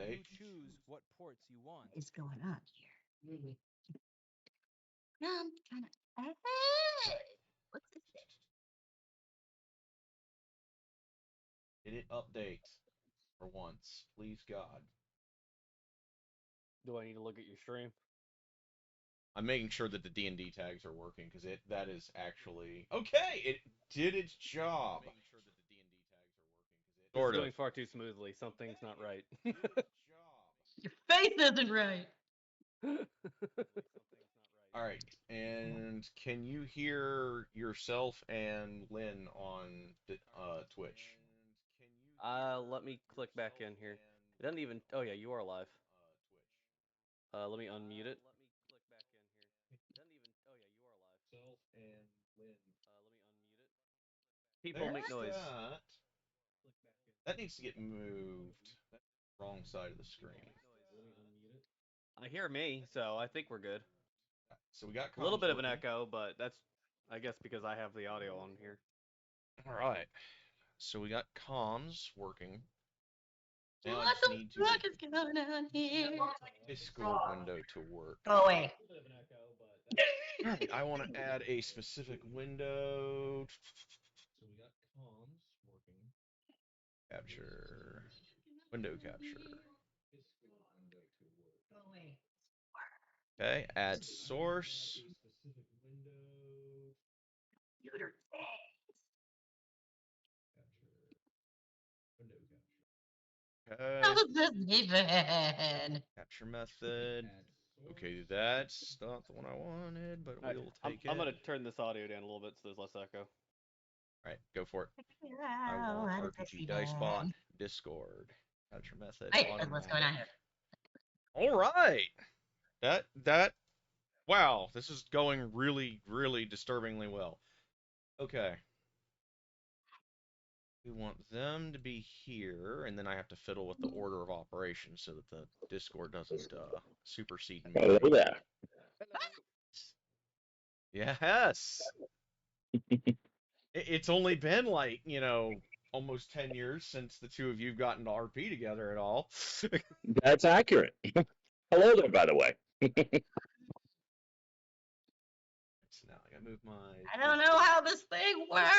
update. choose what ports you want. What is going on here? No, I'm trying to. What's this thing? Did it update for once? Please God. Do I need to look at your stream? I'm making sure that the D&D tags are working because that is actually okay. It did its job. It's Sort of. going far too smoothly. Something's not right. Your face isn't right. All right, and can you hear yourself and Lynn on Twitch? Let me click back in here. It doesn't even. Oh yeah, you are live. Let me unmute it. People make noise. That needs to get moved. Wrong side of the screen. I hear me, so I think we're good. So we got A little bit of an working. echo, but that's, I guess, because I have the audio on here. All right. So we got comms working. Now What the fuck is going on here? Discord window to work. Go away. I want to add a specific window. So we got comms working. Capture. Window capture. Go away. Okay, add source. Computer. Okay. How's this even? Capture method. Okay, that's not the one I wanted, but Right, we'll take it. I'm gonna turn this audio down a little bit so there's less echo. Alright, go for it. I How want does this RPG Dice even? Bot, Discord. Capture method. Hey, what's going on here? Alright! That wow, this is going really, really disturbingly well. Okay. We want them to be here, and then I have to fiddle with the order of operations so that the Discord doesn't supersede me. Hello there. Yes! It's only been like, almost 10 years since the two of you have gotten to RP together at all. That's accurate. Hello there, by the way. So now I gotta move my... I don't know how this thing works.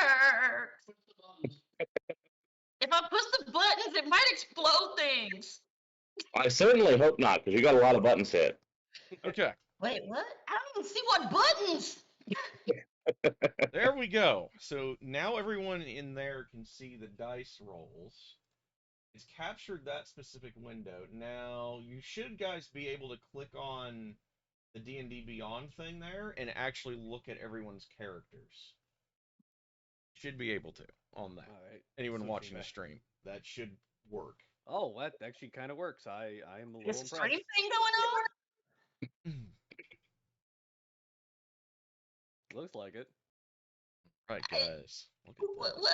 If I push the buttons, it might explode things. I certainly hope not, because you got a lot of buttons hit. Okay. Wait, what? I don't even see what buttons. There we go. So now everyone in there can see the dice rolls. It's captured that specific window. Now, you should guys be able to click on the D&D Beyond thing there and actually look at everyone's characters. Should be able to on that. All right. Anyone watching the stream, that should work. Oh, that actually kind of works. I am a little Is impressed. stream thing going on? Looks like it. Right, guys. Look at What? this.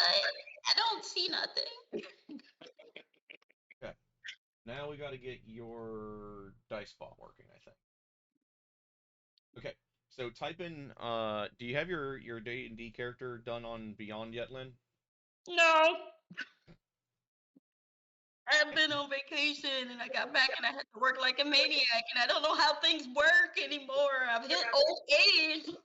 I don't see nothing. Okay. Now we got to get your dice bot working, I think. Okay. So type in. Do you have your D&D character done on Beyond yet, Lynn? No. I've been on vacation and I got back and I had to work like a maniac and I don't know how things work anymore. I've hit old age.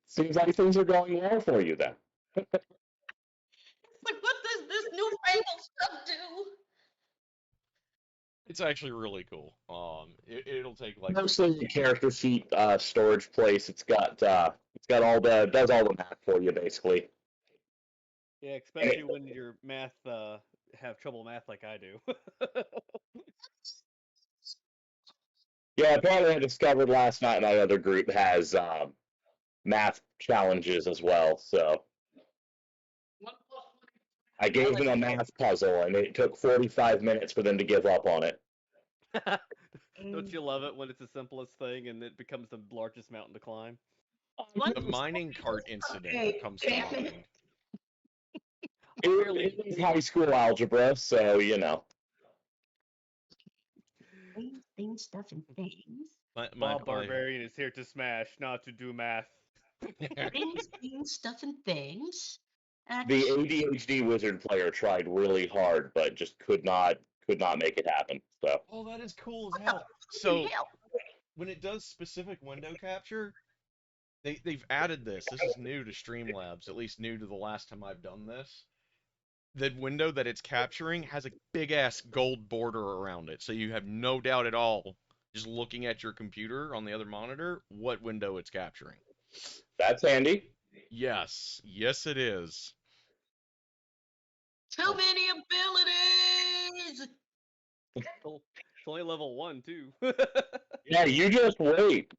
Seems like things are going well for you then. It's like, what does this newfangled stuff do? It's actually really cool. It'll take like Mostly the character sheet storage place. It's got all the does all the math for you basically. Yeah, especially when your math have trouble math like I do. Yeah, apparently I discovered last night my other group has math challenges as well. So I gave them a math puzzle, and it took 45 minutes for them to give up on it. Don't you love it when it's the simplest thing and it becomes the largest mountain to climb? The mining cart incident comes to mind. It was high school algebra, so you know. Things, stuff, and things. Bob Barbarian is here to smash, not to do math. Things, stuff, and things. The ADHD wizard player tried really hard, but just could not make it happen. So Oh, that is cool as What the hell. So hell? when it does specific window capture, they've added this. This is new to Streamlabs, at least new to the last time I've done this. The window that it's capturing has a big ass gold border around it, so you have no doubt at all, just looking at your computer on the other monitor, what window it's capturing. that's handy. Yes, yes, it is. Too many abilities. It's only level 1 too. Yeah, you just wait.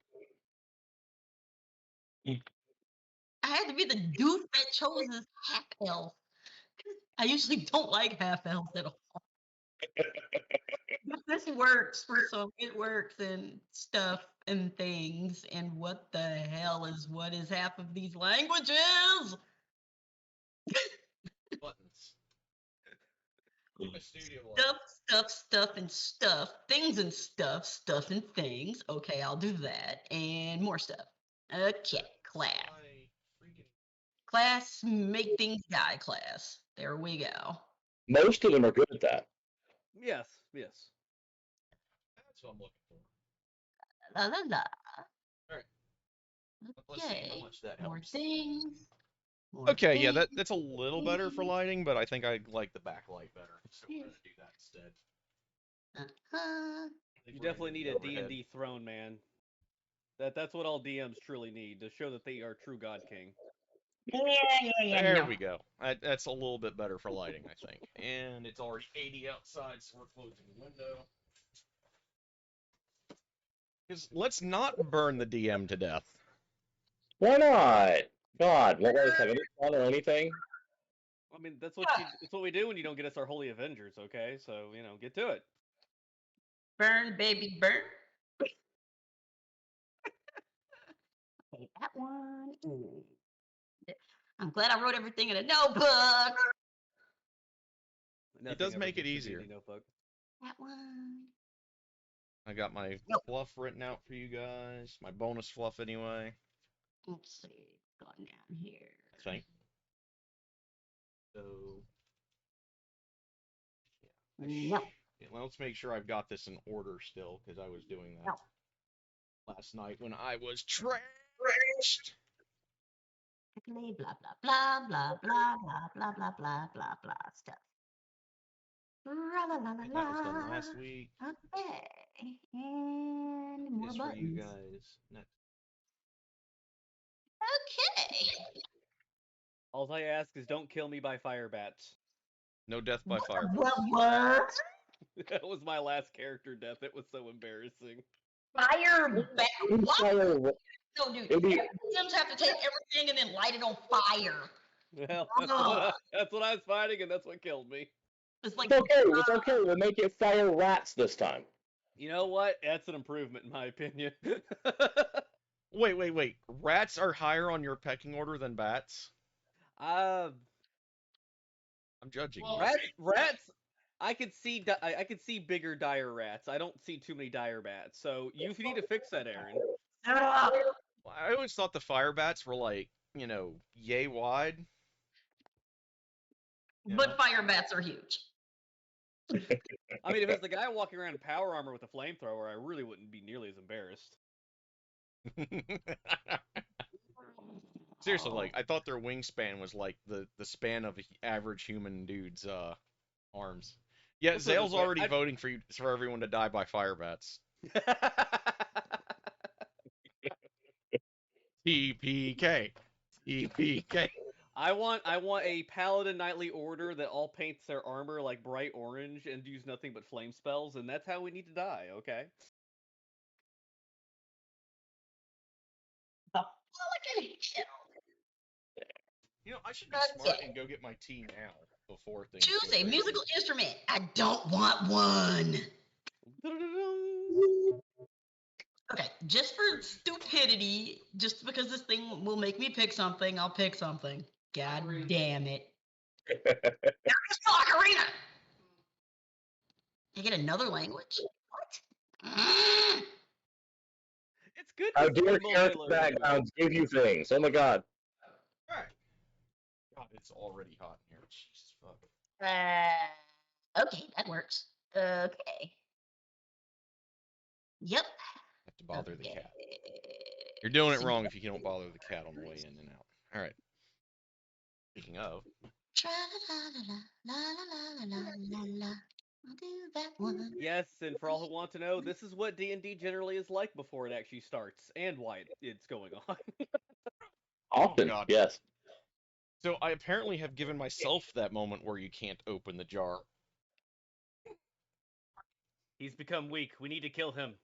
I had to be the dude that chose this half elf. I usually don't like half elves at all. But this works for some. It works and stuff and things. And what the hell is what is half of these languages? Buttons. My studio Stuff, and stuff. Things and stuff and things. Okay, I'll do that. And more stuff. Okay, class. My freaking Class, make things die class. There we go. Most of them are good at that. Yes. that's what I'm looking for. La la la. Let's see how Okay. much that More helps. things. More Okay, yeah, things. that's a little better for lighting, but I think I like the backlight better. So we're gonna do that instead. Uh-huh. I think You we're gonna definitely do need the a overhead. D&D throne, man. That's what all DMs truly need, to show that they are true God King. Yeah. There No. we go. That's a little bit better for lighting, I think. And it's already 80 outside, so we're closing the window. Because let's not burn the DM to death. Why not? God, won't let us have any fun or anything. I mean, that's what we do when you don't get us our Holy Avengers, okay? So, get to it. Burn, baby, burn. Okay, that one. I'm glad I wrote everything in a notebook. It does make it easier. Notebook. That one. I got my Nope. fluff written out for you guys. My bonus fluff, anyway. Let's see. Going down here. I think. So. No. Yeah, let's make sure I've got this in order still, because I was doing that last night when I was trashed. Blah blah blah blah blah blah blah blah blah blah blah stuff. La la la la And that was done la. last week. Okay. And more Is for you buttons. guys. Next. Okay. All I ask is don't kill me by fire bats. No death by fire. What? That was my last character death. It was so embarrassing. Fire bat? What? Fire- No, dude. It'd be- DMs have to take everything and then light it on fire. Well, Ugh. that's what I was fighting, and that's what killed me. It's like It's okay. We'll make it fire rats this time. You know what? That's an improvement, in my opinion. Wait. Rats are higher on your pecking order than bats? I'm judging. Well, Rats. I could see bigger dire rats. I don't see too many dire bats. So you need to fix that, Aaron. I always thought the fire bats were like, yay wide. But fire bats are huge. I mean, if it's the guy walking around in power armor with a flamethrower, I really wouldn't be nearly as embarrassed. Seriously, like I thought their wingspan was like the span of average human dude's arms. Yeah, Let's put it Zale's this way, already voting for everyone to die by fire bats. TPK. TPK. I want a paladin knightly order that all paints their armor like bright orange and use nothing but flame spells, and that's how we need to die, okay? The fucking hell. I should be smart and go get my tea now before things. Choose go a crazy. musical instrument. I don't want one. Okay, just for stupidity, just because this thing will make me pick something, I'll pick something. God damn it. It's Ocarina! I get another language? What? It's good. Our to see dear multilingual. character backgrounds give you things. Oh my god. Alright. God, it's already hot in here. Jesus fuck. Okay, that works. Okay. Yep. Have to bother the Okay. cat. You're doing it wrong if you don't bother the cat on the way in and out. All right. Speaking of, Tra-la-la-la-la-la-la-la-la-la. I'll do that one. Yes, and for all who want to know, this is what D&D generally is like before it actually starts, and why it's going on. Often, God. yes. so I apparently have given myself that moment where you can't open the jar. He's become weak. We need to kill him.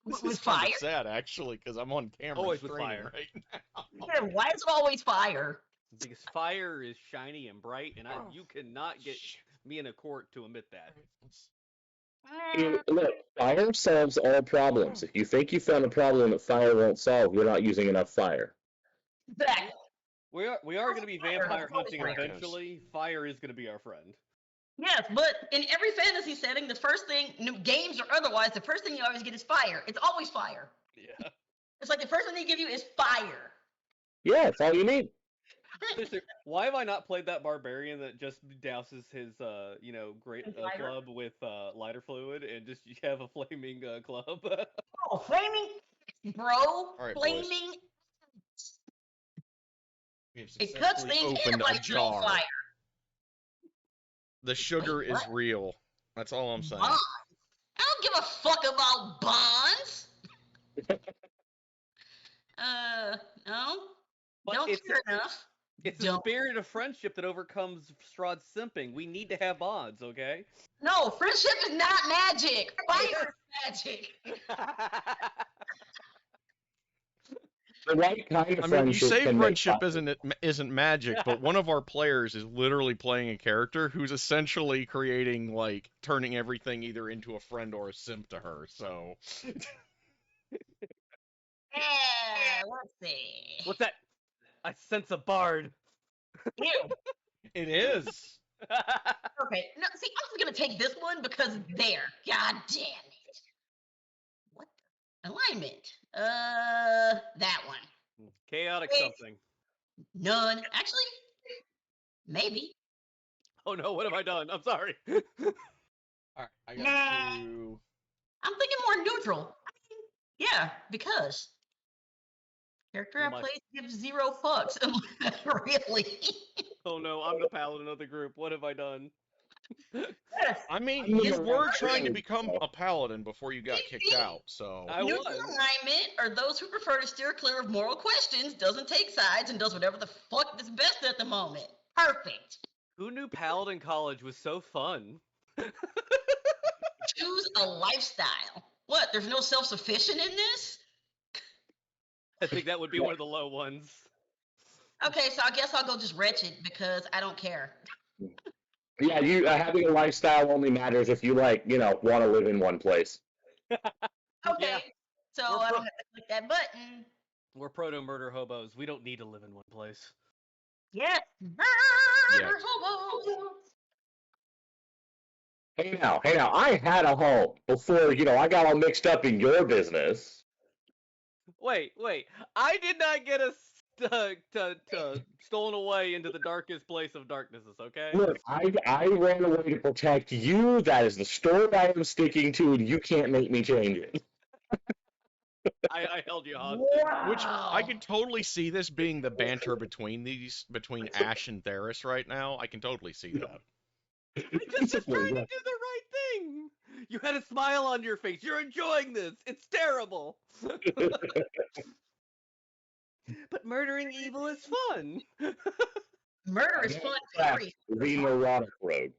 This With is kind fire? of sad, actually, because I'm on camera Always with streaming fire. right now. Yeah, why is it always fire? Because fire is shiny and bright, and you cannot get Shit. me in a court to admit that. Look, fire solves all problems. If you think you found a problem that fire won't solve, you're not using enough fire. Exactly. We are going to be Fire, vampire of course hunting fire is. eventually. Fire is going to be our friend. Yes, but in every fantasy setting, the first thing, games or otherwise, the first thing you always get is fire. It's always fire. Yeah. It's like the first thing they give you is fire. Yeah, it's all you need. Seriously, why have I not played that barbarian that just douses his, great Lighter? club with lighter fluid and just you have a flaming club? Oh, flaming, bro, right, boys. flaming. We have It cuts successfully things in opened a like no jar. fire. The sugar Wait, is what? real. That's all I'm saying. Bonds? I don't give a fuck about bonds. No, But don't it's care enough. it's the Don't. spirit of friendship that overcomes Strahd's simping. We need to have bonds, okay? No, friendship is not magic. Fire is magic. The right kind of I mean, you friendship say can make friendship fire. isn't magic, but one of our players is literally playing a character who's essentially creating turning everything either into a friend or a simp to her. So Let's see. What's that? I sense a bard. Ew. it is. Okay, no, see, I was gonna take this one because there. God damn it. What the? Alignment. That one. Chaotic Wait. something. None. Actually, maybe. Oh no, what have I done? I'm sorry. All right, I got to. I'm thinking more neutral. I mean, yeah, because character Oh I my- play gives 0 fucks. Really? Oh no, I'm the paladin of the group. What have I done? I mean, I'm you the were right trying to person, become so. a paladin before you got kicked out. So I Neutral was. alignment are those who prefer to steer clear of moral questions, doesn't take sides, and does whatever the fuck is best at the moment. Perfect. Who knew Paladin College was so fun? Choose a lifestyle. What? There's no self-sufficient in this? I think that would be one of the low ones. Okay, so I guess I'll go just wretched because I don't care. Yeah, you having a lifestyle only matters if you want to live in one place. Okay, Yeah. so We're I pro- don't have to click that button. We're proto-murder hobos. We don't need to live in one place. Yes. Yeah. Hey now, I had a home before, I got all mixed up in your business. Wait. I did not get us stolen away into the darkest place of darknesses, okay? Look, I ran away to protect you. That is the story I am sticking to, and you can't make me change it. I held you hostage. which I can totally see this being the banter between Ash and Theris right now. I can totally see that. I'm just trying to do the right thing. You had a smile on your face. You're enjoying this. It's terrible. But murdering evil is fun. Murder is fun, period. The neurotic road.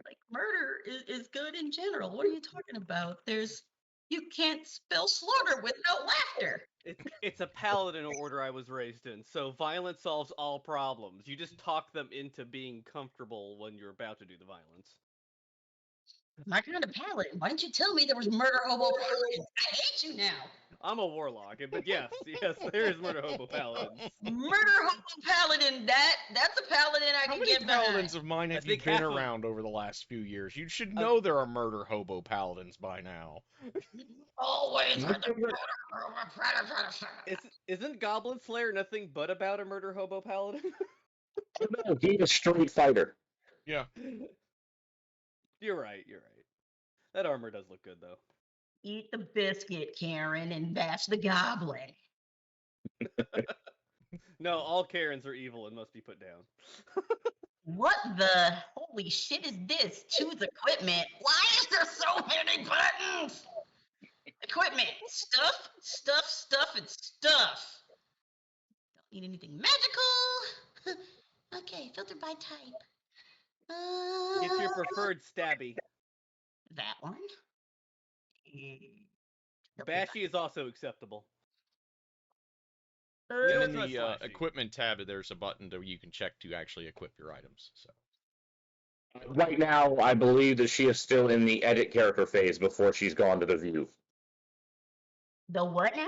Like murder is good in general. What are you talking about? You can't spell slaughter without laughter. It's a paladin order I was raised in, so violence solves all problems. You just talk them into being comfortable when you're about to do the violence. My kind of paladin. Why didn't you tell me there was murder hobo paladins? I hate you now. I'm a warlock, but yes, there is murder hobo paladins. Murder hobo paladin. That's a paladin I How can many get behind. paladins of mine I have you think been half of- around over the last few years? You should know there are murder hobo paladins by now. Always are the murder Isn't Goblin Slayer nothing but about a murder hobo paladin? No, he's a street fighter. Yeah. You're right. That armor does look good though. Eat the biscuit, Karen, and bash the goblin. No, all Karens are evil and must be put down. What the holy shit is this? Choose equipment. Why is there so many buttons? Equipment. Stuff, and stuff. Don't need anything magical. Okay, filter by type. Get your preferred stabby. That one. Bashy is also acceptable. And Yeah, in it's not the flashy. equipment tab, there's a button that you can check to actually equip your items. So Right now, I believe that she is still in the edit character phase before she's gone to the view. The what now?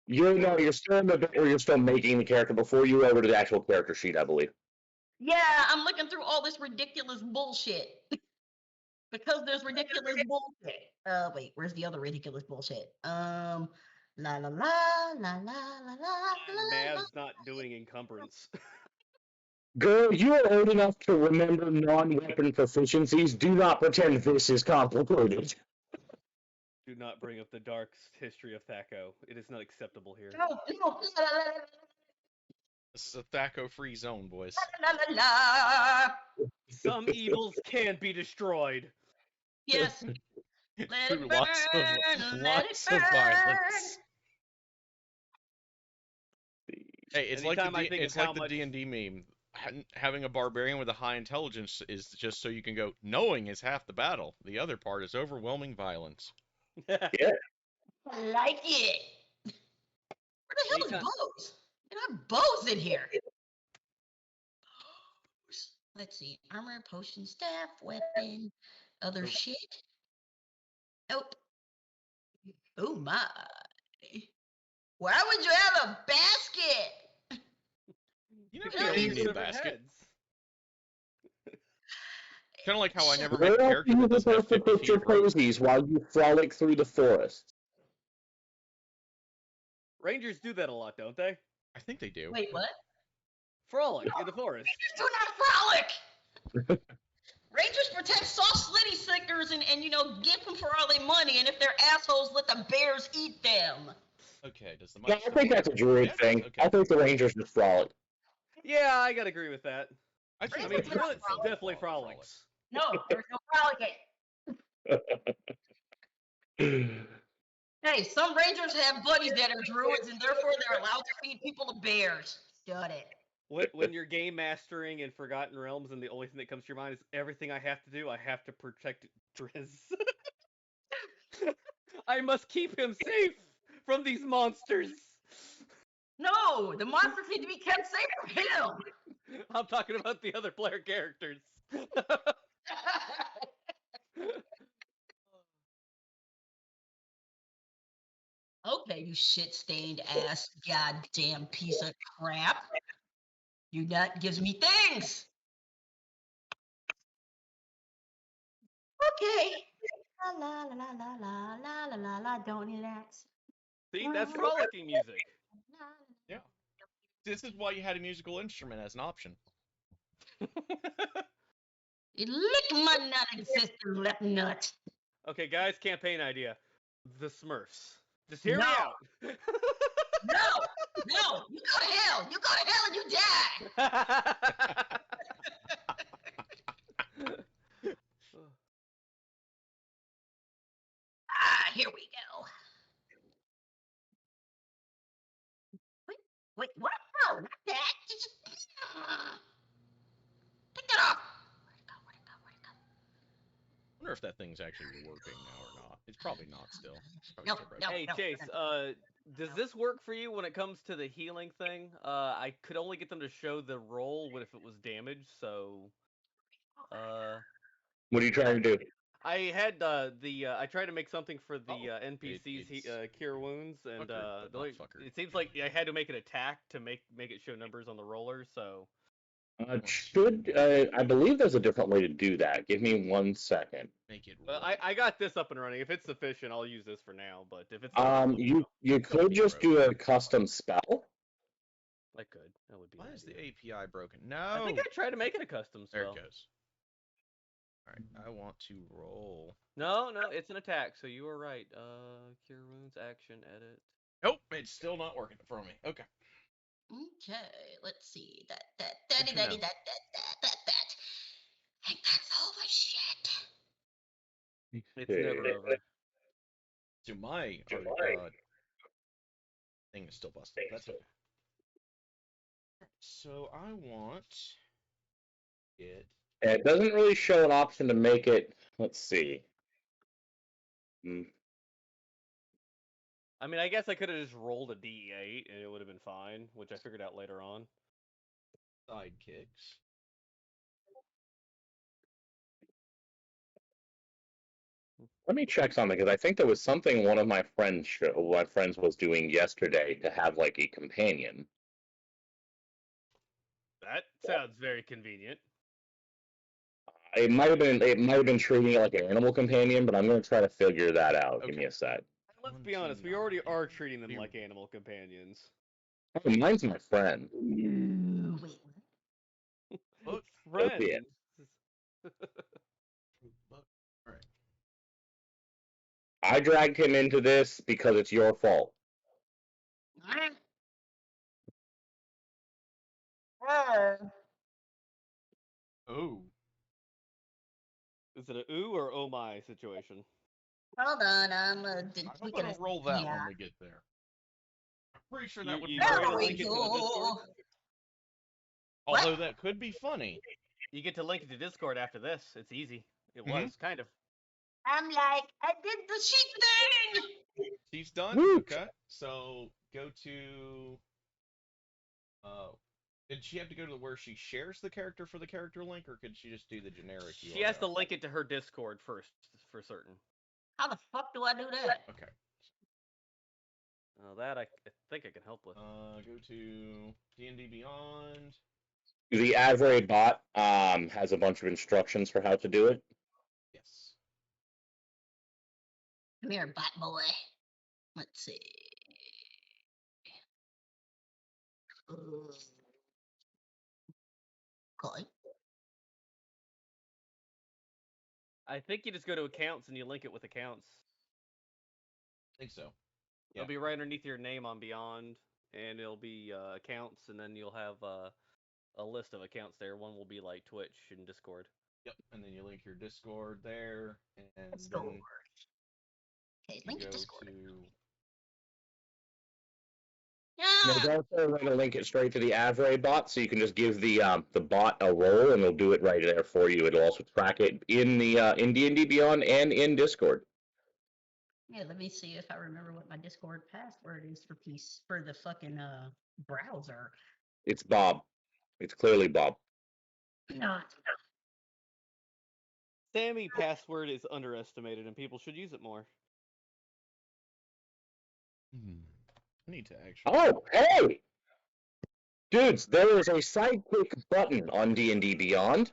You're still in the bit where you're still making the character before you go over to the actual character sheet, I believe. Yeah, I'm looking through all this ridiculous bullshit. Because there's ridiculous bullshit. Wait, where's the other ridiculous bullshit? La la la la la la la la. Mav's not doing encumbrance. Girl, you are old enough to remember non-weapon proficiencies. Do not pretend this is complicated. Do not bring up the dark history of Thaco. It is not acceptable here. No. this is a Thaco-free zone, boys. La la la. Some evils can be destroyed. Yes. Let Through it burn. lots of violence. Hey, it's Anytime I like think of it's how like the much- D&D meme. Having a barbarian with a high intelligence is just so you can go, knowing is half the battle. The other part is overwhelming violence. I like it. Where the hell is Anytime- bows? There are bows in here. Bows. Let's see. Armor, potion, staff, weapon, other Nope. shit. Nope. Oh my. Why would you have a basket? You Because never know you you it's need a over basket. heads. Kind of like how I never Where make a else character are you that doesn't have supposed to 50 put feet your of rope. posies while you frolic through the forest? Rangers do that a lot, don't they? I think they do. Wait, what? Frolic in the forest. Do not frolic! Rangers protect soft slitty stickers and give them for all their money, and if they're assholes, let the bears eat them. Okay, does the mic Yeah, I still think work? that's a druid Yeah, thing. okay. I think the Rangers just frolic. Yeah, I gotta agree with that. I think I mean, Rangers are druids frolic. definitely frolics. No, there's no frolicking. Hey, some rangers have buddies that are druids, and therefore they're allowed to feed people to bears. Shut it. When you're game mastering in Forgotten Realms and the only thing that comes to your mind is everything I have to do, I have to protect Driz. I must keep him safe from these monsters. No, the monsters need to be kept safe from him. I'm talking about the other player characters. Okay, you shit-stained ass goddamn piece of crap. You nut gives me things. Okay. La la la la la la la la la. Don't relax. See, that's frolicking music. Yeah. This is why you had a musical instrument as an option. Lick my nut, sister left nut. Okay, guys, campaign idea. The Smurfs. Just hear me No. out. No, you go to hell. You go to hell and you die. Here we go. Wait, what? No, not that. Just, pick that up. Where'd it go? I wonder if that thing's actually working now or not. It's probably not still. It's probably No, still broken. Hey, no, Chase, does this work for you when it comes to the healing thing? I could only get them to show the roll if it was damaged, so What are you trying to do? I had I tried to make something for the NPCs it's cure wounds, and fucker, but not fucker. it seems like I had to make an attack to make it show numbers on the roller. So I believe there's a different way to do that. Give me 1 second. Make it I got this up and running. If it's sufficient, I'll use this for now. But if it's You could just do a custom spell. I could. That would be. Why an is the idea. API broken? No. I think I tried to make it a custom There spell. it goes. All right, I want to roll. No, it's an attack. So you were right. Cure wounds, action, edit. Nope, it's still not working for me. Okay. Okay, let's see. That. Good to know. Think that's all the shit. It's never over. So my thing is still busted. That's okay. So I want it. It doesn't really show an option to make it. Let's see. I mean, I guess I could have just rolled a D8 and it would have been fine, which I figured out later on. Sidekicks. Let me check something because I think there was something one of my friends was doing yesterday to have like a companion. That sounds very convenient. It might have been treating it like an animal companion, but I'm gonna try to figure that out. Give me a sec. Let's be honest, we already are treating them like animal companions. Oh, mine's my friend. Wait, Look, Friends. Yeah. Alright. I dragged him into this because it's your fault. Oh. Is it a ooh or oh my situation? Hold on, I hope I don't roll that when we get there. I'm pretty sure that would be There gonna we link it to the go. Discord? Although that could be funny. You get to link it to Discord after this. It's easy. It Mhm. was, kind of. I'm like, I did the shit thing. She's done? Woo. Okay. So go to did she have to go to where she shares the character for the character link, or could she just do the generic URL? She has to link it to her Discord first, for certain. How the fuck do I do that? Okay. That I think I can help with. Go to D&D Beyond. The Avray bot has a bunch of instructions for how to do it. Yes. Come here, bot boy. Let's see. Okay. I think you just go to accounts and you link it with accounts. I think so. It'll be right underneath your name on Beyond, and it'll be accounts, and then you'll have a list of accounts there. One will be like Twitch and Discord. Yep, and then you link your Discord there, and Discord. then Okay, you link to go Discord. to There's Yeah. also a way to link it straight to the Avray bot, so you can just give the bot a role, and it'll do it right there for you. It'll also track it in the in D&D Beyond and in Discord. Yeah, let me see if I remember what my Discord password is for the fucking browser. It's Bob. It's clearly Bob. No, it's not. Sammy password is underestimated, and people should use it more. I need to actually. Oh, hey! Dudes, there is a sidekick button on D&D Beyond.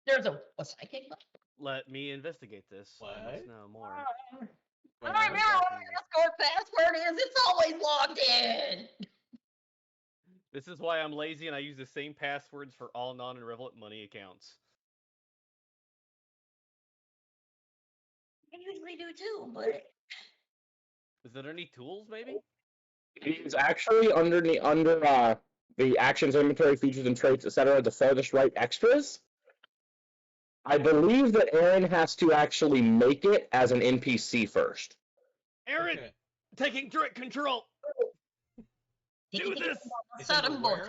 There's a psychic button. Let me investigate this. I must What? know more. I don't remember what my Discord password is. It's always logged in. This is why I'm lazy and I use the same passwords for all non-irrelevant money accounts. I usually do too, but Is there any tools, maybe? It's actually under the actions, inventory, features, and traits, etc. The farthest right extras. I believe that Aaron has to actually make it as an NPC first. Aaron, Okay. taking direct control. Do this. It's under where?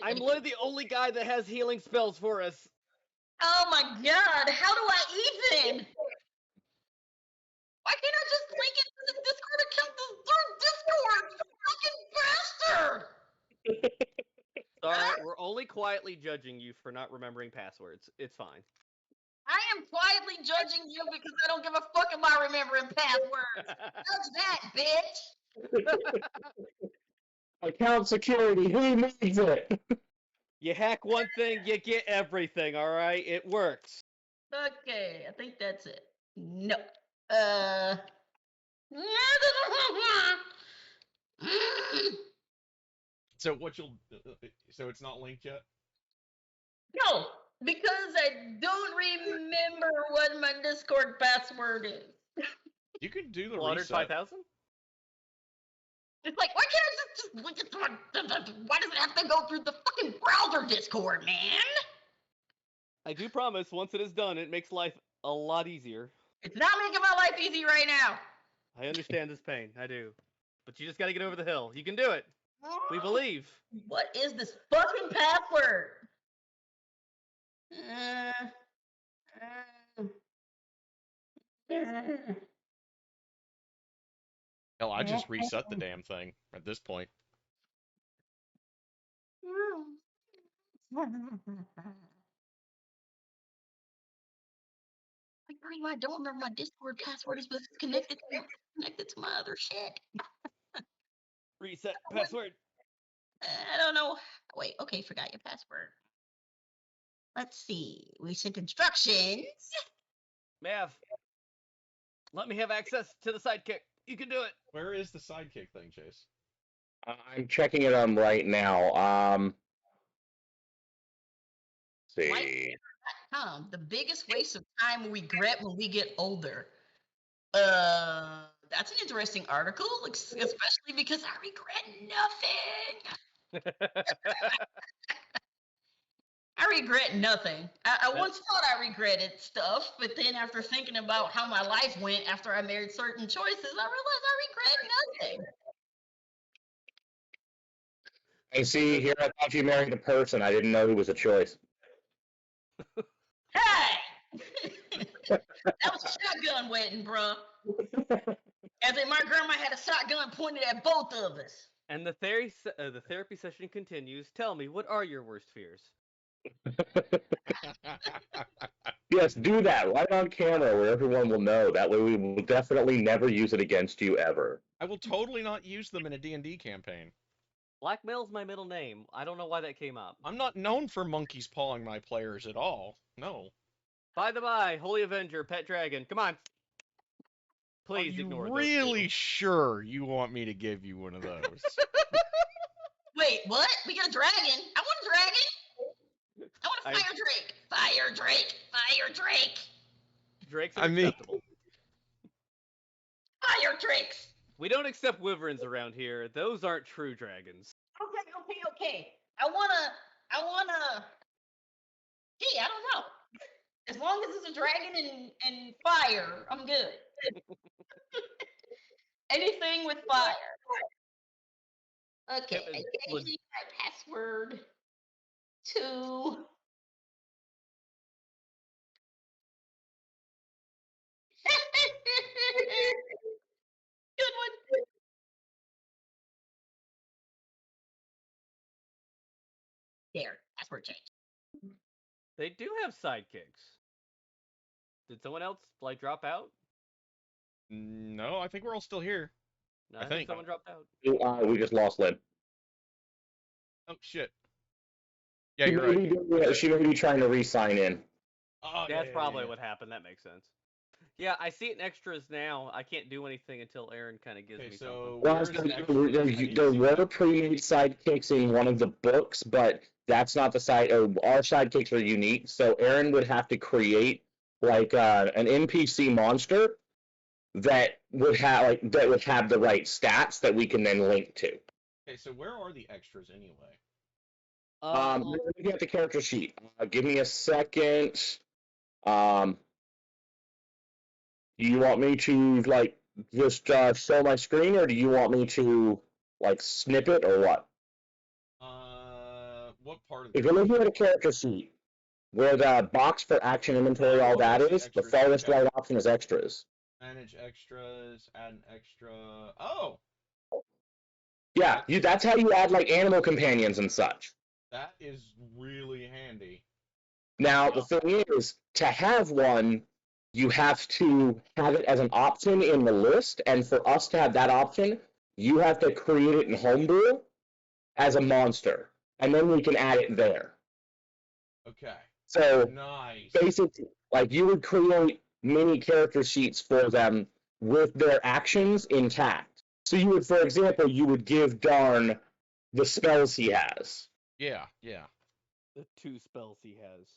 I'm literally the only guy that has healing spells for us. Oh my god, how do I even? Why can't I just link it to the Discord account through Discord? You fucking bastard! Sorry, we're only quietly judging you for not remembering passwords. It's fine. I am quietly judging you because I don't give a fuck about remembering passwords. Judge that, bitch. Account security, who needs it? You hack one thing, you get everything, alright? It works. Okay, I think that's it. No. So so it's not linked yet? No, because I don't remember what my Discord password is. You can do the Slaughtered reset. 5000? It's like, why can't I just link it to why does it have to go through the fucking browser Discord, man? I do promise, once it is done, it makes life a lot easier. It's not making my life easy right now. I understand this pain, I do. But you just gotta get over the hill. You can do it. We believe. What is this fucking password? Hell, I just reset the damn thing at this point. I don't remember my Discord password is connected to my other shit. Reset password. I don't know. Wait, okay, forgot your password. Let's see. We sent instructions. Mav, let me have access to the sidekick. You can do it. Where is the sidekick thing, Chase? I'm checking it on right now. See. The biggest waste of time we regret when we get older. That's an interesting article, especially because I regret nothing. I regret nothing. I once thought I regretted stuff, but then after thinking about how my life went after I made certain choices, I realized I regret nothing. I see here, I thought you married a person. I didn't know who was a choice. Hey! That was a shotgun wedding, bruh. As in, my grandma had a shotgun pointed at both of us. And the therapy session continues. Tell me, what are your worst fears? Yes, do that right on camera where everyone will know. That way we will definitely never use it against you ever. I will totally not use them in a D&D campaign. Blackmail's my middle name. I don't know why that came up. I'm not known for monkeys pawing my players at all. No. By the by, Holy Avenger, Pet Dragon. Come on. Please ignore those Really two. sure you want me to give you one of those? Wait, what? We got a dragon? I want a dragon. I want a fire drake. Fire drake. Fire drake. Drakes are I mean- acceptable. Fire drakes. We don't accept wyverns around here. Those aren't true dragons. Okay. I wanna. Gee, I don't know. As long as it's a dragon and fire, I'm good. Anything with fire. Okay, I changed my password to. Good one. There, password changed. They do have sidekicks. Did someone else drop out? No, I think we're all still here. No, I I think think. someone dropped out. We just lost Lynn. Oh shit. Yeah, you're right. She may be trying to re-sign in. Oh, That's probably yeah. what happened. That makes sense. Yeah, I see it in extras now. I can't do anything until Aaron kind of gives Okay, me so Well, where's the there extras? I need to there see were that. pre-made sidekicks in one of the books, but that's not the side. Our sidekicks are unique, so Aaron would have to create like an NPC monster that would have the right stats that we can then link to. Okay, so where are the extras anyway? You're looking at the character sheet. Give me a second. Do you want me to just show my screen, or do you want me to snip it, or what? What part of the If you're looking at a character sheet, where the box for action inventory, all that is, the Extras, farthest okay. right option is extras. Manage extras, add an extra. Oh, Yeah, that's how you add animal companions and such. that is really handy. Now, the thing is, to have one, you have to have it as an option in the list, and for us to have that option, you have to create it in Homebrew as a monster, and then we can add it there. Okay. So Nice. basically, like you would create mini character sheets for them with their actions intact. So you would, for example, you would give Darn the spells he has. Yeah, yeah. The 2 spells he has.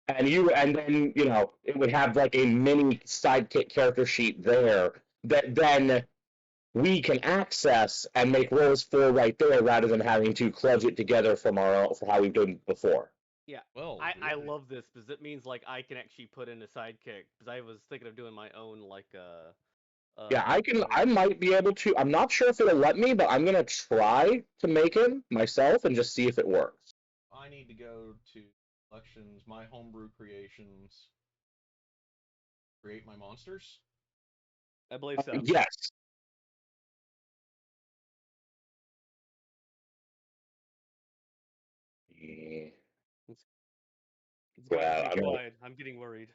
And then, you know, it would have like a mini sidekick character sheet there that then we can access and make rolls for right there rather than having to cludge it together from our own, for how we've done before. Yeah. Well, I really. love this because it means like I can actually put in a sidekick because I was thinking of doing my own like Yeah, I might be able to. I'm not sure if it'll let me, but I'm gonna try to make him myself and just see if it works. I need to go to collections, my homebrew creations, create my monsters. I believe so. Yes. It's Well, I don't- wide. I'm getting worried.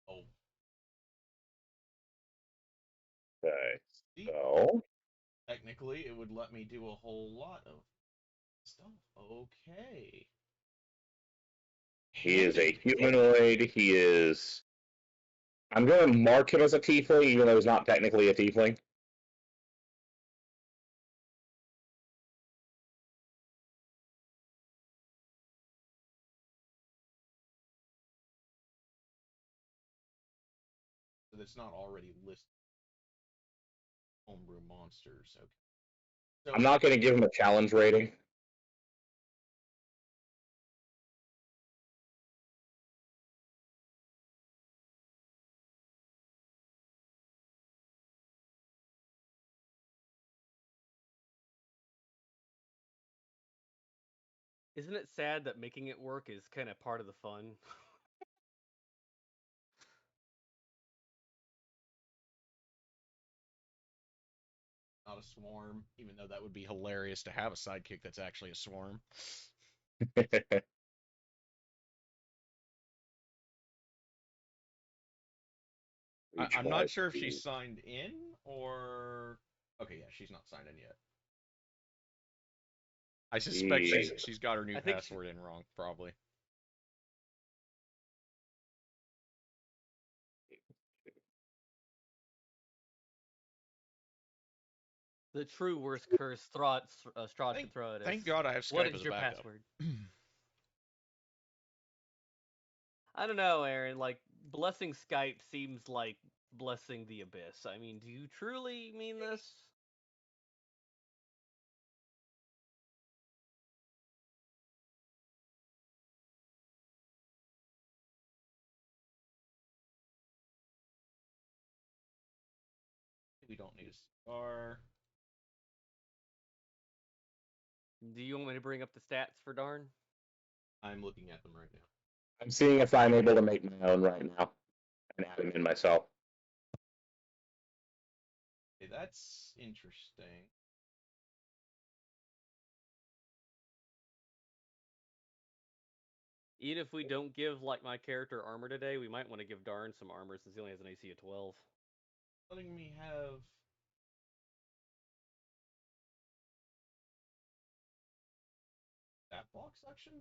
Oh, Okay. see, So technically, it would let me do a whole lot of stuff. Okay. he is a humanoid. He is. I'm gonna mark him as a tiefling, even though he's not technically a tiefling. So that's not already listed. Homebrew monsters. Okay. So, I'm not gonna give him a challenge rating. Isn't it sad that making it work is kind of part of the fun? not a swarm, even though that would be hilarious to have a sidekick that's actually a swarm. I'm not sure if she's signed in or. Okay, yeah, she's not signed in yet. I suspect she's got her new password in wrong, probably. The true worst curse Strahd should throw at us. Thank God I have Skype What as is a your backup. password? I don't know, Aaron. Like, blessing Skype seems like blessing the abyss. I mean, do you truly mean this? We don't need a star. Do you want me to bring up the stats for Darn? I'm looking at them right now. I'm seeing if I'm able to make my own right now and add them in myself. Okay, that's interesting. Even if we don't give like my character armor today, we might want to give Darn some armor since he only has an AC of 12. Letting me have. That block section?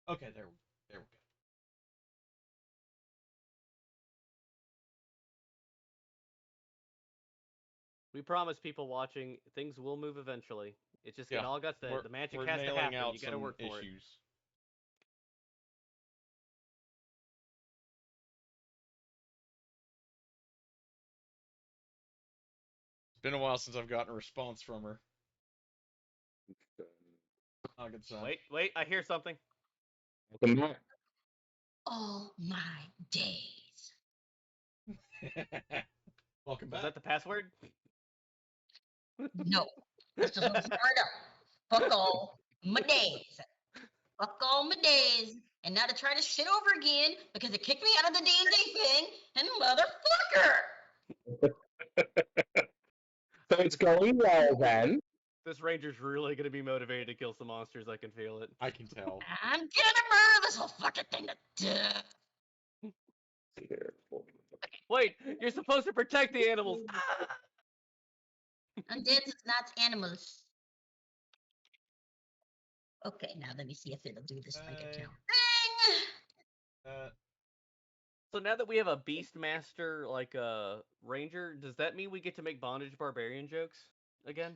Okay, there we go. We promise people watching, things will move eventually. It's just Yeah, it all got the magic has to nailing happen. out You got to some work for it. issues. It's been a while since I've gotten a response from her. Not a good sign. Wait, I hear something. Welcome back. All my days. Welcome back. Is that the password? No, that's just what started up. Fuck all my days. Fuck all my days. And now to try to shit over again because it kicked me out of the D&D thing. And motherfucker! it's going well then. This ranger's really gonna be motivated to kill some monsters. I can feel it. I can tell. I'm gonna murder this whole fucking thing to death. Here. Wait, you're supposed to protect the animals. Ah! Undead is not animals. Okay, now let me see if it'll do this like a Okay. count thing. So now that we have a Beastmaster like a ranger, does that mean we get to make bondage barbarian jokes again?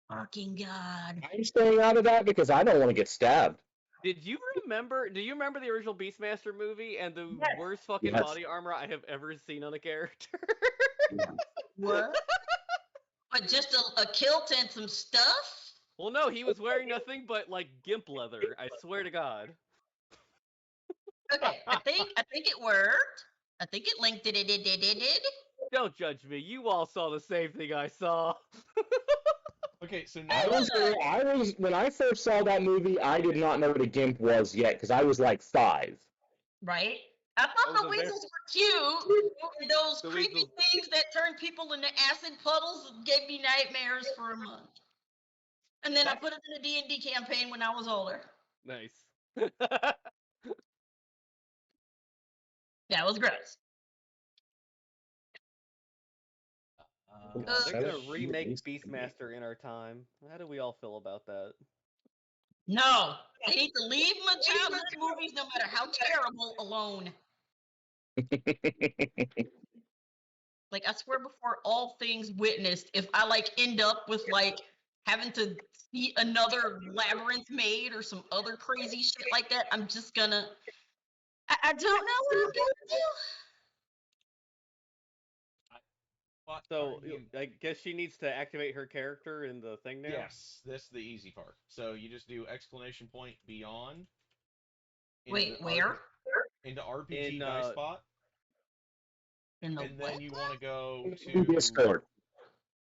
Fucking God. I'm staying out of that because I don't want to get stabbed. Do you remember the original Beastmaster movie and the Yes. worst fucking Yes. body armor I have ever seen on a character? What? But just a kilt and some stuff? Well, no, he was wearing nothing but like gimp leather. I swear to God. Okay, I think it worked. I think it linked it. Don't judge me. You all saw the same thing I saw. Okay, so I now was when I first saw that movie, I did not know what a gimp was yet because I was like 5. Right? I thought Those the are very- weasels were cute. And those The creepy weasels- things that turn people into acid puddles gave me nightmares for a month. And then I put it in a D&D campaign when I was older. Nice. That was gross. They're gonna Seven remake years. Beastmaster in our time. How do we all feel about that? No, they need to leave my childhood movies, no matter how terrible, alone. Like, I swear before all things witnessed, if I like end up with like having to see another Labyrinth made or some other crazy shit like that, I'm just gonna. I don't know what I'm gonna do. what So are you? I guess she needs to activate her character in the thing now. Yes, that's the easy part. So you just do exclamation point beyond. Wait, into where? Into RPG In, Dice Spot, In the and what? then you want to go In to Discord.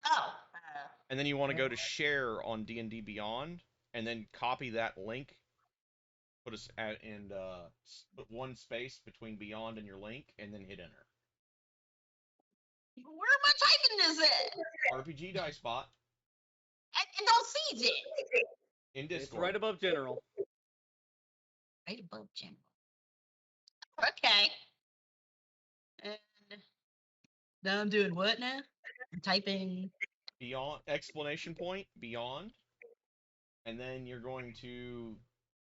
Oh. and then you want to go to share on D&D Beyond, and then copy that link. Put us at and put one space between Beyond and your link, and then hit enter. Where am I typing this at? RPG Dice Spot I don't see it. in It's Discord. right above general. Right above general. Okay. And now I'm doing what now? I'm typing. Beyond exclamation point beyond, and then you're going to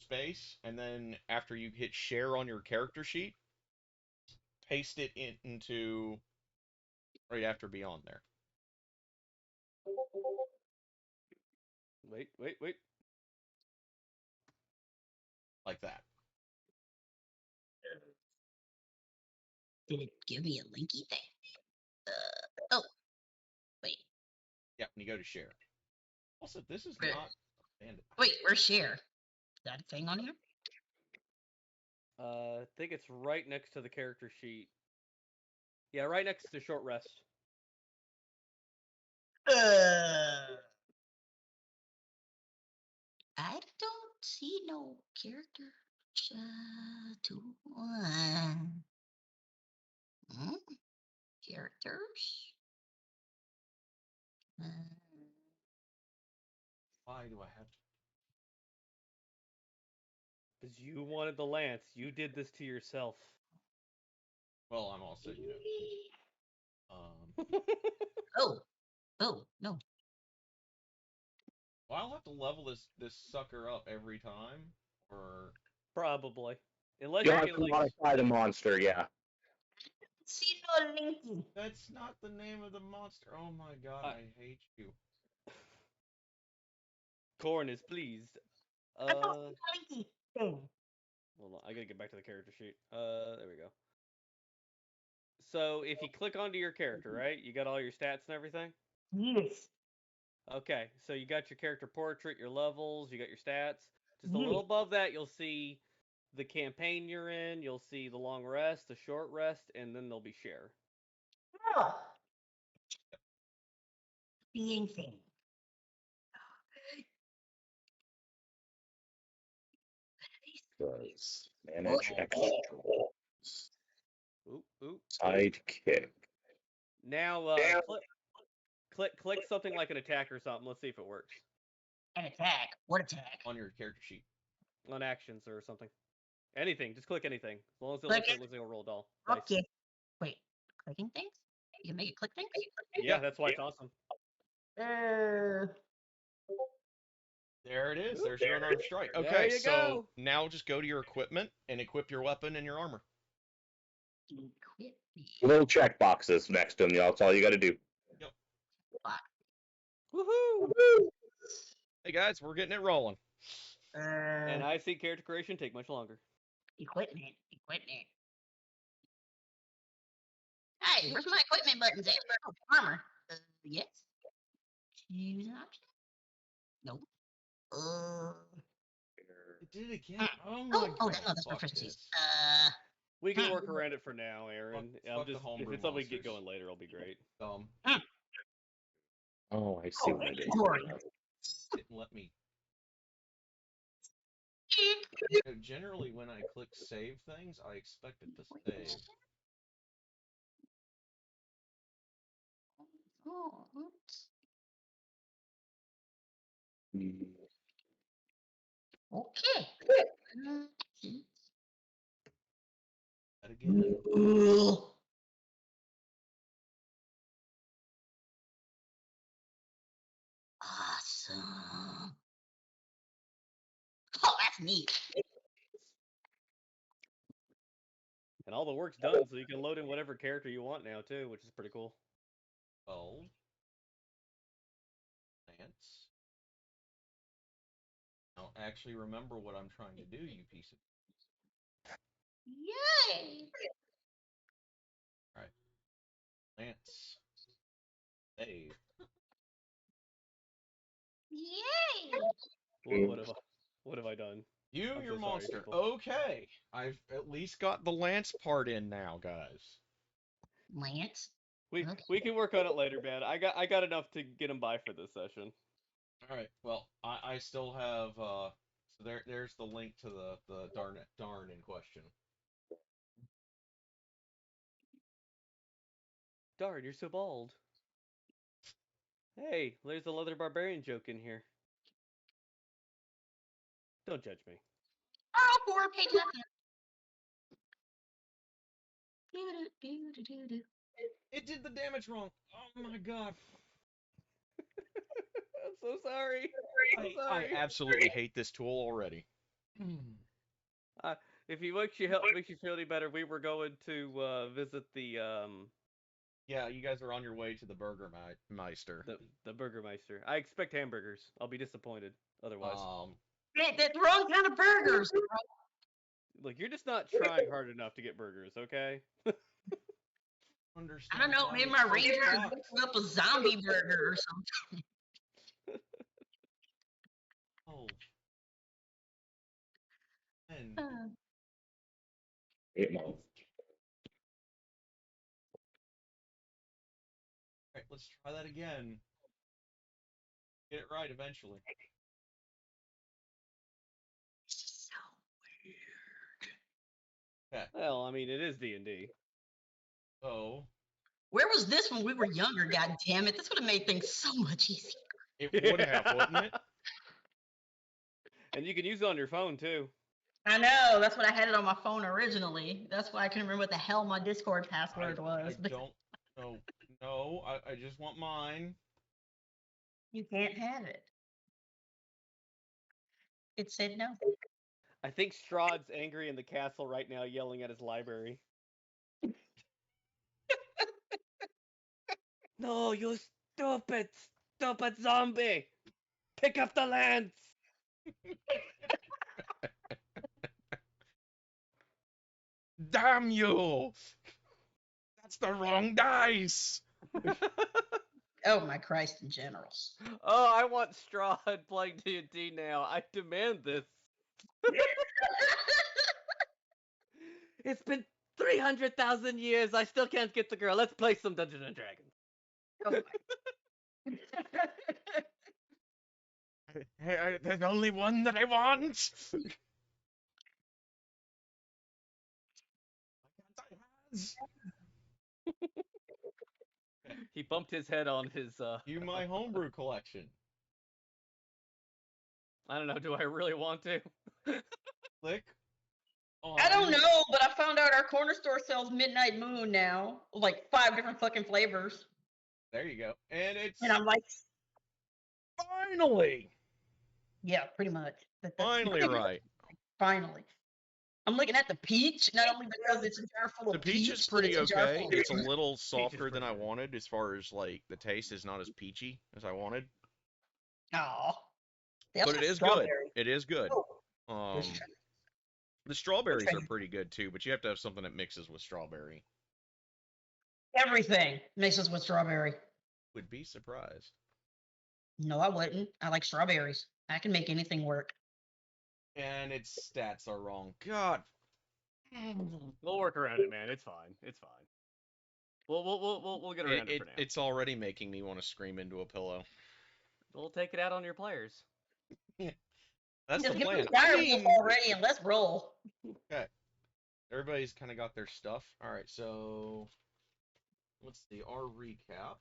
space, and then after you hit share on your character sheet, paste it into right after beyond there, Wait. like that. Did it give me a linky thing? Oh. Wait. Yeah, when you go to share. Also, this is Where- not bandit. Wait, where's share? Is that a thing on here? I think it's right next to the character sheet. Yeah, right next to short rest. I don't see no character. Characters? Why do I have to? Because you wanted the lance. You did this to yourself. Well, I'm also, Oh, no. well, I'll have to level this sucker up every time, or Probably. Unless You'll you have can to like modify the monster, yeah. See no linky. that's not the name of the monster. Oh my god, I- I hate you. Corn is pleased. I don't see no linky thing. Hold on, I gotta get back to the character sheet. There we go. So if you click onto your character, right, you got all your stats and everything. Yes. Okay, so you got your character portrait, your levels, you got your stats. Just a Yeah. little above that, you'll see the campaign you're in. You'll see the long rest, the short rest, and then there'll be share. Oh. Being thing. Does manage Oh. extra Oop. sidekick. Now, click something like an attack or something. Let's see if it works An attack. What attack? on your character sheet. on actions or something. Anything, just click anything. As long as it Click looks it. like looks like a roll doll. Dice. Okay. Wait. Clicking things? You can make it click things? Yeah, that's why it's awesome. There it is. There's your unarmed strike. There Okay, you so go. now just go to your equipment and equip your weapon and your armor. Equip me. Little check boxes next to them. That's all you got to do. Woohoo! Hey guys, we're getting it rolling. And I see character creation take much longer. Equipment. Equipment. Hey, where's my equipment buttons at? Oh, armor. Yes. Choose an option. Nope. It did it again. Oh my god. No, that's Fuck proficiencies. this. We can work around it for now, Aaron. I'm fuck the just if homebrew it's something we can get monsters. going later, it'll be great. Oh, I see what it is. Didn't let me. Generally, when I click save things, I expect it to save. Oh, oops. Okay. That again. Awesome. Oh, that's neat. And all the work's done, so you can load in whatever character you want now too, which is pretty cool. 12. Lance. Now, actually remember what I'm trying to do, you piece of. Yay! Lance. Save. Yay! What have I done? You, I'm your so sorry, monster. people. Okay. I've at least got the Lance part in now, guys. Lance. We Okay. we can work on it later, man. I got enough to get him by for this session. Alright, well, I still have, so there's the link to the darn in question. Darn, you're so bald. Hey, there's a leather barbarian joke in here. Don't judge me. Oh, 4 pages up here. It did the damage wrong. Oh my god. I'm so sorry. I sorry. absolutely hate this tool already. If you makes you feel any better, we were going to visit the Yeah, you guys are on your way to the Burger Meister. the Burgermeister. I expect hamburgers. I'll be disappointed otherwise. Hey, that's the wrong kind of burgers. Look, you're just not trying hard enough to get burgers, okay? I don't know, maybe my ranger whipped up a zombie burger or something. Oh. And Eight months. Alright, let's try that again. Get it right eventually. This is so weird. Well, I mean, it is D&D. So Where was this when we were younger? God damn it! This would have made things so much easier. it would have, wouldn't it? And you can use it on your phone too. I know. That's what I had it on my phone originally. That's why I couldn't remember what the hell my Discord password was. I don't know. No, I just want mine. You can't have it. It said no. I think Strahd's angry in the castle right now, yelling at his library. No, you stupid zombie! Pick up the lance! Damn you! That's the wrong dice! Oh my Christ in generals. Oh, I want Strahd playing D&D now. I demand this. It's been 300,000 years. I still can't get the girl. Let's play some Dungeons and Dragons. Oh my. Hey, there's only one that I want! He bumped his head on his. View my homebrew collection. I don't know. Do I really want to? Click on. I don't know, but I found out our corner store sells Midnight Moon now, like 5 different fucking flavors, There you go. And it's and I'm like, finally, yeah, pretty much. finally right. Finally. I'm looking at the peach, not only because it's a jar full The of peach is pretty it's a jar okay. full of It's a peach. little softer pretty than I good. wanted, as far as like the taste is not as peachy as I wanted. Aw. They But also it have is good. strawberry. It is good. Oh, Um, which- the strawberries are one? pretty good too, but you have to have something that mixes with strawberry. everything mixes with strawberry. Would be surprised. No, I wouldn't. I like strawberries. I can make anything work. And its stats are wrong. God. We'll work around it, man. It's fine. It's fine. We'll get around it for now. It's already making me want to scream into a pillow. We'll take it out on your players. That's Just the give me plan. fire I mean, wolf already and let's roll. everybody's kind of got their stuff. All right, so let's see our recap.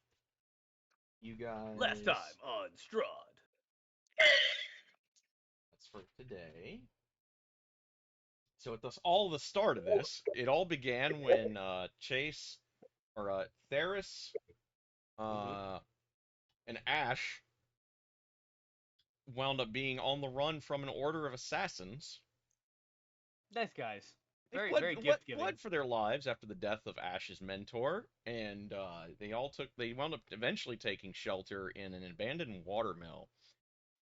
You guys. Last time on Strahd. That's for today. So at all the start of this, it all began when Chase or Theris and Ash wound up being on the run from an order of assassins. Nice guys. They Very, fled, very fled- gift giving. fled for their lives after the death of Ash's mentor, and they wound up eventually taking shelter in an abandoned watermill.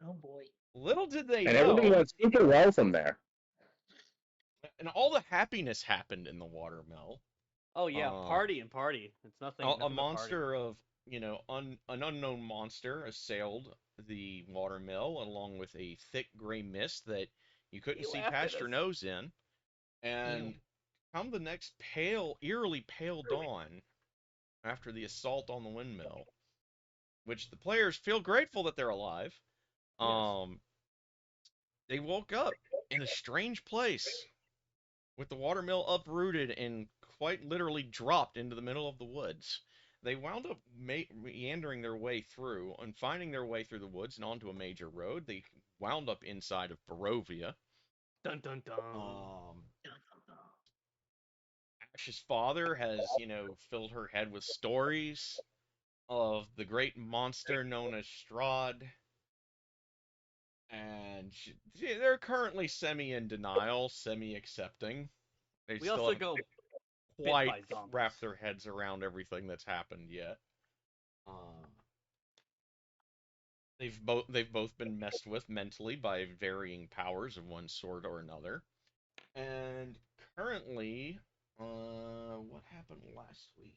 Oh boy. Little did they And know, everything went super well from there. and all the happiness happened in the watermill. Oh yeah, Uh, party and party. It's nothing. A nothing but party. monster of, an unknown monster assailed the watermill along with a thick gray mist that you couldn't He see laughed at past your us. nose in. And come the next eerily pale dawn after the assault on the windmill, which the players feel grateful that they're alive. Yes. They woke up in a strange place with the watermill uprooted and quite literally dropped into the middle of the woods. They wound up meandering their way through and finding their way through the woods and onto a major road. They wound up inside of Barovia. Dun dun dun. Ash's father has, filled her head with stories of the great monster known as Strahd. And they're currently semi in denial, semi accepting. They We still also haven't go quite by zombies. wrapped their heads around everything that's happened yet. They've both been messed with mentally by varying powers of one sort or another. And currently, what happened last week?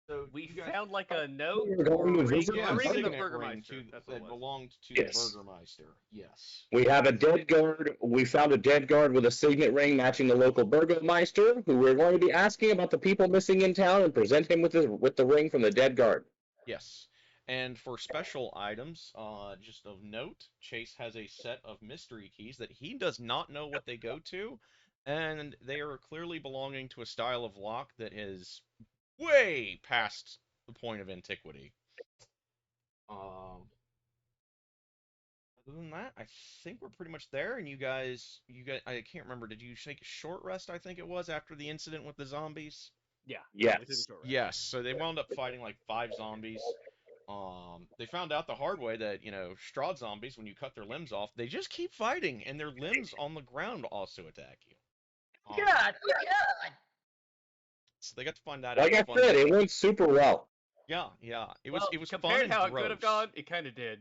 So We you guys, found like a note We're going or to a ring, visit yeah, a ring of signet the ring Burgermeister. That's what it that was. belonged to Yes. the Burgermeister. Yes. We have a dead guard. We found a dead guard with a signet ring matching the local Burgomeister, who we're going to be asking about the people missing in town and present him with the ring from the dead guard. Yes. And for special items, just of note, Chase has a set of mystery keys that he does not know what they go to, and they are clearly belonging to a style of lock that is way past the point of antiquity. Other than that, I think we're pretty much there, and you guys, I can't remember, did you take a short rest, I think it was, after the incident with the zombies? Yeah. Yes. we took a short rest. Yes, so they wound up fighting like 5 zombies. They found out the hard way that, Strahd zombies, when you cut their limbs off, they just keep fighting, and their limbs on the ground also attack you. God, God. So they got to find that Like I out. said, it went super well. Yeah. It was fun compared and to how gross. it could have gone, it kind of did.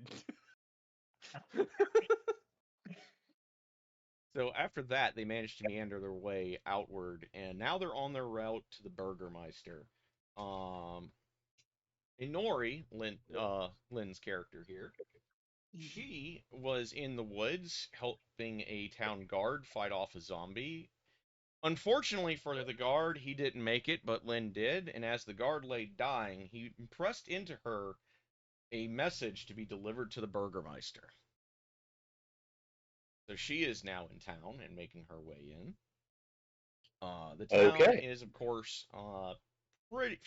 So after that, they managed to meander their way outward, and now they're on their route to the Burgermeister. Inori, Lynn's character here, she was in the woods helping a town guard fight off a zombie. Unfortunately for the guard, he didn't make it, but Lynn did, and as the guard lay dying, he pressed into her a message to be delivered to the Burgermeister. So she is now in town and making her way in. The town Okay. is, of course,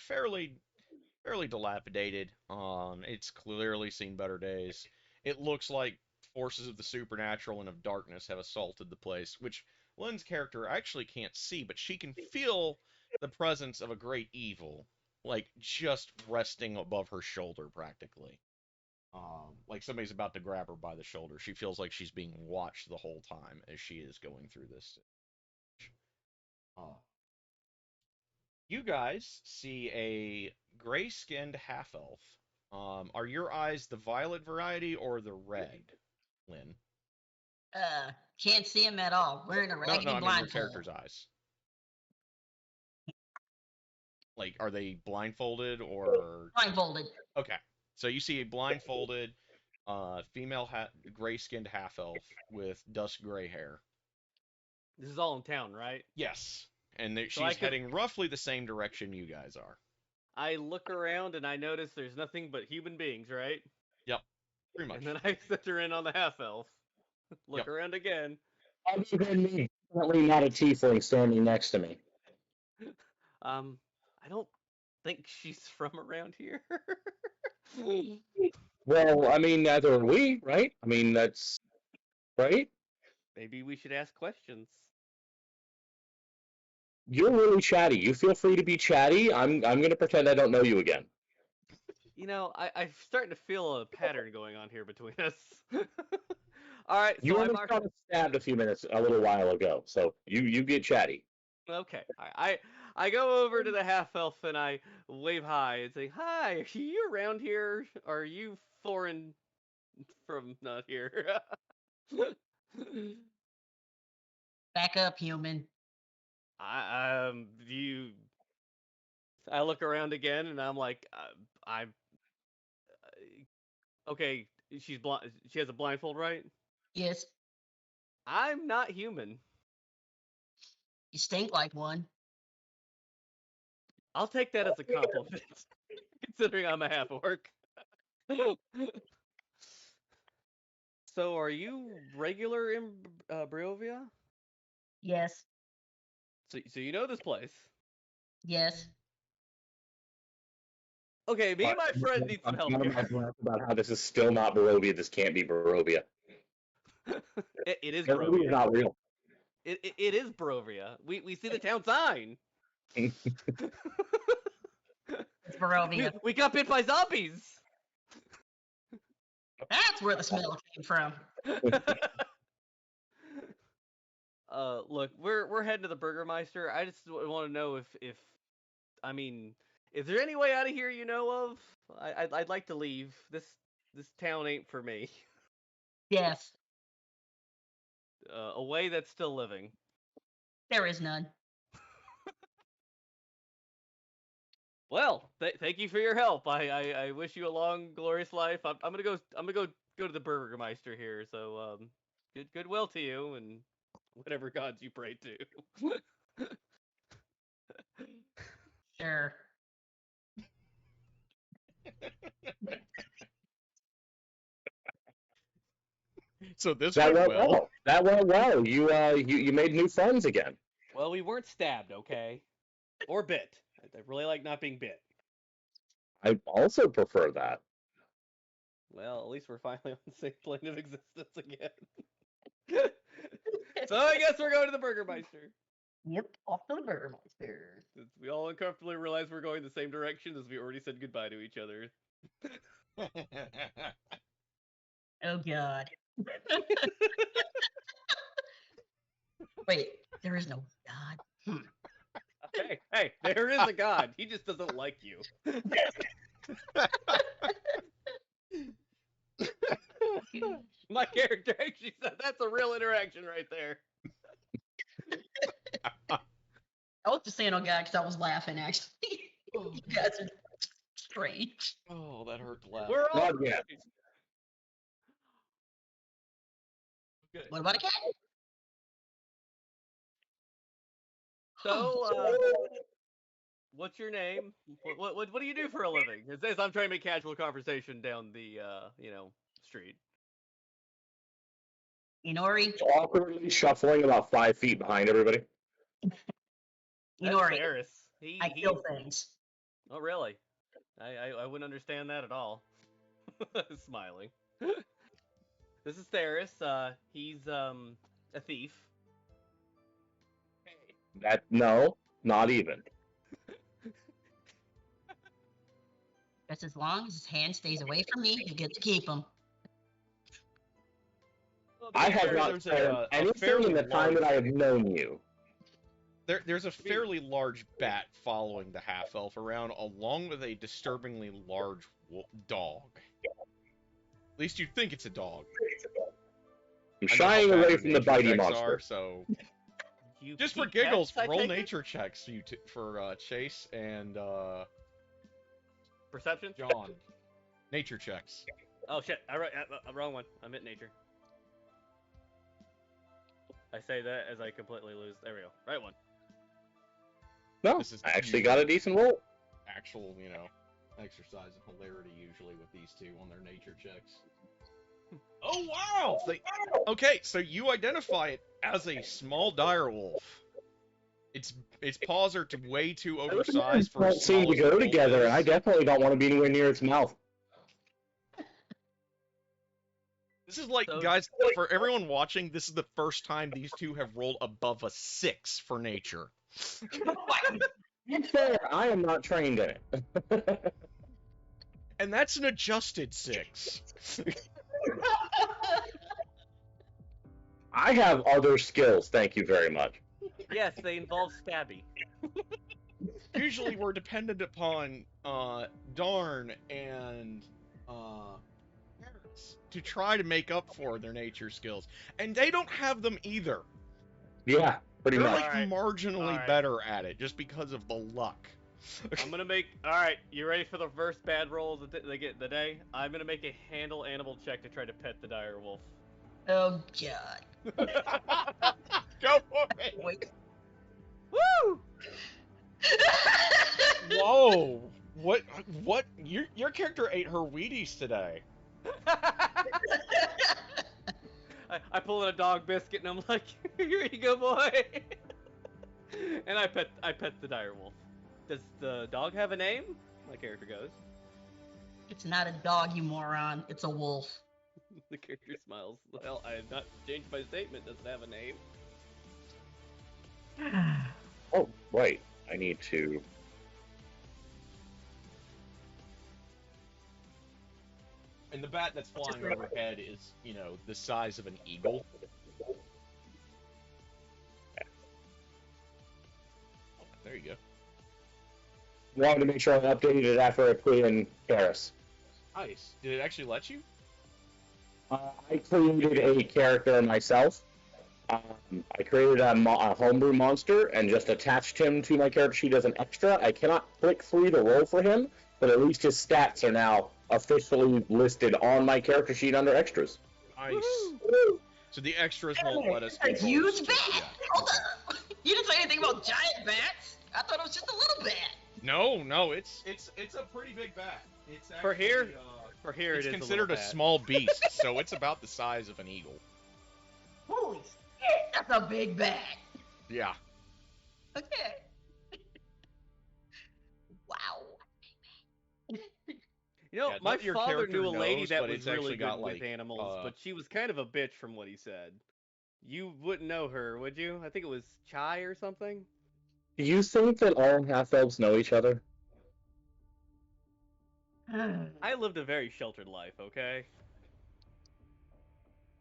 fairly fairly dilapidated. It's clearly seen better days. It looks like forces of the supernatural and of darkness have assaulted the place, which Lynn's character actually can't see, but she can feel the presence of a great evil, like just resting above her shoulder practically. Like somebody's about to grab her by the shoulder. She feels like she's being watched the whole time as she is going through this. Uh, you guys see a gray-skinned half-elf. Are your eyes the violet variety or the red, Lynn? Can't see him at all. Wearing a No, raggedy no, I mean your blindfold. character's eyes. Like, are they blindfolded or? Blindfolded. Okay, so you see a blindfolded, female gray-skinned half-elf with dusk gray hair. This is all in town, right? Yes, and So she's heading roughly the same direction you guys are. I look around and I notice there's nothing but human beings, right? Yep, pretty much. And then I set her in on the half elf. Look Yep. around again. Other than me, definitely not a tiefling standing next to me. I don't think she's from around here. Well, I mean, neither are we, right? I mean, that's right. Maybe we should ask questions. You're really chatty. You feel free to be chatty. I'm gonna pretend I don't know you again. You know, I'm starting to feel a pattern going on here between us. All right, You so almost got stabbed a little while ago, so you get chatty. Okay. I go over to the half elf and I wave hi and say, "Hi, are you around here? Are you foreign from not here?" Back up, human. I look around again and I'm like, okay. She's blind. She has a blindfold, right? Yes. I'm not human. You stink like one. I'll take that as a compliment, considering I'm a half orc. So, are you regular in Brovia? Yes. So you know this place? Yes. Okay, me and my friend need some help I'm here. about how this is still not Barovia. This can't be Barovia. It is Barovia is Barovia. not real. It is Barovia. We see the town sign. It's Barovia. We got bit by zombies. That's where the smell came from. Look, we're heading to the Burgermeister. I just want to know if I mean, is there any way out of here you know of? I'd like to leave. This town ain't for me. Yes. A way that's still living. There is none. Well, thank you for your help. I wish you a long, glorious life. I'm gonna go to the Burgermeister here. So goodwill to you and whatever gods you pray to. Sure. So this That went went well. well. That went well. You made new friends again. Well, we weren't stabbed, okay, or bit. I really like not being bit. I also prefer that. Well, at least we're finally on the same plane of existence again. So I guess we're going to the Burgermeister. Yep. Off to the Burgermeister. Since we all uncomfortably realize we're going the same direction as we already said goodbye to each other. Oh God. Wait, there is no God. Hey, there is a god. He just doesn't like you. My character actually said that's a real interaction right there. I was just saying, oh God, because I was laughing actually. Oh, You guys are strange. oh, that hurt to laugh. We're all Not yet. Okay. What about a cat? So, what's your name? What do you do for a living? It says I'm trying to make casual conversation down the street. Inori. Awkwardly shuffling about 5 feet behind everybody. That's Inori. Ferris. I kill things. Oh, really? I wouldn't understand that at all. Smiling. This is Theris. He's a thief. No, not even. Just as long as his hand stays away from me, you get to keep him. I have There's not a said anything fairly in the time that I have known you. There's a fairly large bat following the half elf around, along with a disturbingly large dog. At least you think it's a dog. I'm I know how shying bad away your from the nature bitey checks monster. are, so You just for keep giggles, pets, I roll take it? nature checks for Chase and Perception? John. Nature checks. Oh shit! Wrong one. I meant nature. I say that as I completely lose. There we go. Right one. No, This is I actually usually got a decent roll. Actual, exercise of hilarity usually with these two on their nature checks. Oh wow! Okay, so you identify it as a small direwolf. Its paws are way too oversized for a Don't seem to small go as a together, wolf and I is. definitely don't want to be anywhere near its mouth. This is like, So- guys, for everyone watching, this is the first time these two have rolled above a 6 for nature. It's fair, I am not trained in it. And that's an adjusted 6. I have other skills, thank you very much. Yes, they involve stabby. Usually we're dependent upon Darn and Harris to try to make up for their nature skills. And they don't have them either. Yeah, pretty They're much. like Alright. marginally Alright. better at it just because of the luck. I'm gonna make. All right, you ready for the first bad rolls of the day? I'm gonna make a handle animal check to try to pet the dire wolf. Oh god. Go for it! Wait. Woo! Whoa! What? Your character ate her Wheaties today. I pull in a dog biscuit and I'm like, here you go, boy. And I pet the dire wolf. Does the dog have a name? My character goes. It's not a dog, you moron. It's a wolf. The character smiles. Well, I have not changed my statement. Does it have a name? Oh, wait, I need to... And the bat that's flying overhead is, the size of an eagle. There you go. Wanted to make sure I updated it after I put in Paris. Nice. Did it actually let you? I created a character myself. I created a homebrew monster and just attached him to my character sheet as an extra. I cannot click through to roll for him, but at least his stats are now officially listed on my character sheet under extras. Nice. Woohoo! So the extras won't let us. A do huge bonus bat. checks yet. Hold up. You didn't say anything about giant bats. I thought it was just a little bat. No, it's a pretty big bat. It's actually, For here, For here, it's it is considered a, a little small beast, so it's about the size of an eagle. Holy shit, that's a big bat. Yeah. Okay. Wow. You know, Yeah, my not your father character knew a lady knows, that but was it's really actually good got, with like, animals, but she was kind of a bitch from what he said. You wouldn't know her, would you? I think it was Chai or something. Do you think that all half-elves know each other? I lived a very sheltered life, okay?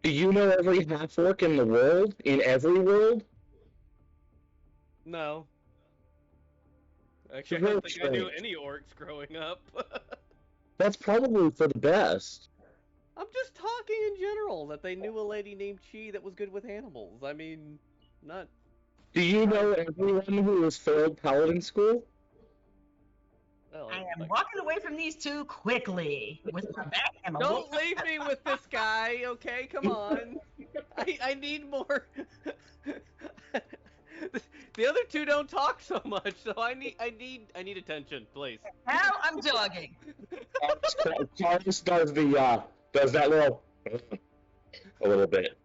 Do you know every half-orc in the world? In every world? No. Actually, I Very don't think I knew strange. any orcs growing up. That's probably for the best. I'm just talking in general, that they knew a lady named Chi that was good with animals. I mean, not... Do you know everyone who has failed paladin school? Well, I am like- walking away from these two quickly with my back and my Don't leave me with this guy, okay? Come on. I need more. The other two don't talk so much, so I need attention, please. Now I'm jogging. Carlos does the does that little a little bit.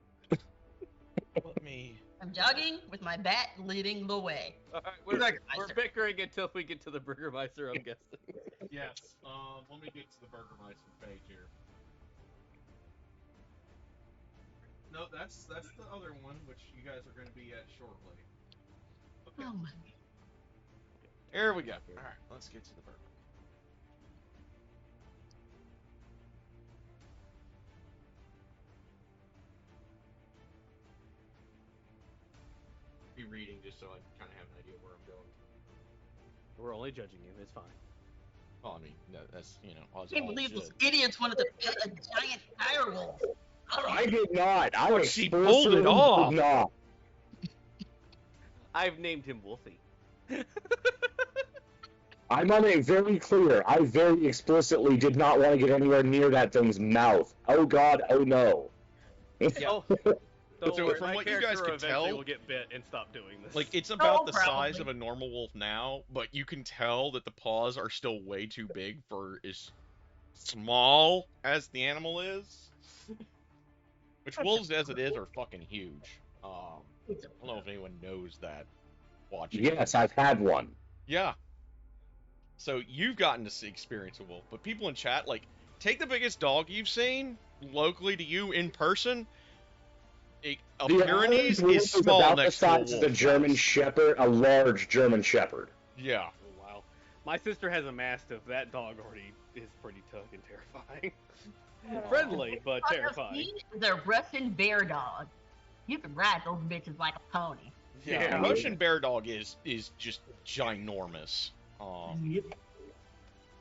Let me. I'm jogging with my bat leading the way. All right, we're Burgermeister. bickering until we get to the Burgermeister, I'm guessing. Yes. Let me get to the Burgermeister page here. No, that's the other one, which you guys are going to be at shortly. Okay. Oh my. Here we go. All right, let's get to the burger. Be reading just so I kind of have an idea where I'm going. We're only judging you. It's fine. Oh, I mean, no, that's I all can't believe those should. idiots wanted to pet a giant dire wolf. I did not. I But she pulled it explicitly off. did not. I've named him Wolfie. I'm on it very clear. I very explicitly did not want to get anywhere near that thing's mouth. Oh god, oh no. Yeah. Oh, don't So worry, from my what you guys character could eventually tell- will get bit and stop doing this. Like, it's about Oh, the size probably. of a normal wolf now, but you can tell that the paws are still way too big for as small as the animal is. Which wolves, as it is, are fucking huge. I don't know if anyone knows that watching. Yes, I've had one. Yeah. So you've gotten to see, experience a wolf, but people in chat, like, take the biggest dog you've seen locally to you in person. A The Pyrenees average wolf is small about the next to a size of wolf. a German guys. Shepherd, a large German Shepherd. Yeah. Oh, wow. My sister has a Mastiff. That dog already is pretty tough and terrifying. Friendly, but terrifying. Is a Russian bear dog. You can ride those bitches like a pony. Yeah. Yeah. Russian bear dog is just ginormous. Yep.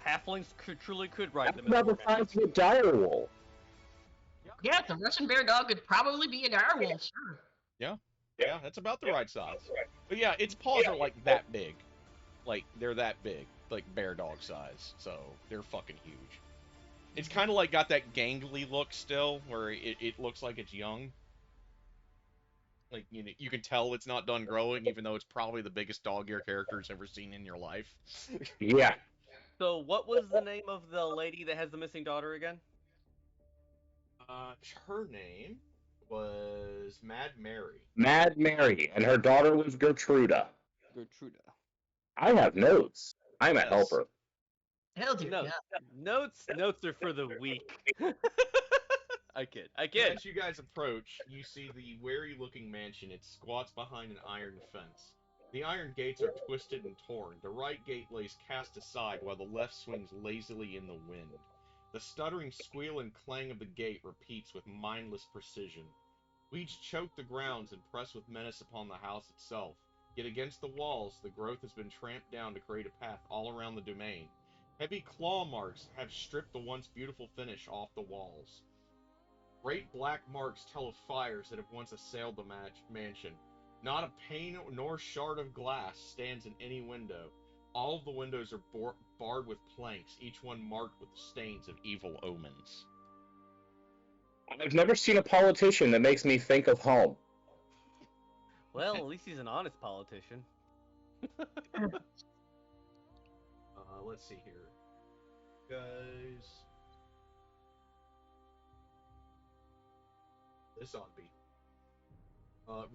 Halflings truly could ride That's them. about the size of a dire wolf. Yes, a Russian bear dog could probably be a dire wolf, sure. Yeah, that's about the right size. But yeah, its paws are like that big. Like, they're that big. Like, bear dog size. So, they're fucking huge. It's kind of like got that gangly look still, where it looks like it's young. Like, you know, you can tell it's not done growing, even though it's probably the biggest dog your character's ever seen in your life. Yeah. So, what was the name of the lady that has the missing daughter again? Her name was Mad Mary. Mad Mary, and her daughter was Gertruda. Gertruda. I have notes. I'm a Yes. helper. Hell dear No, God. notes are for the weak. I kid. As you guys approach, you see the wary-looking mansion. It squats behind an iron fence. The iron gates are twisted and torn. The right gate lays cast aside while the left swings lazily in the wind. The stuttering squeal and clang of the gate repeats with mindless precision. Weeds choke the grounds and press with menace upon the house itself. Yet against the walls, the growth has been tramped down to create a path all around the domain. Heavy claw marks have stripped the once beautiful finish off the walls. Great black marks tell of fires that have once assailed the mansion. Not a pane nor shard of glass stands in any window. All of the windows are barred with planks, each one marked with the stains of evil omens. I've never seen a politician that makes me think of home. Well, at least he's an honest politician. Let's see here. Guys. This ought to be.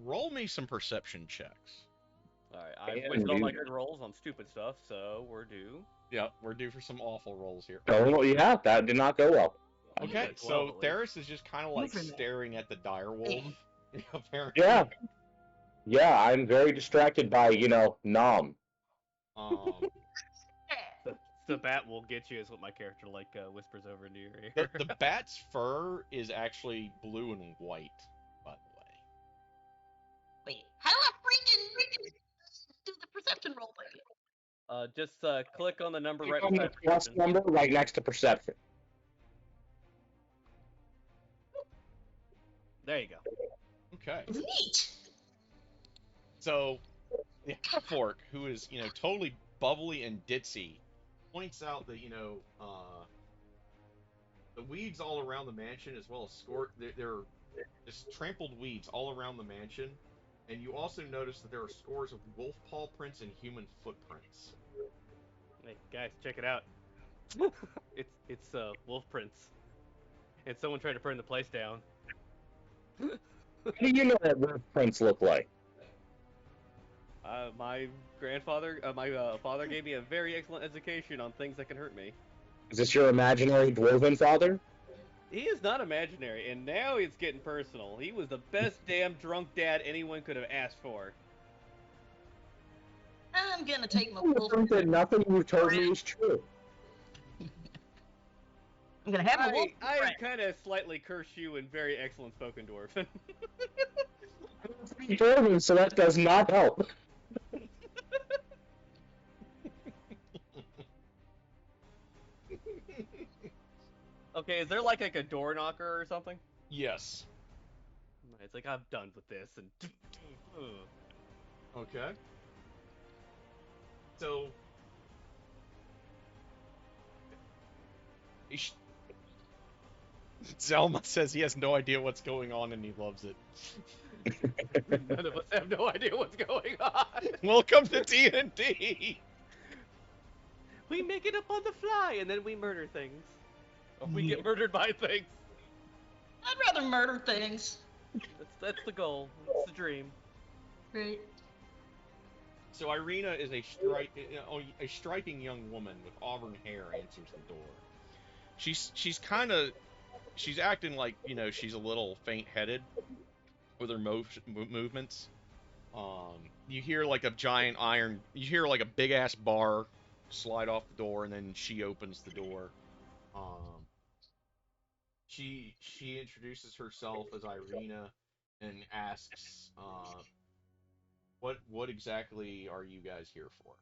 Roll me some perception checks. Alright, I Yeah, wasted all my dude. good rolls on stupid stuff, so we're due. Yeah, we're due for some awful rolls here. Oh, yeah, that did not go well. I Okay, got a 12 so at least. Theris is just kind of like Moving it. staring at the dire wolf. Apparently. Yeah. Yeah, I'm very distracted by, Nom. Um, The bat will get you, is what my character whispers over into your the, ear. the bat's fur is actually blue and white, by the way. Wait, how do I freaking do the perception roll again? Just click on the number right Click on the beside plus perception. number right next to perception. There you go. Okay. Neat. So, the half-orc, who is, totally bubbly and ditzy, points out that, the weeds all around the mansion, as well as there are just trampled weeds all around the mansion, and you also notice that there are scores of wolf paw prints and human footprints. Hey guys, check it out. it's wolf prints. And someone tried to burn the place down. What do you know what wolf prints look like? My grandfather, my father gave me a very excellent education on things that can hurt me. Is this your imaginary dwarven father? He is not imaginary, and now it's getting personal. He was the best damn drunk dad anyone could have asked for. I'm gonna take my I wolf. think that nothing you've told me is true. I'm gonna have my wolf. I kind of slightly curse you in very excellent spoken dwarven. Dwarven, so that does not help. Okay, is there like a door knocker or something? Yes. It's like I'm done with this, and Okay. So. Zelma says he has no idea what's going on and he loves it. none of us have no idea what's going on. Welcome to D&D. We make it up on the fly, and then we murder things. Or we get murdered by things. I'd rather murder things. That's the goal. It's the dream. Right. So Irina is a striking young woman with auburn hair answers the door. She's acting like, she's a little faint-headed with her movements. You hear like a big-ass bar slide off the door, and then she opens the door. She introduces herself as Irina and asks, what exactly are you guys here for?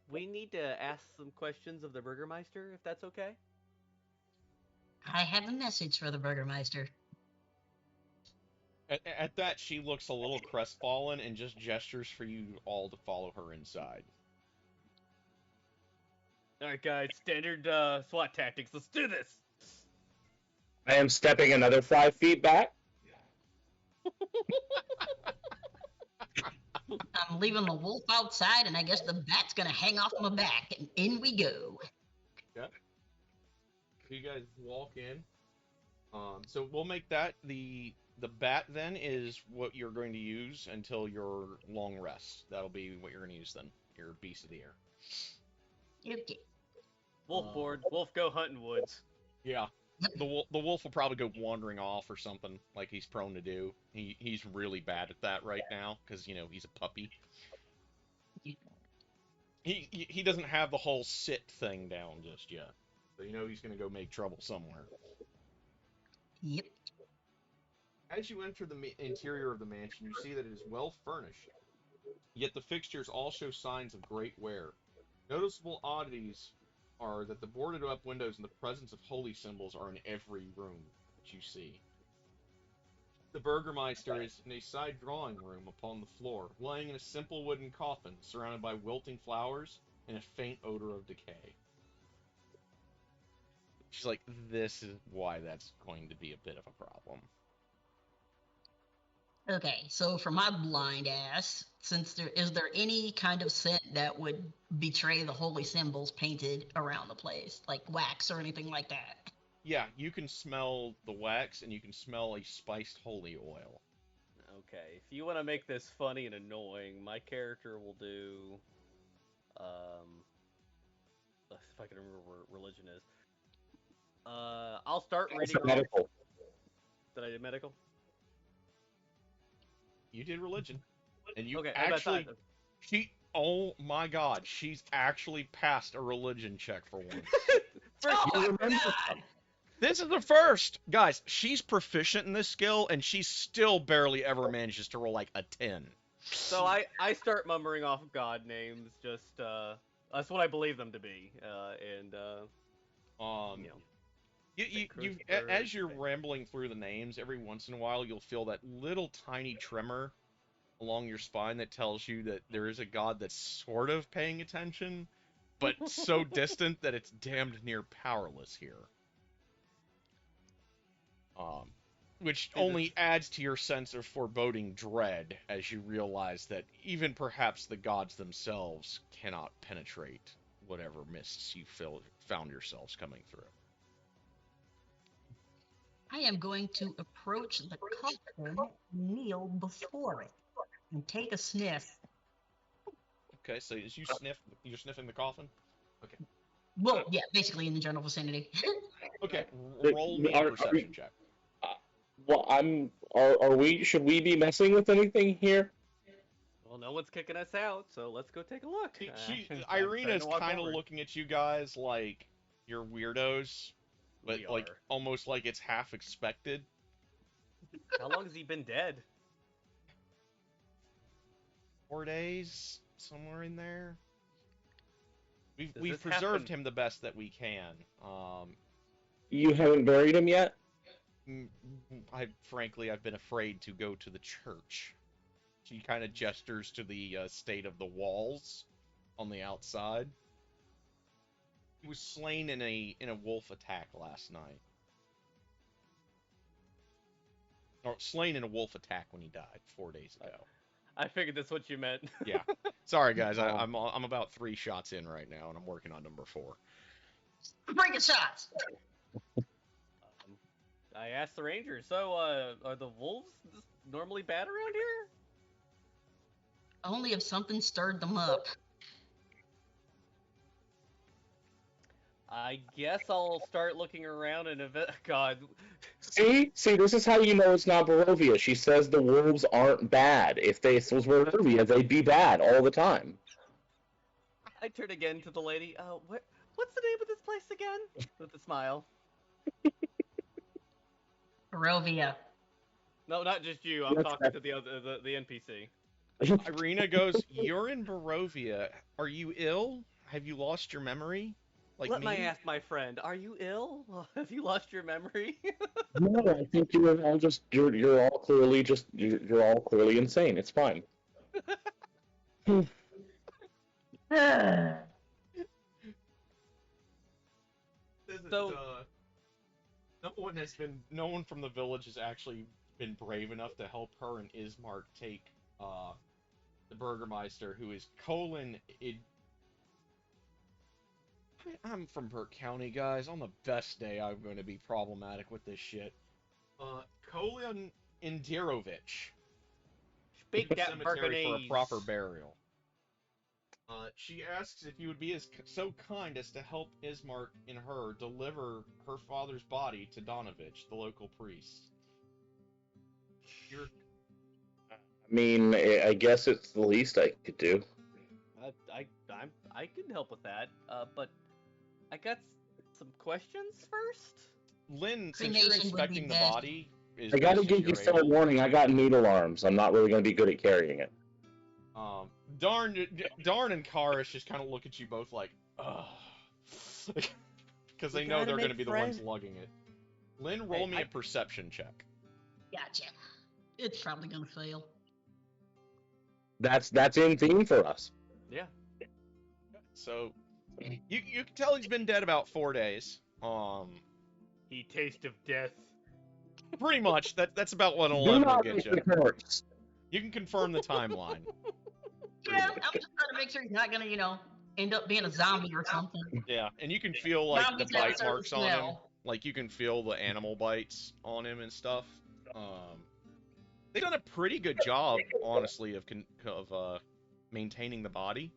We need to ask some questions of the Burgermeister, if that's okay. I have a message for the Burgermeister. At that, she looks a little crestfallen and just gestures for you all to follow her inside. Alright, guys, standard SWAT tactics. Let's do this! I am stepping another 5 feet back. I'm leaving the wolf outside, and I guess the bat's gonna hang off my back, and in we go. Yeah. You guys walk in. So we'll make that the bat then is what you're going to use until your long rest. That'll be what you're going to use then. Your beast of the air. Okay. Wolf board. Wolf go hunting woods. Yeah. The wolf will probably go wandering off or something, like he's prone to do. He's really bad at that right now, because, he's a puppy. He doesn't have the whole sit thing down just yet. So he's going to go make trouble somewhere. Yep. As you enter the interior of the mansion, you see that it is well furnished, yet the fixtures all show signs of great wear. Noticeable oddities are that the boarded up windows and the presence of holy symbols are in every room that you see. The Burgermeister is in a side drawing room upon the floor, lying in a simple wooden coffin surrounded by wilting flowers and a faint odor of decay. She's like, this is why that's going to be a bit of a problem. Okay, so for my blind ass, is there any kind of scent that would betray the holy symbols painted around the place, like wax or anything like that? Yeah, you can smell the wax, and you can smell a spiced holy oil. Okay, if you want to make this funny and annoying, my character will do, if I can remember what religion is. I'll start reading off. Medical. Did I do medical? You did religion, and you Okay, actually, oh my god, she's actually passed a religion check for once. Oh my god! This is the first! Guys, she's proficient in this skill, and she still barely ever manages to roll like a 10. So I start mumbling off god names, just, that's what I believe them to be, As you're rambling through the names, every once in a while you'll feel that little tiny tremor along your spine that tells you that there is a god that's sort of paying attention, but so distant that it's damned near powerless here. Which only adds to your sense of foreboding dread as you realize that even perhaps the gods themselves cannot penetrate whatever mists you found yourselves coming through. I am going to approach the coffin, kneel before it, and take a sniff. Okay, so as you're sniffing the coffin? Okay. Well, yeah, basically in the general vicinity. Okay, Wait, roll me are a we- perception check. Well, are we? Should we be messing with anything here? Well, no one's kicking us out, so let's go take a look. I'm Irina's starting to walk kind of over. looking at you guys like you're weirdos, but We like are. almost like it's half expected. How long has he been dead? 4 days, somewhere in there. We've Does we've this preserved happen- him the best that we can. You haven't buried him yet? Frankly, I've been afraid to go to the church. She kind of gestures to the state of the walls on the outside. He was slain in a wolf attack last night. Or slain in a wolf attack when he died 4 days ago. I figured that's what you meant. Yeah. Sorry, guys. I'm about 3 shots in right now, and I'm working on number 4. Breaking shots. I asked the ranger, so, are the wolves normally bad around here? Only if something stirred them up. I guess I'll start looking around and God, See, this is how you know it's not Barovia. She says the wolves aren't bad. If this was Barovia, they'd be bad all the time. I turn again to the lady. What's the name of this place again? With a smile. Barovia. No, not just you. I'm That's talking to the other, the NPC. Irina goes, "You're in Barovia. Are you ill? Have you lost your memory? Like Let me?" me ask my friend. Are you ill? Have you lost your memory? No, I think you're all just you're all clearly just you're all clearly insane. It's fine. So- no one from the village has actually been brave enough to help her and Ismark take the Burgermeister, who is Colin. I'm from Burke County, guys. On the best day, I'm going to be problematic with this shit. Colin Indirovich. Speak The that cemetery for a Burgunese. proper burial. She asks if you would be so kind as to help Ismark and her deliver her father's body to Donovich, the local priest. I mean, I guess it's the least I could do. I can help with that. But I got some questions first. Lynn, since Cremation you're would be inspecting the best. body, I gotta as give you you're fair able- warning. I got needle arms. I'm not really gonna be good at carrying it. Darn and Karis just kind of look at you both like, ugh. Because they We know gotta they're going to make be the ones friends. lugging it. Lynn, roll me I- a perception check. Gotcha. It's probably gonna fail. That's in theme for us. Yeah. So, you can tell he's been dead about 4 days. He taste of death. Pretty much. That's about what Do 11 will not get make you. the corpse. You can confirm the timeline. Yeah, I'm just trying to make sure he's not gonna, end up being a zombie or something. Yeah, and you can feel like the Zombies have a bite certain marks on him. smell. Like you can feel the animal bites on him and stuff. They've done a pretty good job, honestly, of maintaining the body.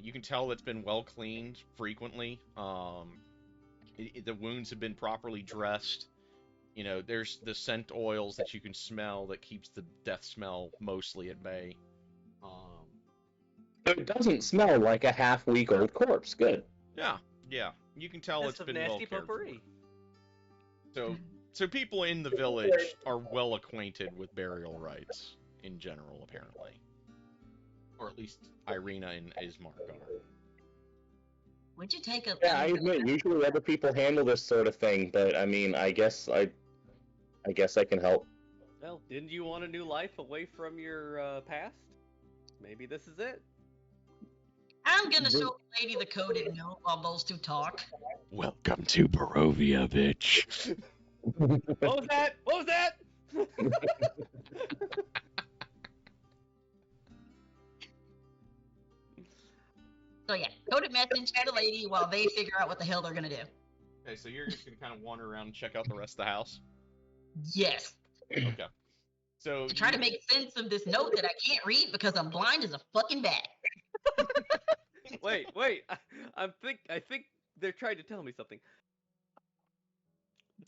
You can tell it's been well cleaned frequently. The wounds have been properly dressed. You know, there's the scent oils that you can smell that keeps the death smell mostly at bay. It doesn't smell like a half-week-old corpse. Good. Yeah, you can tell That's it's some been well nasty cared for. potpourri. So people in the village are well acquainted with burial rites in general, apparently, or at least Irina and Ismark are. Would you take a? Yeah, I admit, usually other people handle this sort of thing, but I mean, I guess I can help. Well, didn't you want a new life away from your past? Maybe this is it. I'm gonna show the lady the coded note while those two talk. Welcome to Barovia, bitch. What was that? What was that? So yeah, coded message to the lady while they figure out what the hell they're gonna do. Okay, so you're just gonna kind of wander around and check out the rest of the house. Yes. Okay. So To try to you, make sense of this note that I can't read because I'm blind as a fucking bat. Wait, I think they're trying to tell me something.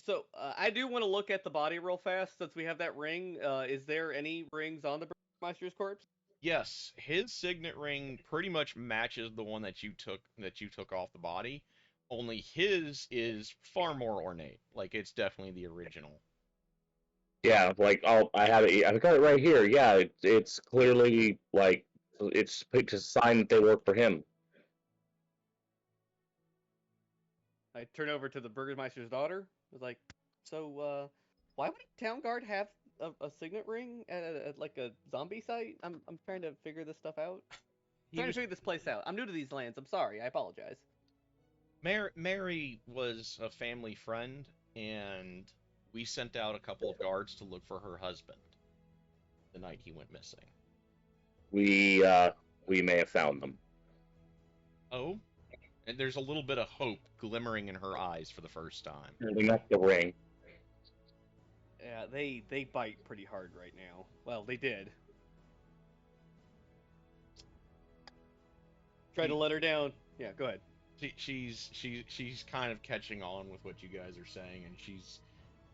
So I do want to look at the body real fast since we have that ring. Is there any rings on the Burgermeister's corpse? yes, his signet ring pretty much matches the one that you took off the body. Only his is far more ornate. Like it's definitely the original. Yeah, like I have it. I've got it right here. Yeah, it's clearly like it's a sign that they work for him. I turn over to the Burgermeister's daughter. I was like, so why would a town guard have a signet ring at like a zombie site? I'm trying to figure this stuff out. He Trying to was figure this place out. I'm new to these lands. I'm sorry. I apologize. Mary was a family friend, and we sent out a couple of guards to look for her husband the night he went missing. We may have found them. Oh, and there's a little bit of hope glimmering in her eyes for the first time. Holding up the ring. Yeah, they bite pretty hard right now. Well, they did. Try to let her down. Yeah, go ahead. She's kind of catching on with what you guys are saying, and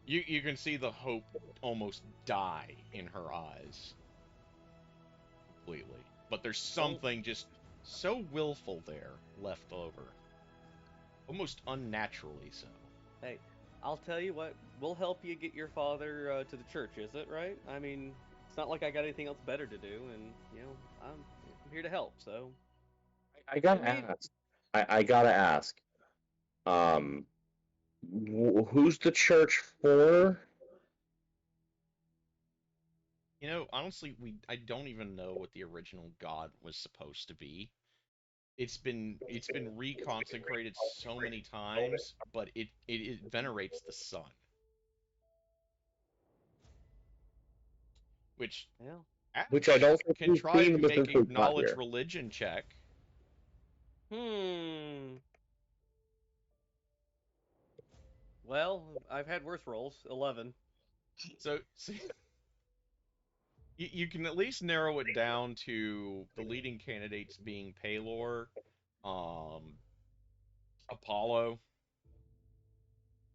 you can see the hope almost die in her eyes completely. But there's something just so willful there left over, almost unnaturally so. Hey, I'll tell you what. We'll help you get your father to the church. Is it right? I mean, it's not like I got anything else better to do, and you know, I'm here to help. So I gotta I mean- ask. I gotta ask. Who's the church for? You know, honestly, I don't even know what the original god was supposed to be. It's been reconsecrated so many times, but it venerates the sun, which yeah. Which I don't think can we've try seen to with make this a we've got knowledge here. religion check. Well, I've had worse rolls. 11. So see, you can at least narrow it down to the leading candidates being Palor, um, Apollo,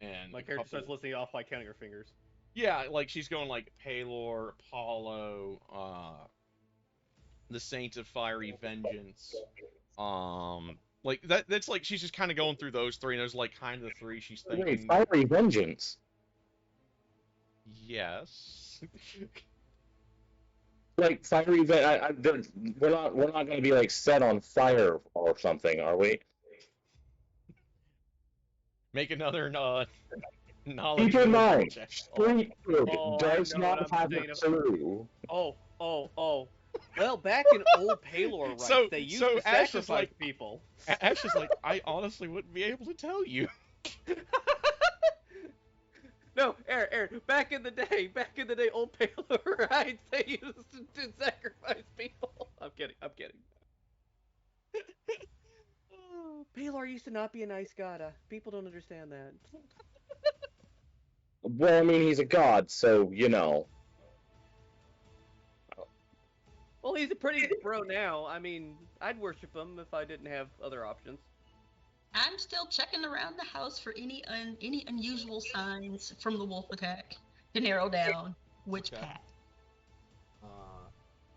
and My a character starts couple. listing off by counting her fingers. Yeah, like she's going like Palor, Apollo, the Saints of Fiery Vengeance, like that's like she's just kind of going through those three, and those like kind of the three she's Wait, thinking. Fiery Vengeance. Yes. Like Fiery we're not going to be like set on fire or something, are we? Make another knowledge Keep in mind, check. Street Food Oh, does I know what not I'm have a thinking of. clue. Oh. Well, back in old Palor rights, So- they used so to Ash is sacrifice like- people. Ash is like, I honestly wouldn't be able to tell you. No, Aaron, back in the day, old Palor rights, they used to sacrifice people. I'm kidding. Oh, Palor used to not be a nice god. People don't understand that. Well, I mean, he's a god, so, you know. Well, he's a pretty bro now. I mean, I'd worship him if I didn't have other options. I'm still checking around the house for any unusual signs from the wolf attack to narrow down which Okay. path.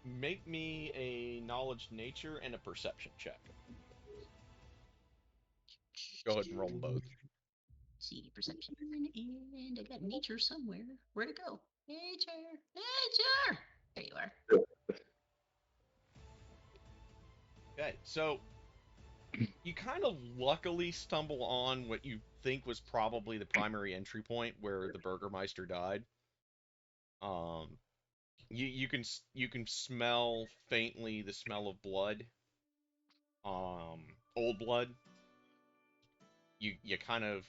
Make me a knowledge nature and a perception check. Go ahead and roll them both. See, perception, and I got nature somewhere. Where'd it go? Nature! There you are. Okay, so you kind of luckily stumble on what you think was probably the primary entry point where the Burgermeister died. You can smell faintly the smell of blood. Old blood. You kind of,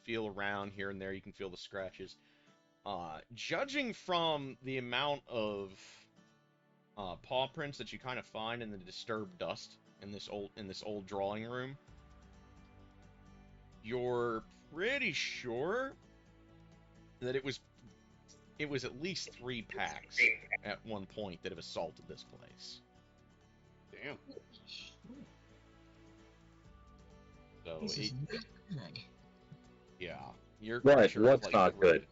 feel around here and there, you can feel the scratches. Judging from the amount of paw prints that you kind of find in the disturbed dust in this old drawing room, you're pretty sure that it was at least 3 packs at one point that have assaulted this place. Damn. So This is not good. yeah, your What? creature is, What's like, not really- good?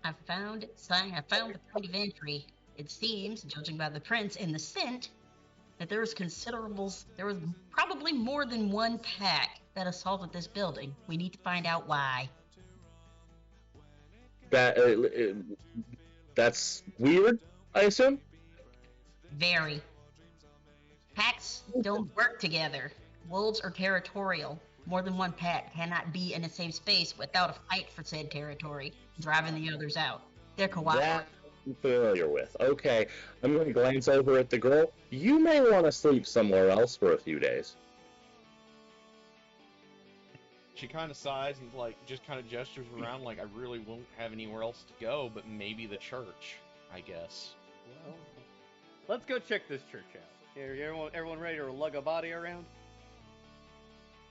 I found the point of entry. It seems, judging by the prints and the scent, that there was probably more than one pack that assaulted this building. We need to find out why. That's weird, I assume. Very. Packs don't work together. Wolves are territorial. More than one pack cannot be in the same space without a fight for said territory, driving the others out. They're cooperative. That I'm familiar with. Okay, I'm going to glance over at the girl. You may want to sleep somewhere else for a few days. She kind of sighs and, like, just kind of gestures around like, I really won't have anywhere else to go, but maybe the church, I guess. Well, let's go check this church out. Here, everyone ready to lug a body around?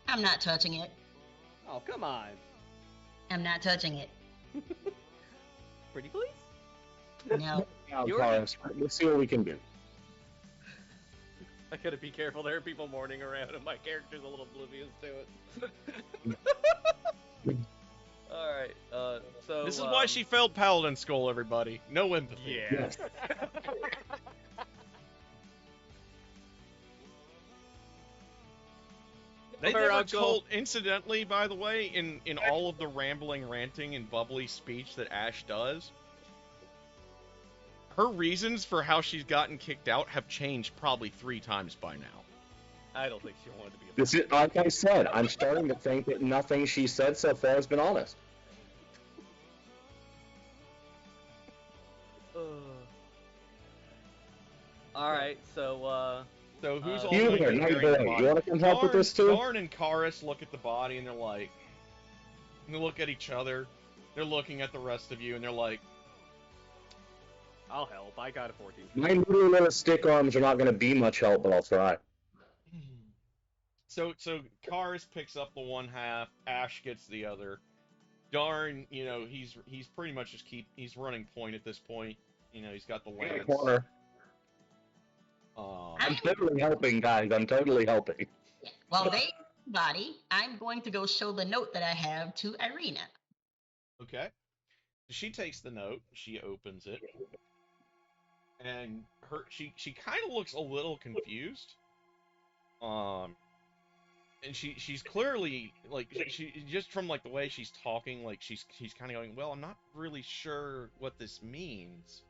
I'm not touching it. Oh, come on. I'm not touching it. Pretty please? No. Now, You're- Taurus, let's see what we can do. I gotta be careful. There are people mourning around, and my character's a little oblivious to it. Alright, so... This is why she failed Paladin Skull, everybody. No empathy. Yeah. Yes. They Her never uncle. told, incidentally, by the way, in all of the rambling, ranting, and bubbly speech that Ash does, her reasons for how she's gotten kicked out have changed probably 3 times by now. I don't think she wanted to be a This is, like I said, I'm starting to think that nothing she said so far has been honest. Alright, so, So who's all You going there, to be night carrying the boy. body? You want to come help with this too? Darn and Karis look at the body and they're like, and they look at each other. They're looking at the rest of you and they're like, I'll help. I got a 14. My little stick arms are not going to be much help, but I'll try. So Karis picks up the one half, Ash gets the other. Darn, you know, he's pretty much just he's running point at this point. You know, he's got the In the lance. corner. I'm totally helping, guys. I'm totally helping. While they body, I'm going to go show the note that I have to Irina. Okay. She takes the note, she opens it, and she kind of looks a little confused. And she's clearly like she just from like the way she's talking, like she's kind of going, well, I'm not really sure what this means.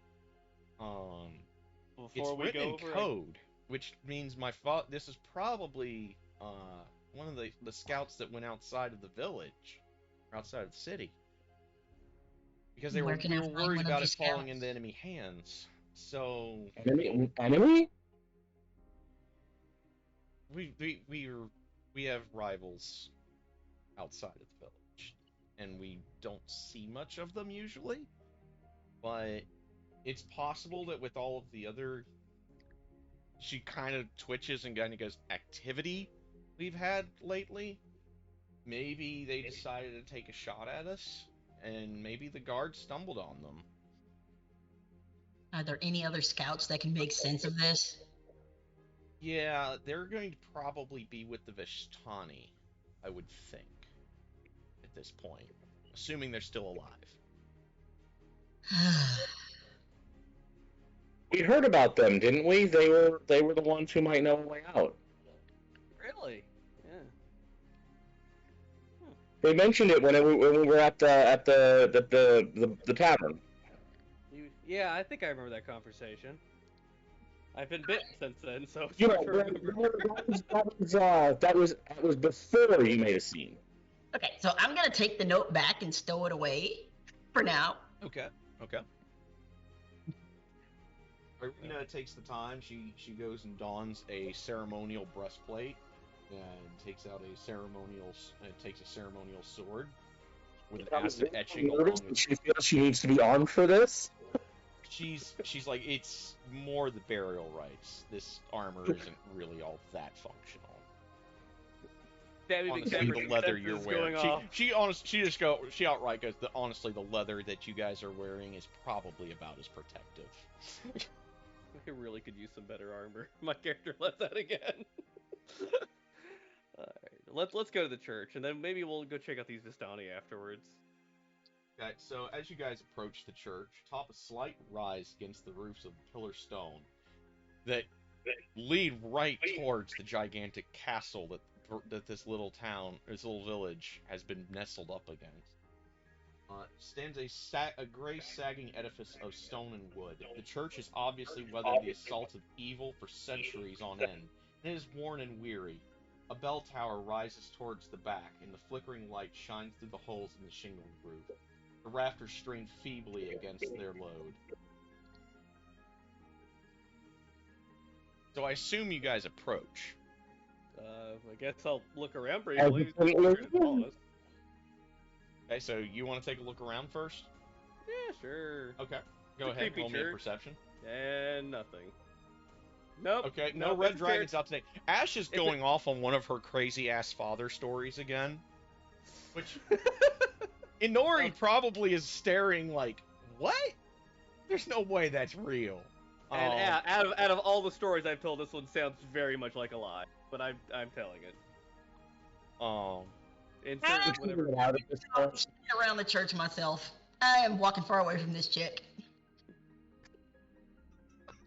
It's Before we written go in over code, which means this is probably one of the scouts that went outside of the village, or outside of the city, because they Where were, can we I were find worried one of about it these falling scouts? into enemy hands. So Enemy? we have rivals outside of the village, and we don't see much of them usually. But it's possible that with all of the other, she kind of twitches and kind of goes, activity we've had lately, maybe they decided to take a shot at us, and maybe the guards stumbled on them. Are there any other scouts that can make sense of this? Yeah, they're going to probably be with the Vishtani, I would think, at this point, assuming they're still alive. We heard about them, didn't we? They were the ones who might know a way out. Really? Yeah. They mentioned it when we were at the tavern. Yeah, I think I remember that conversation. I've been bitten since then, so it's You know, hard to remember. that was before you made a scene. Okay, so I'm gonna take the note back and stow it away for now. Okay. Irina takes the time. She goes and dons a ceremonial breastplate and takes out a ceremonial sword with an acid etching along Notice its. that she feels she needs to be armed for this. She's like, it's more the burial rites. This armor isn't really all that functional. Stabby Honestly, the McCaffrey leather you're senses wearing. going off. She outright goes. Honestly, the leather that you guys are wearing is probably about as protective. I really could use some better armor. My character left that again. Alright, let's go to the church, and then maybe we'll go check out these Vistani afterwards. Okay, so as you guys approach the church, top a slight rise against the roofs of pillar stone that lead right towards the gigantic castle that this little town, this little village, has been nestled up against. Stands a gray sagging edifice of stone and wood. The church has obviously weathered the assaults of evil for centuries on end, and is worn and weary. A bell tower rises towards the back, and the flickering light shines through the holes in the shingled roof. The rafters strain feebly against their load. So I assume you guys approach. I guess I'll look around briefly. Okay, so you want to take a look around first? Yeah, sure. Okay, go It's a ahead, creepy roll me a church. perception. And nothing. Nope. Okay, no nope, red it's a dragons church. out today. Ash is going off on one of her crazy-ass father stories again. Which, Inori probably is staring like, what? There's no way that's real. And out of all the stories I've told, this one sounds very much like a lie. But I'm telling it. Insert whatever. Around the church myself. I am walking far away from this chick.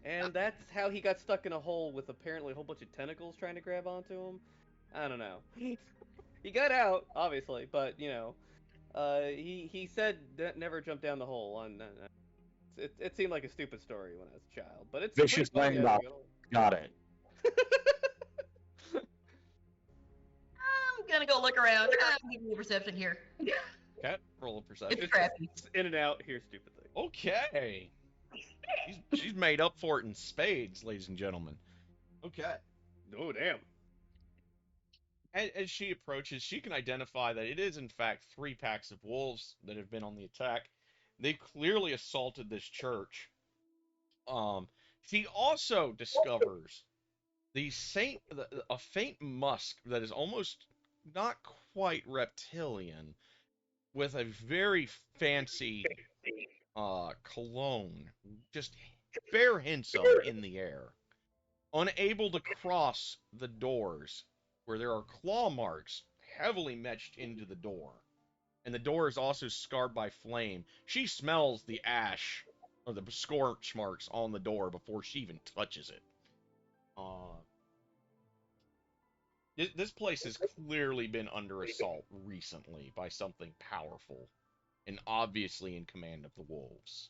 And that's how he got stuck in a hole with apparently a whole bunch of tentacles trying to grab onto him. I don't know. He got out, obviously, but you know, he said never jump down the hole. It seemed like a stupid story when I was a child, but it's Vicious pretty funny. Landmark. Got it. I'm gonna go look around. I'm giving you a perception here. Okay, roll a perception. It's crappy. It's in and out. Here's stupid thing. Okay. She's made up for it in spades, ladies and gentlemen. Okay. Oh, damn. As she approaches, she can identify that it is, in fact, 3 packs of wolves that have been on the attack. They clearly assaulted this church. She also discovers a faint musk that is almost not quite reptilian, with a very fancy cologne, just bare hints of it in the air. Unable to cross the doors, where there are claw marks heavily etched into the door, and the door is also scarred by flame. She smells the ash, or the scorch marks on the door before she even touches it. This place has clearly been under assault recently by something powerful, and obviously in command of the wolves.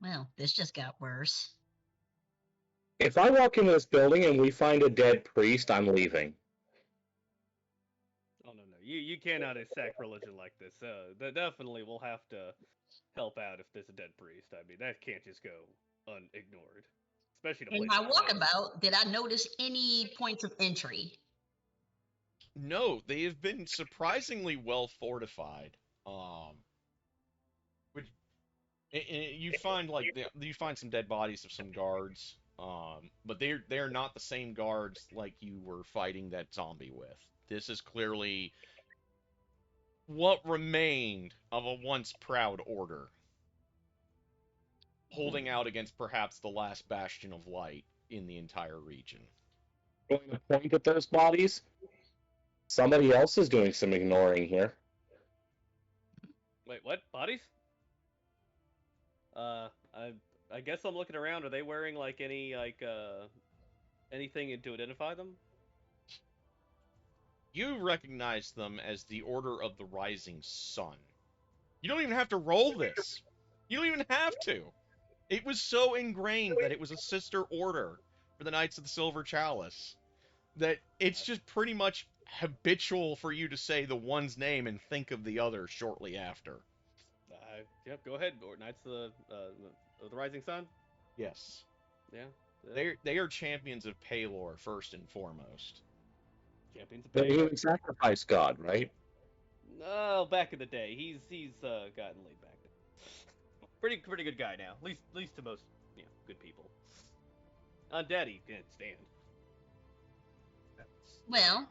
Well, this just got worse. If I walk into this building and we find a dead priest, I'm leaving. Oh no. You cannot sack religion like this. Definitely we'll have to help out if there's a dead priest. I mean, that can't just go unignored. Especially to In my walkabout, did I notice any points of entry? No, they have been surprisingly well fortified. Which you find you find some dead bodies of some guards. But they're not the same guards like you were fighting that zombie with. This is clearly what remained of a once proud order, holding out against perhaps the last bastion of light in the entire region. Going to point at those bodies. Somebody else is doing some ignoring here. Wait, what? Bodies? I guess I'm looking around. Are they wearing anything to identify them? You recognize them as the Order of the Rising Sun. You don't even have to roll this. You don't even have to. It was so ingrained that it was a sister order for the Knights of the Silver Chalice that it's just pretty much habitual for you to say the one's name and think of the other shortly after. Yep, go ahead. Knights of the Rising Sun? Yes. Yeah. They are champions of Paylor, first and foremost. Champions of They Paylor. even sacrifice God, right? No, back in the day. He's gotten laid back. Pretty good guy now. At least to most good people. Undead he can't stand. Well,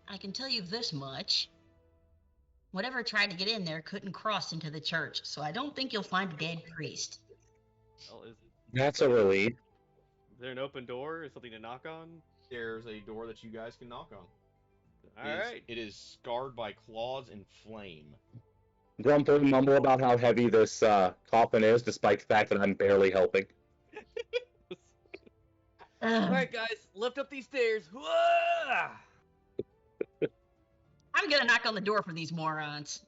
I can tell you this much. Whatever tried to get in there couldn't cross into the church, so I don't think you'll find a dead priest. Well, is That's a relief. there an open door or something to knock on? There's a door that you guys can knock on. All right. It is scarred by claws and flame. Grumble and mumble about how heavy this coffin is, despite the fact that I'm barely helping. All right, guys, lift up these stairs. Whoa! I'm gonna knock on the door for these morons.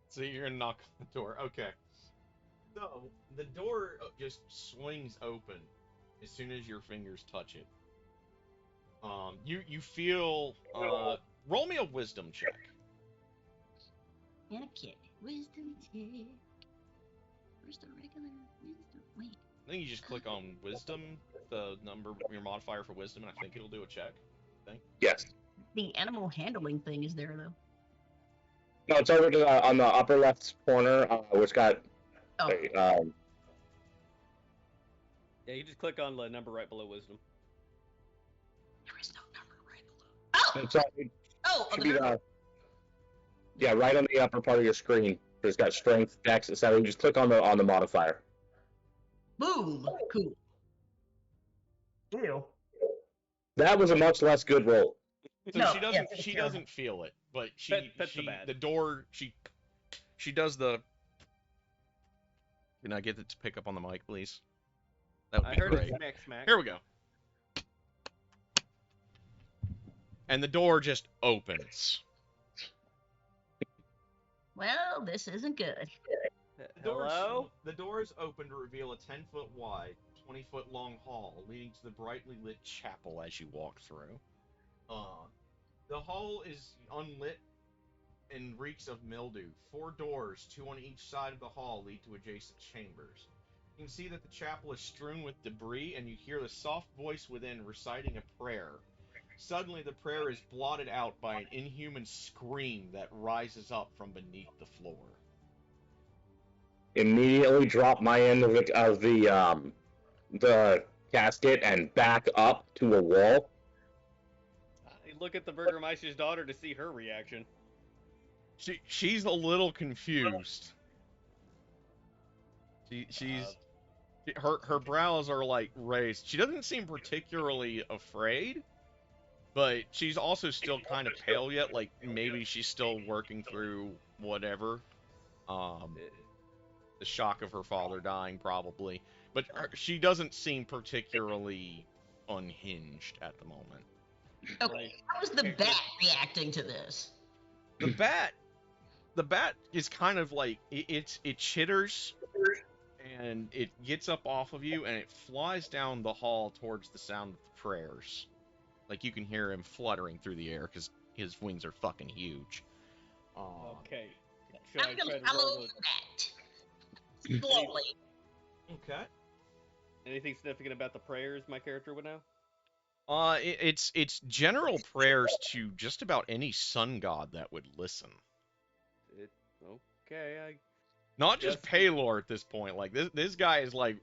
So you're gonna knock on the door. Okay. So the door just swings open as soon as your fingers touch it. You feel. Roll me a wisdom check. Okay, wisdom check. Where's the regular wisdom? Wait. I think you just click on wisdom, the number, your modifier for wisdom, and I think it'll do a check. Yes. The animal handling thing is there though. No, it's over to on the upper left corner, which got. Oh, Yeah, you just click on the number right below wisdom. there is no number right below. it's, it Oh, should the be number. yeah, right on the upper part of your screen. It's got strength, dex, etc. You just click on the modifier. Boom. Cool. Ew. That was a much less good roll. So No, she doesn't. yes, it's she terrible. doesn't feel it, but That's the bad. the door. She does the. Can I get it to pick up on the mic, please? That would I be heard great. it smack smack. Here we go. And the door just opens. Well, this isn't good. Hello? The door is open to reveal a 10-foot wide, 20-foot long hall leading to the brightly lit chapel as you walk through. The hall is unlit and reeks of mildew. 4 doors, 2 on each side of the hall, lead to adjacent chambers. You can see that the chapel is strewn with debris, and you hear the soft voice within reciting a prayer. Suddenly, the prayer is blotted out by an inhuman scream that rises up from beneath the floor. Immediately drop my end of the casket and back up to a wall. I look at the Burgermeister's daughter to see her reaction. She's a little confused. She's her brows are like raised. She doesn't seem particularly afraid, but she's also still kind of pale yet. Like maybe she's still working through whatever. The shock of her father dying, probably. But she doesn't seem particularly unhinged at the moment. Okay, how is the bat reacting to this? The bat is kind of like it chitters and it gets up off of you and it flies down the hall towards the sound of the prayers. Like you can hear him fluttering through the air because his wings are fucking huge. Okay. Should I I'm try gonna to roll follow the... the bat. Slowly. Okay. Anything significant about the prayers my character would know? It's general prayers to just about any sun god that would listen. Okay, Not just Yes. Paylor at this point. Like this guy is like,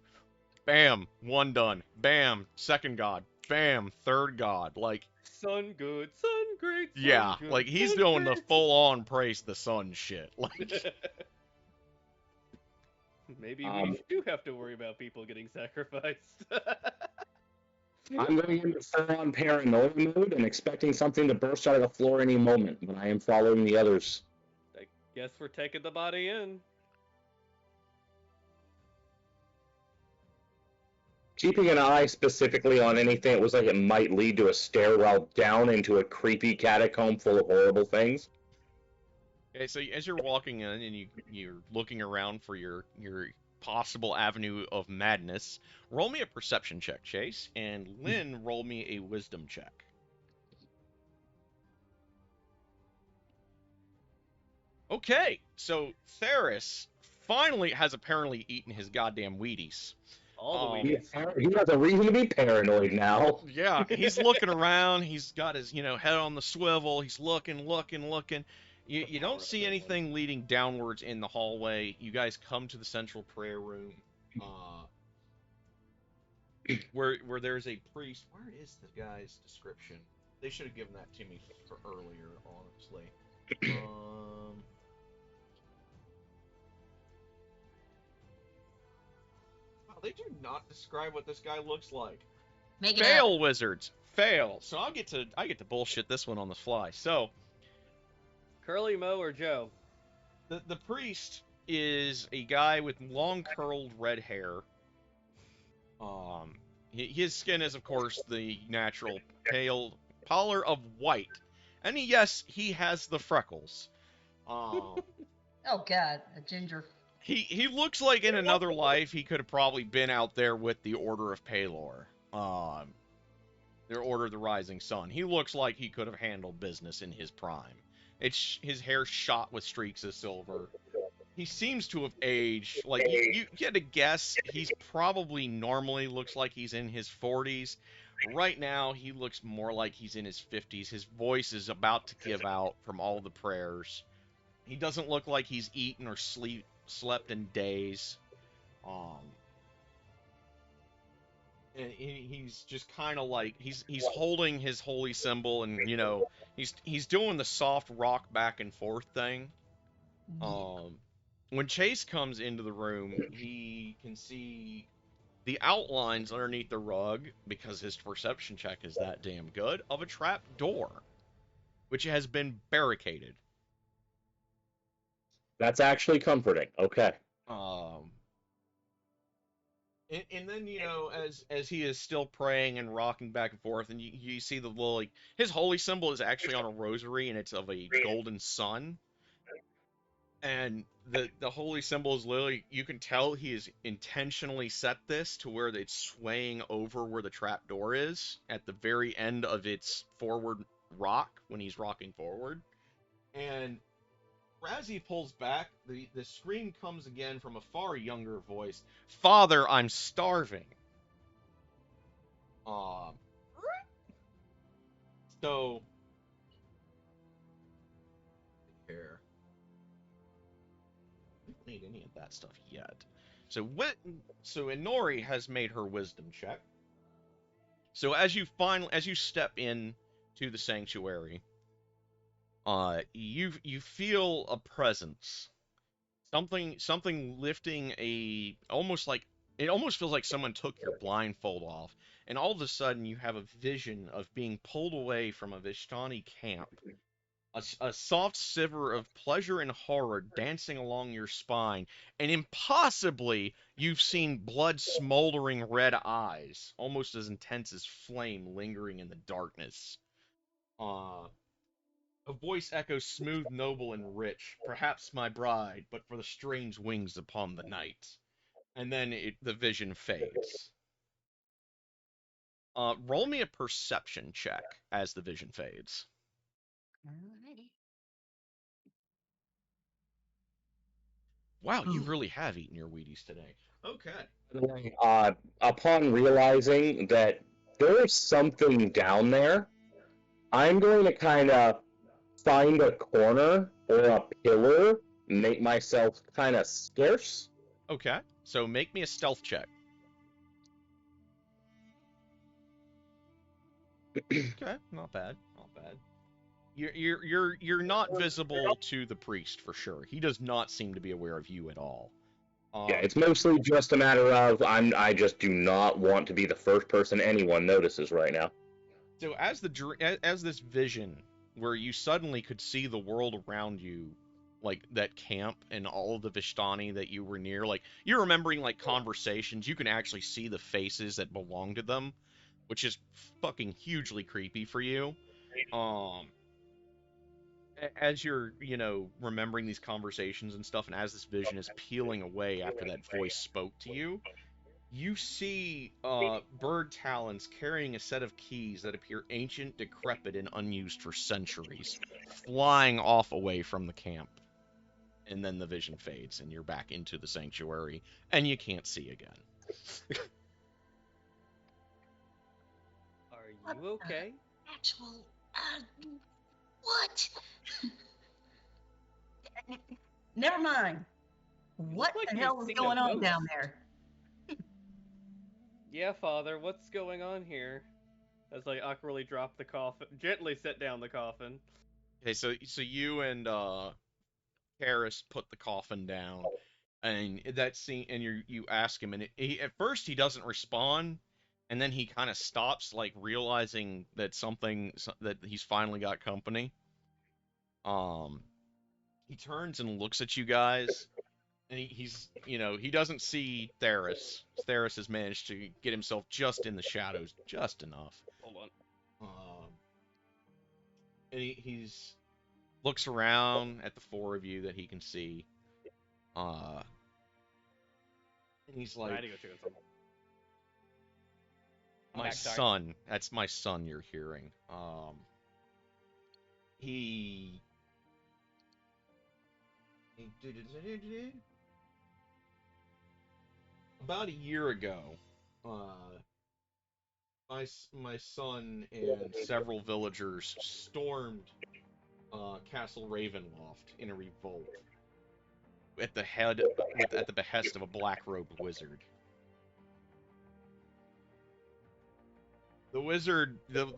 bam, one done. Bam, second god. Bam, third god. Like, sun good, sun great. Sun yeah, good, like he's sun doing the great. full-on praise the sun shit. Like, Maybe we do have to worry about people getting sacrificed. I'm going into full-on paranoia mode and expecting something to burst out of the floor any moment, but I am following the others. I guess we're taking the body in. Keeping an eye specifically on anything that was like it might lead to a stairwell down into a creepy catacomb full of horrible things. okay, so as you're walking in and you're looking around for your possible avenue of madness, roll me a perception check, Chase, and Lynn, roll me a wisdom check. Okay, so Theris finally has apparently eaten his goddamn Wheaties. All the Oh. Wheaties. He has a reason to be paranoid now. Yeah, he's looking around. He's got his, head on the swivel. He's looking. You don't see anything leading downwards in the hallway. You guys come to the central prayer room. where there's a priest. Where is the guy's description? They should have given that to me for earlier, honestly. Wow, they do not describe what this guy looks like. Make it Fail, up. wizards, fail. So I get to bullshit this one on the fly. So Curly Mo or Joe? the priest is a guy with long curled red hair. His skin is of course the natural pallor of white, and yes, he has the freckles. Oh God, a ginger. He looks like in another life he could have probably been out there with the Order of Palor. Their Order of the Rising Sun. He looks like he could have handled business in his prime. It's his hair shot with streaks of silver. He seems to have aged. Like, you had to guess, he's probably normally looks like he's in his 40s. Right now, he looks more like he's in his 50s. His voice is about to give out from all the prayers. He doesn't look like he's eaten or slept in days. And he's just kind of like he's holding his holy symbol, and he's doing the soft rock back and forth thing. When Chase comes into the room, he can see the outlines underneath the rug, because his perception check is that damn good, of a trap door, which has been barricaded. That's actually comforting. Okay. And then, as he is still praying and rocking back and forth, and you see the little, like, his holy symbol is actually on a rosary, and it's of a golden sun. And the holy symbol is literally, you can tell he has intentionally set this to where it's swaying over where the trap door is at the very end of its forward rock when he's rocking forward. And as he pulls back, the scream comes again from a far younger voice. "Father, I'm starving." So here. We don't need any of that stuff yet. So Inori has made her wisdom check. So as you step in to the sanctuary, you feel a presence. Something lifting almost feels like someone took your blindfold off, and all of a sudden you have a vision of being pulled away from a Vishtani camp. A soft shiver of pleasure and horror dancing along your spine, and impossibly you've seen blood smoldering red eyes, almost as intense as flame lingering in the darkness. A voice echoes smooth, noble, and rich. "Perhaps my bride, but for the strange wings upon the night." And then the vision fades. Roll me a perception check as the vision fades. Alrighty. Wow, you really have eaten your Wheaties today. Okay. Upon realizing that there's something down there, I'm going to kind of find a corner or a pillar, make myself kind of scarce. Okay, so make me a stealth check. Okay, not bad, not bad. You're not visible to the priest for sure. He does not seem to be aware of you at all. Yeah, it's mostly just a matter of I just do not want to be the first person anyone notices right now. So as this vision where you suddenly could see the world around you, like that camp and all of the Vishtani that you were near, like you're remembering like conversations, you can actually see the faces that belong to them, which is fucking hugely creepy for you. As you're, remembering these conversations and stuff, and as this vision is peeling away after that voice spoke to you, you see bird talons carrying a set of keys that appear ancient, decrepit, and unused for centuries, flying off away from the camp. And then the vision fades, and you're back into the sanctuary, and you can't see again. Are you okay? Actual, what? Never mind. What like the you've hell is seen a going on ghost. down there? Yeah, Father, what's going on here? As I awkwardly drop the coffin, gently set down the coffin. Okay, so you and Karis put the coffin down, and that scene, and you ask him, and at first he doesn't respond, and then he kind of stops, like realizing that that he's finally got company. Um, he turns and looks at you guys, and he's he doesn't see Theris. Theris has managed to get himself just in the shadows, just enough. Hold on. And he's looks around at the four of you that he can see. And he's I like, had to go check on something. I'm my back, sorry. son. That's my son you're hearing. He about a year ago, my son and several villagers stormed Castle Ravenloft in a revolt at the behest of a black-robed wizard. The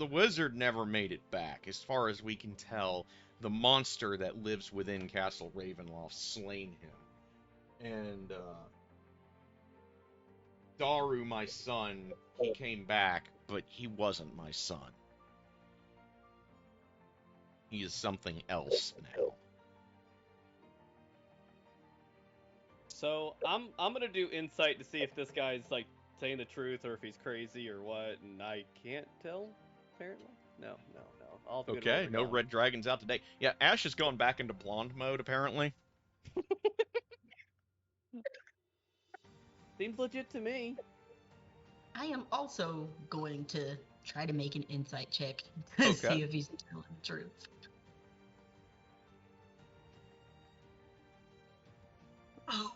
wizard never made it back. As far as we can tell, the monster that lives within Castle Ravenloft slain him. And Daru, my son, he came back, but he wasn't my son. He is something else now. So I'm gonna do insight to see if this guy's like saying the truth or if he's crazy or what, and I can't tell. Apparently, no. All the good rolls Okay, are no gone. red dragons out today. Yeah, Ash has gone back into blonde mode apparently. Seems legit to me. I am also going to try to make an insight check to Okay. see if he's telling the truth. Oh,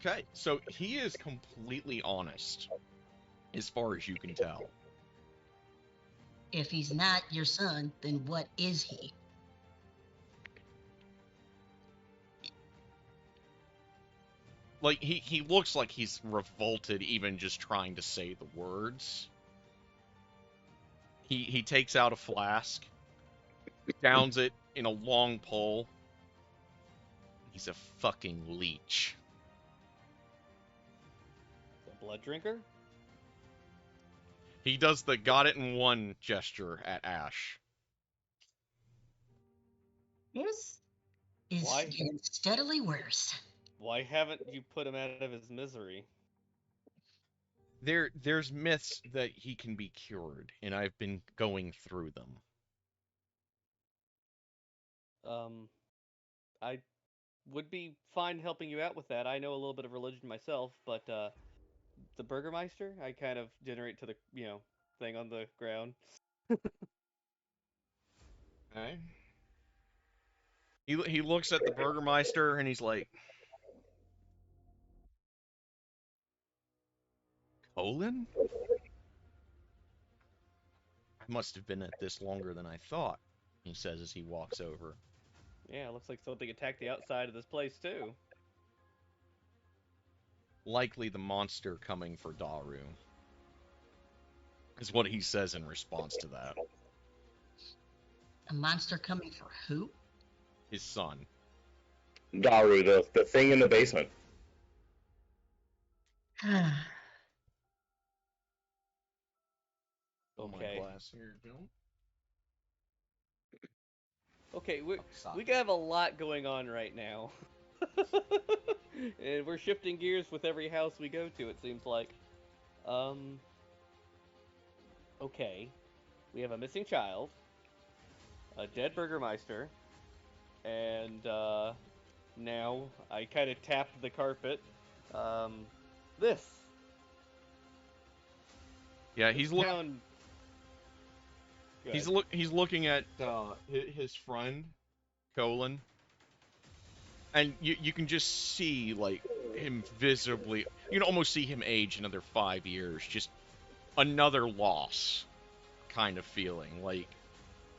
Okay, so he is completely honest, as far as you can tell. if he's not your son, then what is he? Like, he looks like he's revolted even just trying to say the words. He takes out a flask, downs it in a long pole. He's a fucking leech. A blood drinker? He does the got it in one gesture at Ash. This is Why? getting steadily worse. Why haven't you put him out of his misery? There's myths that he can be cured, and I've been going through them. I would be fine helping you out with that. I know a little bit of religion myself, but the Burgermeister, I kind of generate to the thing on the ground. Okay. He looks at the Burgermeister and he's like, Colin? I must have been at this longer than I thought, he says as he walks over. Yeah, looks like something attacked the outside of this place too. Likely the monster coming for Daru, is what he says in response to that. A monster coming for who? His son. Daru, the thing in the basement. Fill my Okay. glass here, Joe. Okay, we Stop. have a lot going on right now. And we're shifting gears with every house we go to, it seems like. Okay. We have a missing child, a dead Burgermeister, and now I kind of tapped the carpet. This. Yeah, he's looking. Town... Go He's ahead. he's looking at his friend, Colin, and you can just see like him visibly. You can almost see him age another 5 years. Just another loss, kind of feeling. Like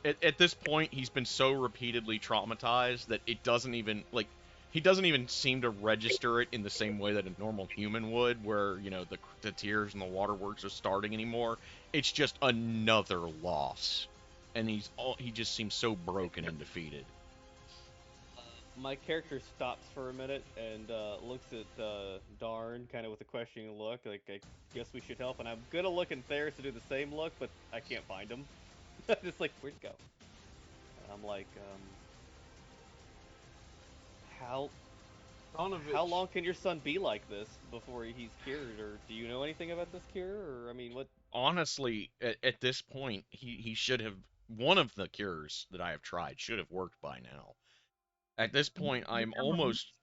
at this point, he's been so repeatedly traumatized that it doesn't even like He doesn't even seem to register it in the same way that a normal human would, where, you know, the tears and the waterworks are starting anymore. It's just another loss. And he just seems so broken and defeated. My character stops for a minute and looks at Darn kind of with a questioning look, like, I guess we should help. And I'm gonna look at Theris to do the same look, but I can't find him. Just like, where'd he go? And I'm like, how long can your son be like this before he's cured? Or do you know anything about this cure? Or, I mean, what? Honestly, at this point, he should have, one of the cures that I have tried should have worked by now. At this point, I'm almost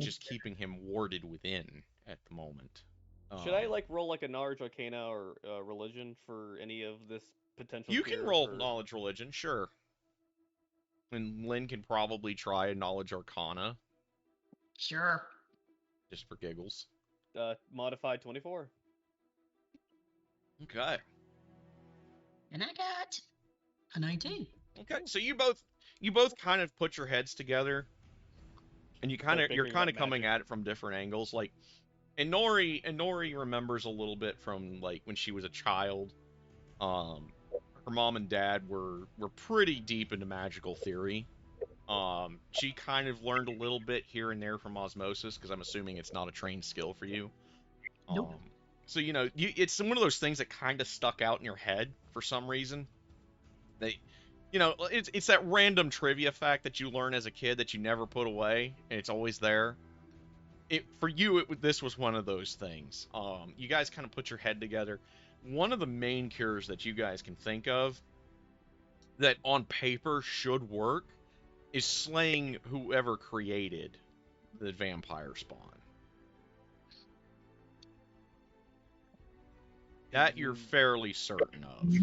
just keeping him warded within at the moment. Should I like roll like a knowledge arcana or religion for any of this potential? You cure can roll or... knowledge religion, sure. And Lynn can probably try a knowledge arcana. Sure. Just for giggles. Modified 24. Okay. And I got a 19. Okay, so you both kind of put your heads together, and you're kind of coming at it from different angles. Like, Inori remembers a little bit from like when she was a child. Her mom and dad were pretty deep into magical theory. She kind of learned a little bit here and there from osmosis, because I'm assuming it's not a trained skill for you. Nope. So, you know, it's one of those things that kind of stuck out in your head for some reason. You know, it's that random trivia fact that you learn as a kid that you never put away, and it's always there. For you, this was one of those things. You guys kind of put your head together. One of the main cures that you guys can think of that on paper should work is slaying whoever created the vampire spawn. That you're fairly certain of.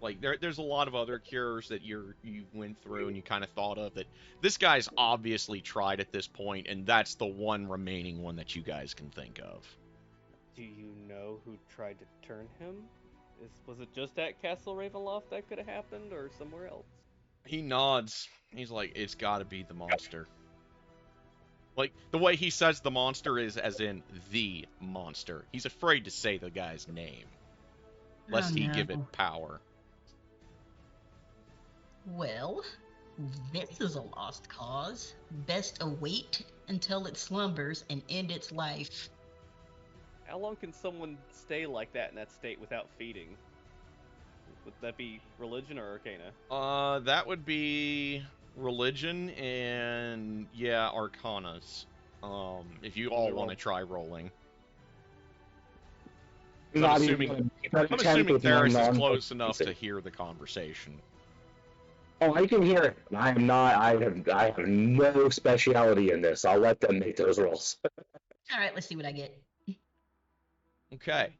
Like, there's a lot of other cures that you went through and you kind of thought of that this guy's obviously tried at this point, and that's the one remaining one that you guys can think of. Do you know who tried to turn him? Was it just at Castle Ravenloft that could have happened, or somewhere else? He nods. He's like, it's got to be the monster. Like, the way he says the monster is as in the monster. He's afraid to say the guy's name, lest he give it power. Well, this is a lost cause. Best await until it slumbers and end its life. How long can someone stay like that in that state without feeding? Would that be religion or arcana? That would be religion and, yeah, arcanas. If you all want to try rolling. I'm assuming Theris is close enough to hear the conversation. Oh, I can hear it. I am not. I have no speciality in this. I'll let them make those rolls. All right, let's see what I get. Okay.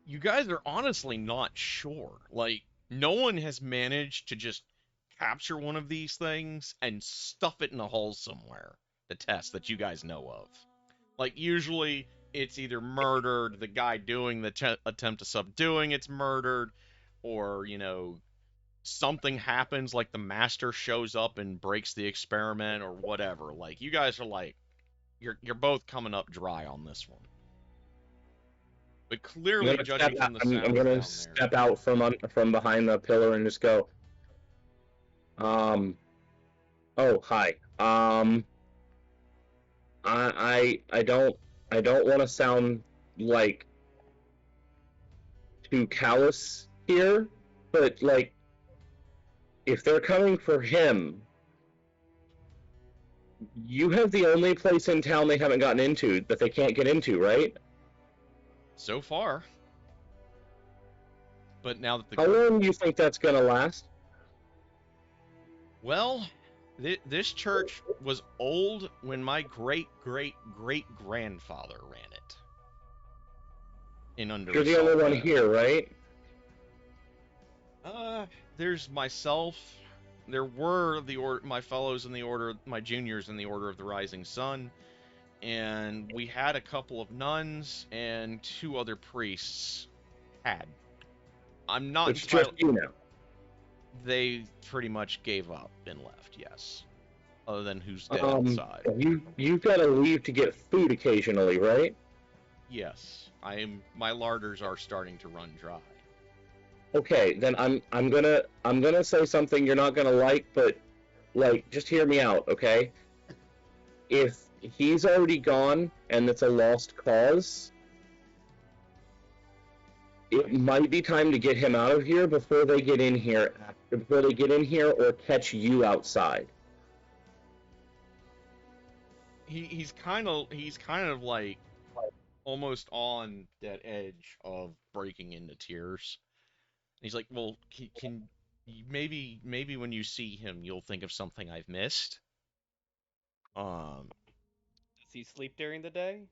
You guys are honestly not sure. Like, no one has managed to just capture one of these things and stuff it in a hole somewhere to test that you guys know of. Like, usually it's either murdered, the guy doing the attempt to subduing it's murdered, or, you know, something happens, like the master shows up and breaks the experiment or whatever. Like, you guys are like, you're both coming up dry on this one. But clearly, judging from the sounds I'm gonna step out from behind the pillar and just go. Oh, hi. I don't want to sound like too callous here, but like, if they're coming for him, you have the only place in town they haven't gotten into that they can't get into, right? So far. But now that How long do you think that's gonna last? Well, this church was old when my great-great-great-grandfather ran it. You're the only one here, right? There's myself. There were my fellows in the order, my juniors in the Order of the Rising Sun, and we had a couple of nuns and 2 other priests. I'm not entirely. Just you now. They pretty much gave up and left. Yes. other than who's dead outside. You've got to leave to get food occasionally, right? Yes, my larders are starting to run dry. Okay, then I'm gonna say something you're not gonna like, but like just hear me out, okay? If he's already gone and it's a lost cause, it might be time to get him out of here before they get in here. Before they get in here or catch you outside. He's kind of like almost on that edge of breaking into tears. He's like, well, can maybe when you see him, you'll think of something I've missed. Um, Does he sleep during the day?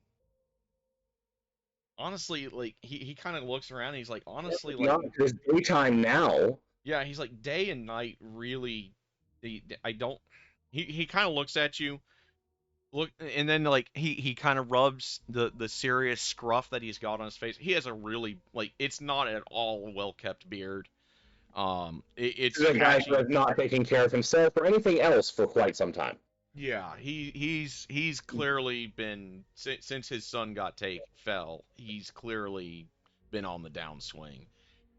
honestly, like he kind of looks around. And he's like, honestly, like, Not just daytime now. yeah, he's like day and night really. I don't. He kind of looks at you, look, and then like he kind of rubs the serious scruff that he's got on his face. He has a really like it's not at all well kept beard. It's This is a guy patchy. who has not taken care of himself or anything else for quite some time. Yeah, he's clearly been since his son fell. He's clearly been on the downswing.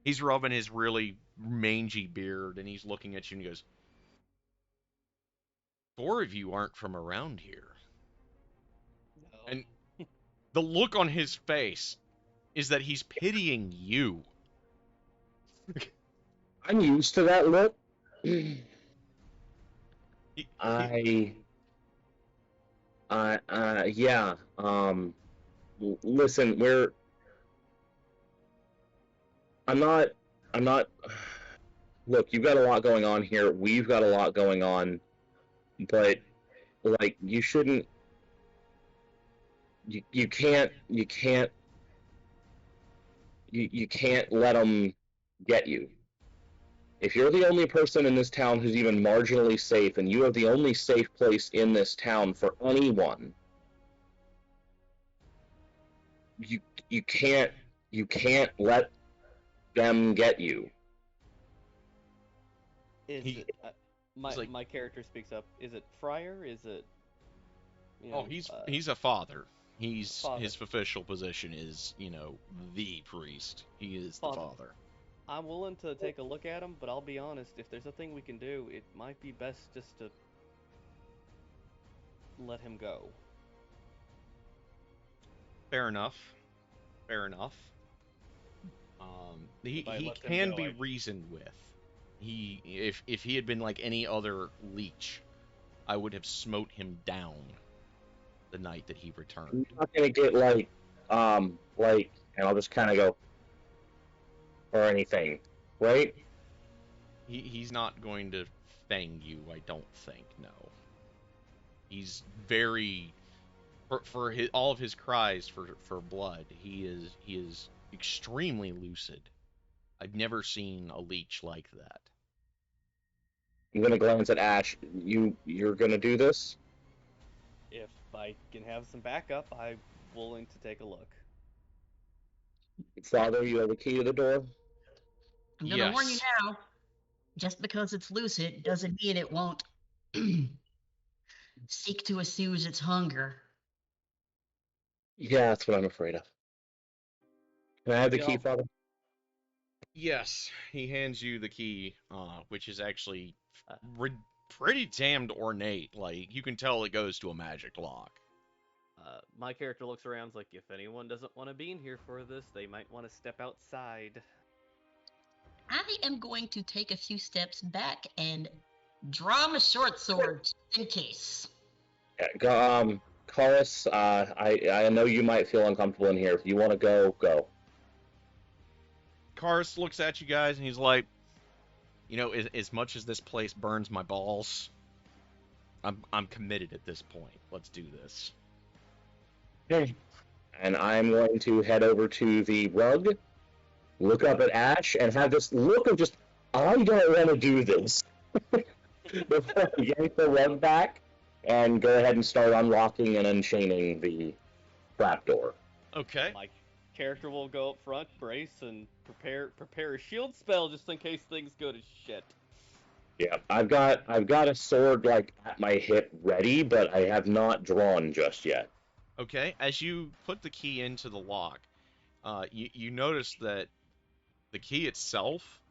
He's rubbing his really mangy beard and he's looking at you and he goes, "Four of you aren't from around here." No. And the look on his face is that he's pitying you. I'm used to that look. He- Yeah. Listen, I'm not. Look, you've got a lot going on here. We've got a lot going on, but like, you shouldn't. You can't let them get you. If you're the only person in this town who's even marginally safe, and you are the only safe place in this town for anyone, you can't let them get you. Is He- it, like- my character speaks up. Is it friar? Is it? You Oh, know, he's a father. His Father. official position is, the priest. He is the Father. father. I'm willing to take a look at him, but I'll be honest. If there's a thing we can do, it might be best just to let him go. Fair enough. Fair enough. He If I let them can go, be I- reasoned with. If he had been like any other leech, I would have smote him down the night that he returned. You're not gonna get and I'll just kind of go or anything, right? He's not going to fang you, I don't think. No. He's very for all of his cries for blood. He is extremely lucid. I've never seen a leech like that. I'm gonna glance at Ash. You're gonna do this? If I can have some backup, I'm willing to take a look. Father, you have the key to the door? I'm gonna warn you Yes. now. Just because it's lucid doesn't mean it won't seek to assuage its hunger. Yeah, that's what I'm afraid of. Can I have the key, Yeah. Father? Yes, he hands you the key, which is actually Uh. pretty damned ornate. Like you can tell it goes to a magic lock. My character looks around, like, if anyone doesn't want to be in here for this, they might want to step outside. I am going to take a few steps back and draw my short sword just in case. Chorus, I know you might feel uncomfortable in here. If you want to go, go. Karis looks at you guys and he's like, as much as this place burns my balls, I'm committed at this point. Let's do this. Okay. And I'm going to head over to the rug, look up at Ash, and have this look of just, I don't want to do this. Before I yank the rug back, and go ahead and start unlocking and unchaining the trapdoor. Okay. My character will go up front, brace, and prepare a shield spell just in case things go to shit. Yeah, I've got a sword like at my hip ready, but I have not drawn just yet. Okay, as you put the key into the lock, you notice that the key itself,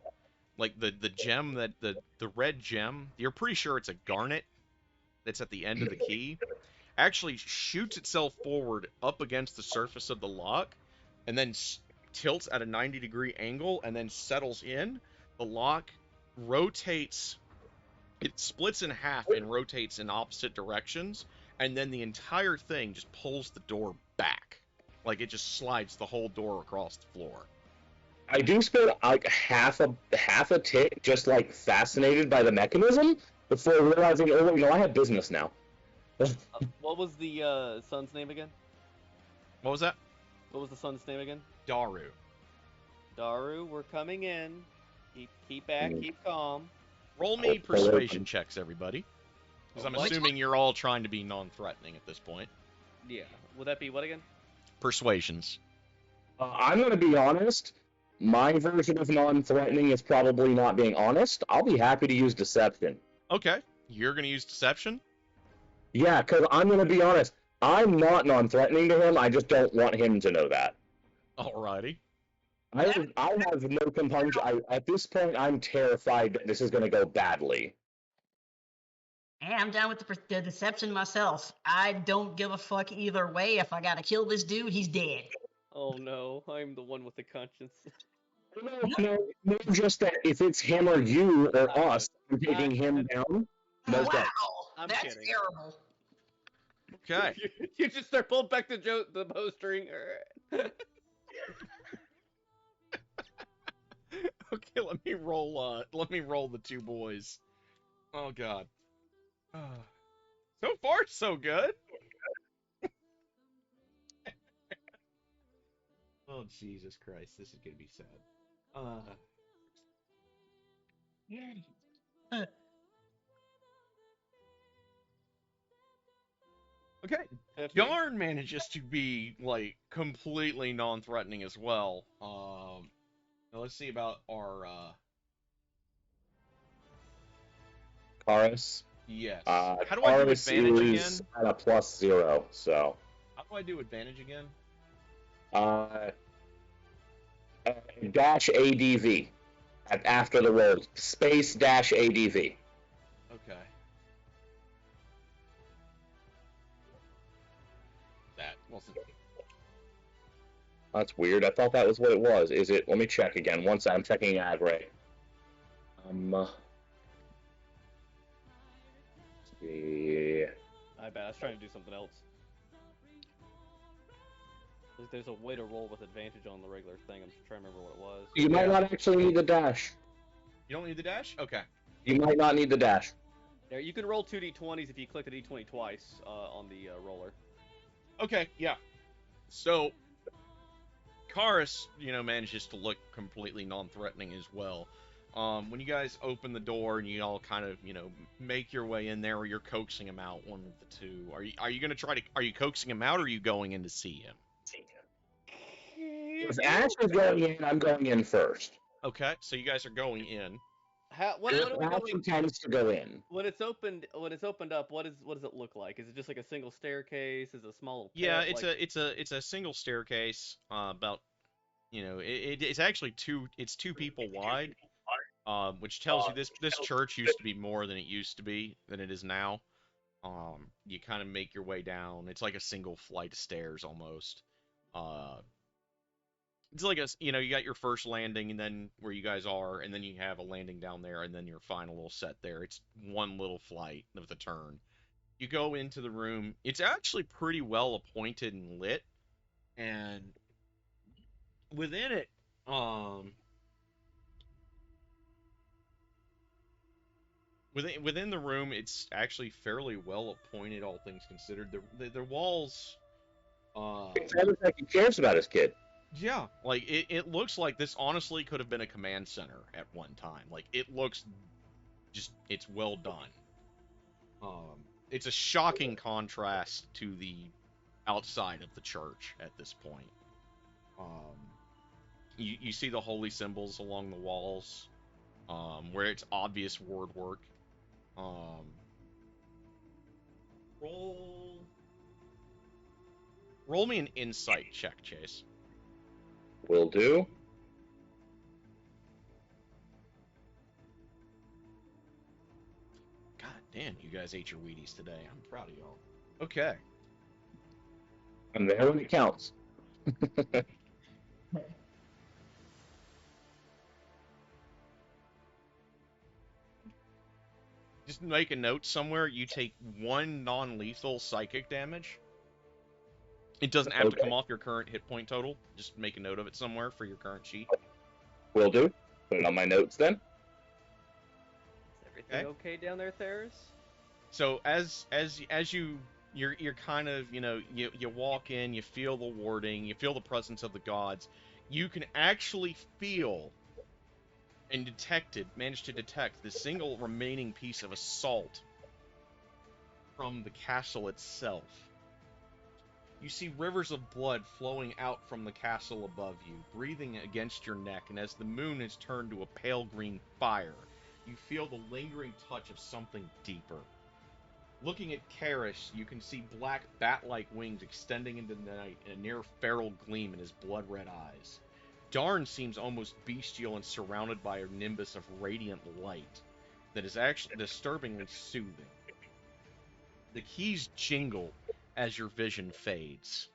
like the gem that the red gem, you're pretty sure it's a garnet that's at the end of the key, actually shoots itself forward up against the surface of the lock, and then tilts at a 90-degree angle, and then settles in. The lock rotates. It splits in half and rotates in opposite directions, and then the entire thing just pulls the door back. Like it just slides the whole door across the floor. I do spend like half a tick just like fascinated by the mechanism before realizing, oh wait, no, I have business now. What was the son's name again? What was that? What was the son's name again? Daru. Daru, we're coming in. Keep back, keep calm. Roll me persuasion checks, everybody. Because I'm What? assuming you're all trying to be non-threatening at this point. Yeah. Would that be what again? Persuasions. I'm going to be honest. My version of non-threatening is probably not being honest. I'll be happy to use deception. Okay. You're going to use deception? Yeah, because I'm going to be honest. I'm not non-threatening to him. I just don't want him to know that. Alrighty. I have no compunction. At this point, I'm terrified that this is going to go badly. Hey, I'm down with the deception myself. I don't give a fuck either way. If I gotta kill this dude, he's dead. Oh no, I'm the one with the conscience. No, just that if it's him or you or us, I'm taking him down. No Wow, doubt. I'm that's kidding. terrible. Okay. You just start pulling back the bowstring. Okay, let me roll the two boys. Oh god. So far so good. Oh Jesus Christ, this is gonna be sad. Okay. Yarn manages to be like completely non-threatening as well. Now let's see about our Karis. yes. How do I do Karis advantage is again? at a +0, so. How do I do advantage again? Dash ADV after the roll. Space dash ADV. Okay. That wasn't. That's weird. I thought that was what it was. Is it? Let me check again. Once I'm checking Agray. Yeah. I bet I was trying to do something else. There's a way to roll with advantage on the regular thing. I'm just trying to remember what it was. You might not actually need the dash. You don't need the dash? Okay. You might not need the dash. There, you can roll 2d20s if you click the d20 twice on the roller. Okay, yeah. So, Karis, manages to look completely non-threatening as well. When you guys open the door and you all kind of, make your way in there, or you're coaxing him out, one of the two. Are you gonna are you coaxing him out, or are you going in to see him? If Ash is going in, I'm going in first. Okay, so you guys are going in. What are we Ash going? tends to go in. When it's opened up, what does it look like? Is it just like a single staircase? Is it a small? Yeah, pit? it's a single staircase. About, it's actually two people wide. Which tells you this church used to be more than it is now. You kind of make your way down. It's like a single flight of stairs almost. It's like you got your first landing, and then where you guys are, and then you have a landing down there, and then your final little set there. It's one little flight with a turn. You go into the room. It's actually pretty well appointed and lit, and within it, within the room, it's actually fairly well appointed, all things considered. The walls. It sounds like he cares about his kid. Yeah, like it looks like this honestly could have been a command center at one time. Like it looks it's well done. It's a shocking contrast to the outside of the church at this point. You see the holy symbols along the walls. where it's obvious word work. Um, roll me an insight check, Chase. Will do. God damn, you guys ate your Wheaties today. I'm proud of y'all. Okay. I'm there when it counts. Just make a note somewhere. You take 1 non-lethal psychic damage. It doesn't have to Okay. come off your current hit point total. Just make a note of it somewhere for your current sheet. Will do. Put it on my notes then. Is everything okay down there, Theris? So as you're kind of, you walk in, you feel the warding, you feel the presence of the gods. You can actually feel and manage to detect the single remaining piece of assault from the castle itself. You see rivers of blood flowing out from the castle above you, breathing against your neck, and as the moon is turned to a pale green fire, you feel the lingering touch of something deeper. Looking at Karis, you can see black bat-like wings extending into the night and a near feral gleam in his blood-red eyes. Darn seems almost bestial and surrounded by a nimbus of radiant light that is actually disturbingly soothing. The keys jingle as your vision fades.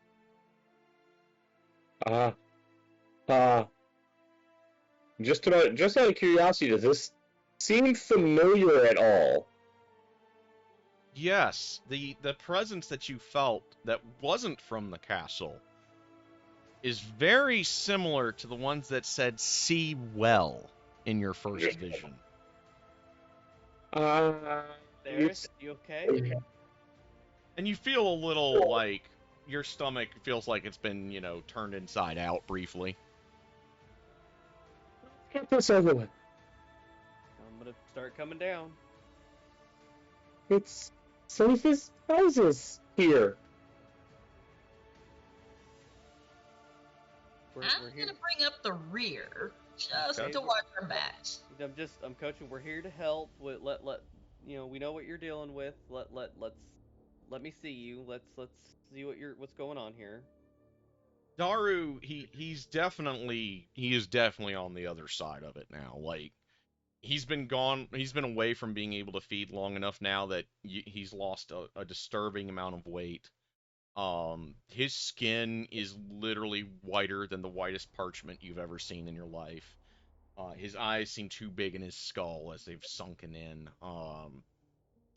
Just out of curiosity, does this seem familiar at all? Yes, the presence that you felt that wasn't from the castle is very similar to the ones that said "see well" in your first vision. Theris, you okay? And you feel a little like your stomach feels like it's been, turned inside out briefly. Get this over with. I'm gonna start coming down. It's safe as houses here. We're I'm here. gonna bring up the rear just Okay. to watch our backs. I'm coaching. We're here to help. Let we know what you're dealing with. Let me see you. Let's see what's going on here. Daru, he is definitely on the other side of it now. Like, he's been away from being able to feed long enough now that he's lost a disturbing amount of weight. His skin is literally whiter than the whitest parchment you've ever seen in your life. His eyes seem too big in his skull as they've sunken in.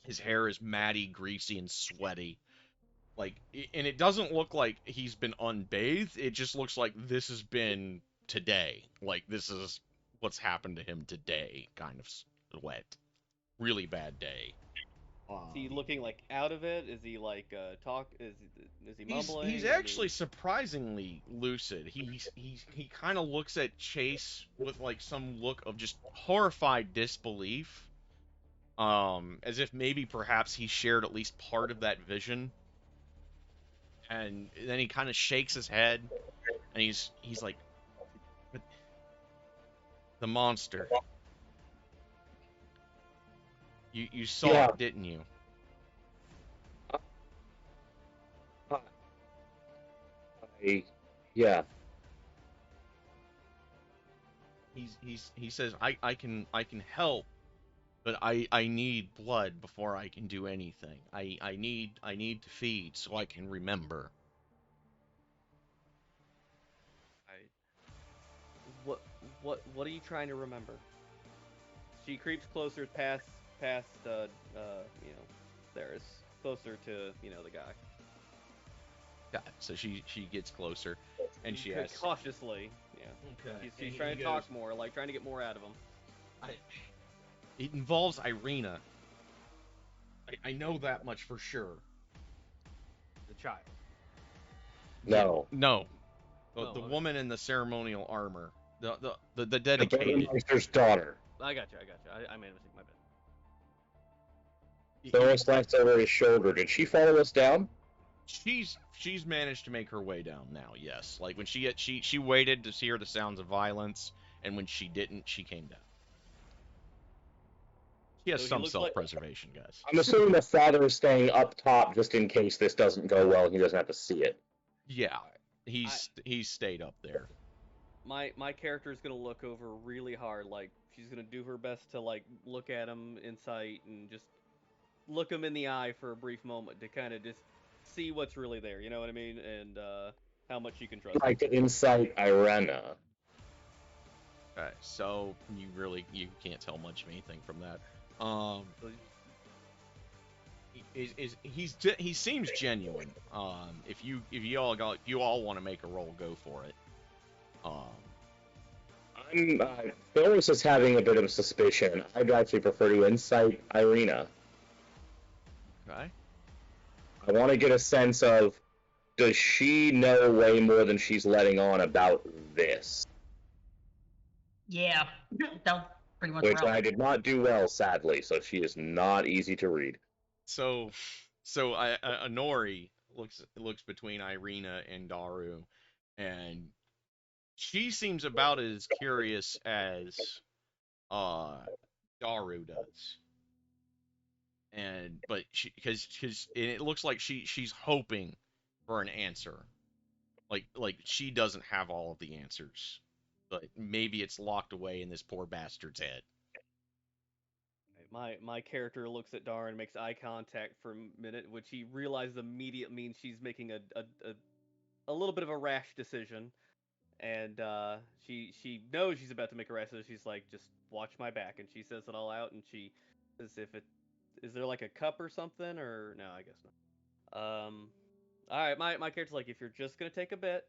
His hair is matty, greasy, and sweaty. And it doesn't look like he's been unbathed. It just looks like this has been today. Like, this is what's happened to him today, kind of wet. Really bad day. Is he looking like out of it? Is he like Is he mumbling? He's actually surprisingly lucid. He kind of looks at Chase with like some look of just horrified disbelief. As if maybe perhaps he shared at least part of that vision. And then he kind of shakes his head, and he's like, "But the monster. You saw it, didn't you?" Yeah. He says, I can help, but I need blood before I can do anything. I need to feed so I can remember. What are you trying to remember? She creeps closer past Theris, closer to the guy. Yeah, so she gets closer, and she asks cautiously. Yeah. Okay. She's trying to talk more, like trying to get more out of him. It involves Irina. I know that much for sure. The child. No. No. The Okay. woman in the ceremonial armor. The dedicated. The Burgermeister's daughter. I got you. I made a mistake. My bad. Thoris glanced over his shoulder. Did she follow us down? She's managed to make her way down now. Yes, like when she waited to hear the sounds of violence, and when she didn't, she came down. He has So he some looks like- self-preservation, guys. I'm assuming the father is staying up top just in case this doesn't go well and he doesn't have to see it. Yeah, he's stayed up there. My character is gonna look over really hard, like she's gonna do her best to like look at him in sight and just look him in the eye for a brief moment to kind of just see what's really there. You know what I mean? And how much you can trust him. Like to insight Irena. Okay, so you can't tell much of anything from that. He seems genuine. If you all want to make a roll, go for it. Ferris is having a bit of a suspicion. I'd actually prefer to insight Irena. Okay. I want to get a sense of, does she know way more than she's letting on about this? Yeah, that'll pretty much Which roll. I did not do well, sadly, so she is not easy to read. So Honori looks between Irena and Daru, and she seems about as curious as Daru does. But because it looks like she's hoping for an answer, like she doesn't have all of the answers, but maybe it's locked away in this poor bastard's head. My character looks at Daru and makes eye contact for a minute, which he realizes immediately means she's making a little bit of a rash decision, and she knows she's about to make a rash decision. She's like, just watch my back, and she says it all out, and she says, is there like a cup or something, or no, I guess not. All right, my character's like, if you're just gonna take a bit,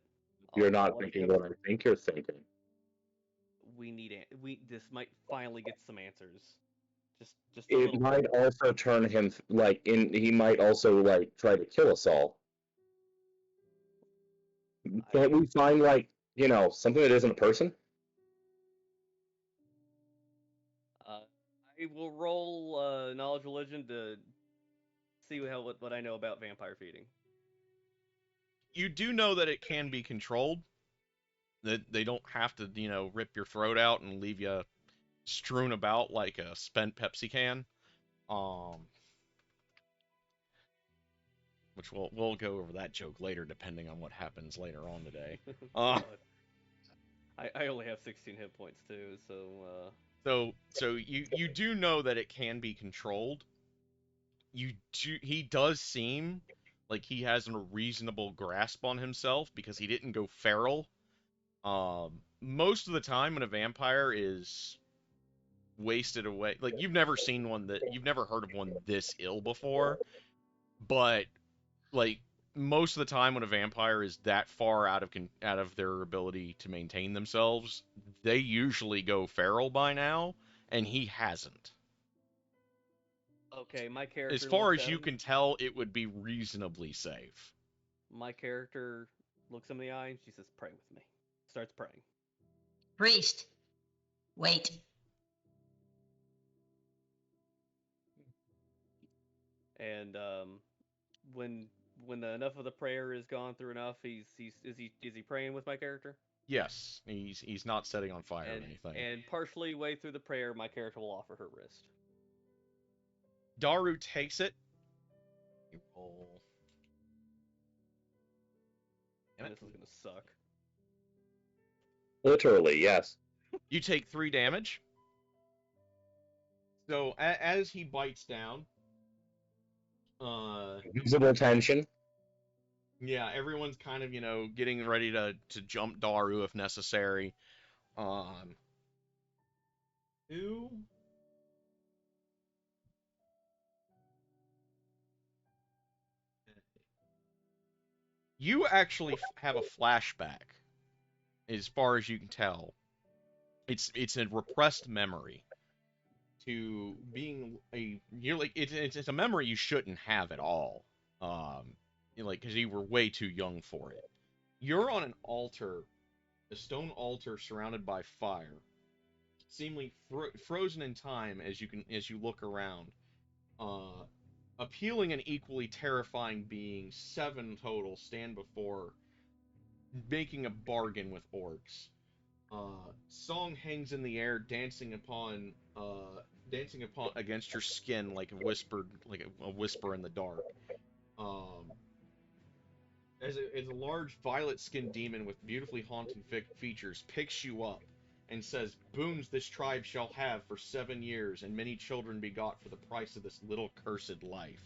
You're I'll not let you thinking go what I think you're thinking. this might finally get some answers. Just a It little might bit. also turn him he might also like try to kill us all. Can't we find something that isn't a person? I will roll knowledge religion to see what I know about vampire feeding. You do know that it can be controlled. That they don't have to, rip your throat out and leave you strewn about like a spent Pepsi can. Which we'll go over that joke later, depending on what happens later on today. I only have 16 hit points too, so. So you do know that it can be controlled. He does seem like he has a reasonable grasp on himself because he didn't go feral. Most of the time when a vampire is wasted away, like you've never heard of one this ill before, but like most of the time when a vampire is that far out of their ability to maintain themselves, they usually go feral by now, and he hasn't. Okay, my character. As far as you can tell, it would be reasonably safe. My character looks him in the eye and she says, "Pray with me." Starts praying. Priest, wait. And when enough of the prayer is gone through enough, is he praying with my character? Yes, he's not setting on fire or anything. And partially way through the prayer, my character will offer her wrist. Daru takes it. You roll. And this is gonna suck. Literally, yes. You take 3 damage. So as he bites down, Visible tension. yeah, everyone's kind of getting ready to jump Daru if necessary. Who? You actually have a flashback, as far as you can tell. It's a repressed memory to being it's a memory you shouldn't have at all. Because you were way too young for it. You're on an altar, a stone altar surrounded by fire, seemingly frozen in time as you look around. Appealing and equally terrifying beings, 7 total, stand before, making a bargain with orcs. Song hangs in the air, dancing upon dancing upon against your skin like a whisper in the dark. Um, as a large violet-skinned demon with beautifully haunting features picks you up and says, "Boons this tribe shall have for 7 years, and many children begot for the price of this little cursed life."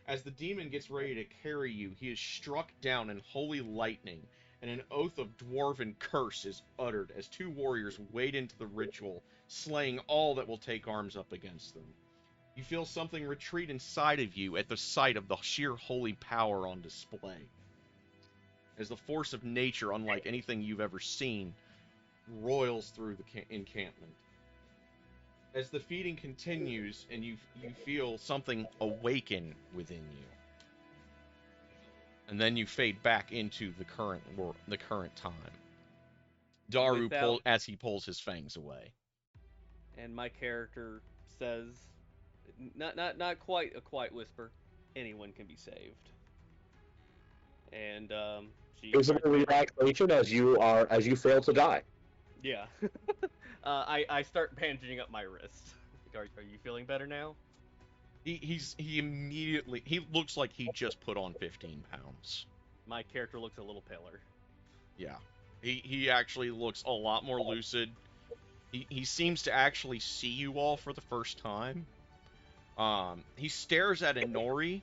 As the demon gets ready to carry you, he is struck down in holy lightning, and an oath of dwarven curse is uttered as two warriors wade into the ritual, slaying all that will take arms up against them. You feel something retreat inside of you at the sight of the sheer holy power on display. As the force of nature, unlike anything you've ever seen, roils through the encampment. As the feeding continues, and you feel something awaken within you, and then you fade back into the current time. Daru as he pulls his fangs away, and my character says, not quite a quiet whisper, "Anyone can be saved." And visible relaxation as you fail to die. Yeah. I start bandaging up my wrist. Are you feeling better now? He immediately, he looks like he just put on 15 pounds. My character looks a little paler. Yeah. He actually looks a lot more lucid. He seems to actually see you all for the first time. He stares at Inori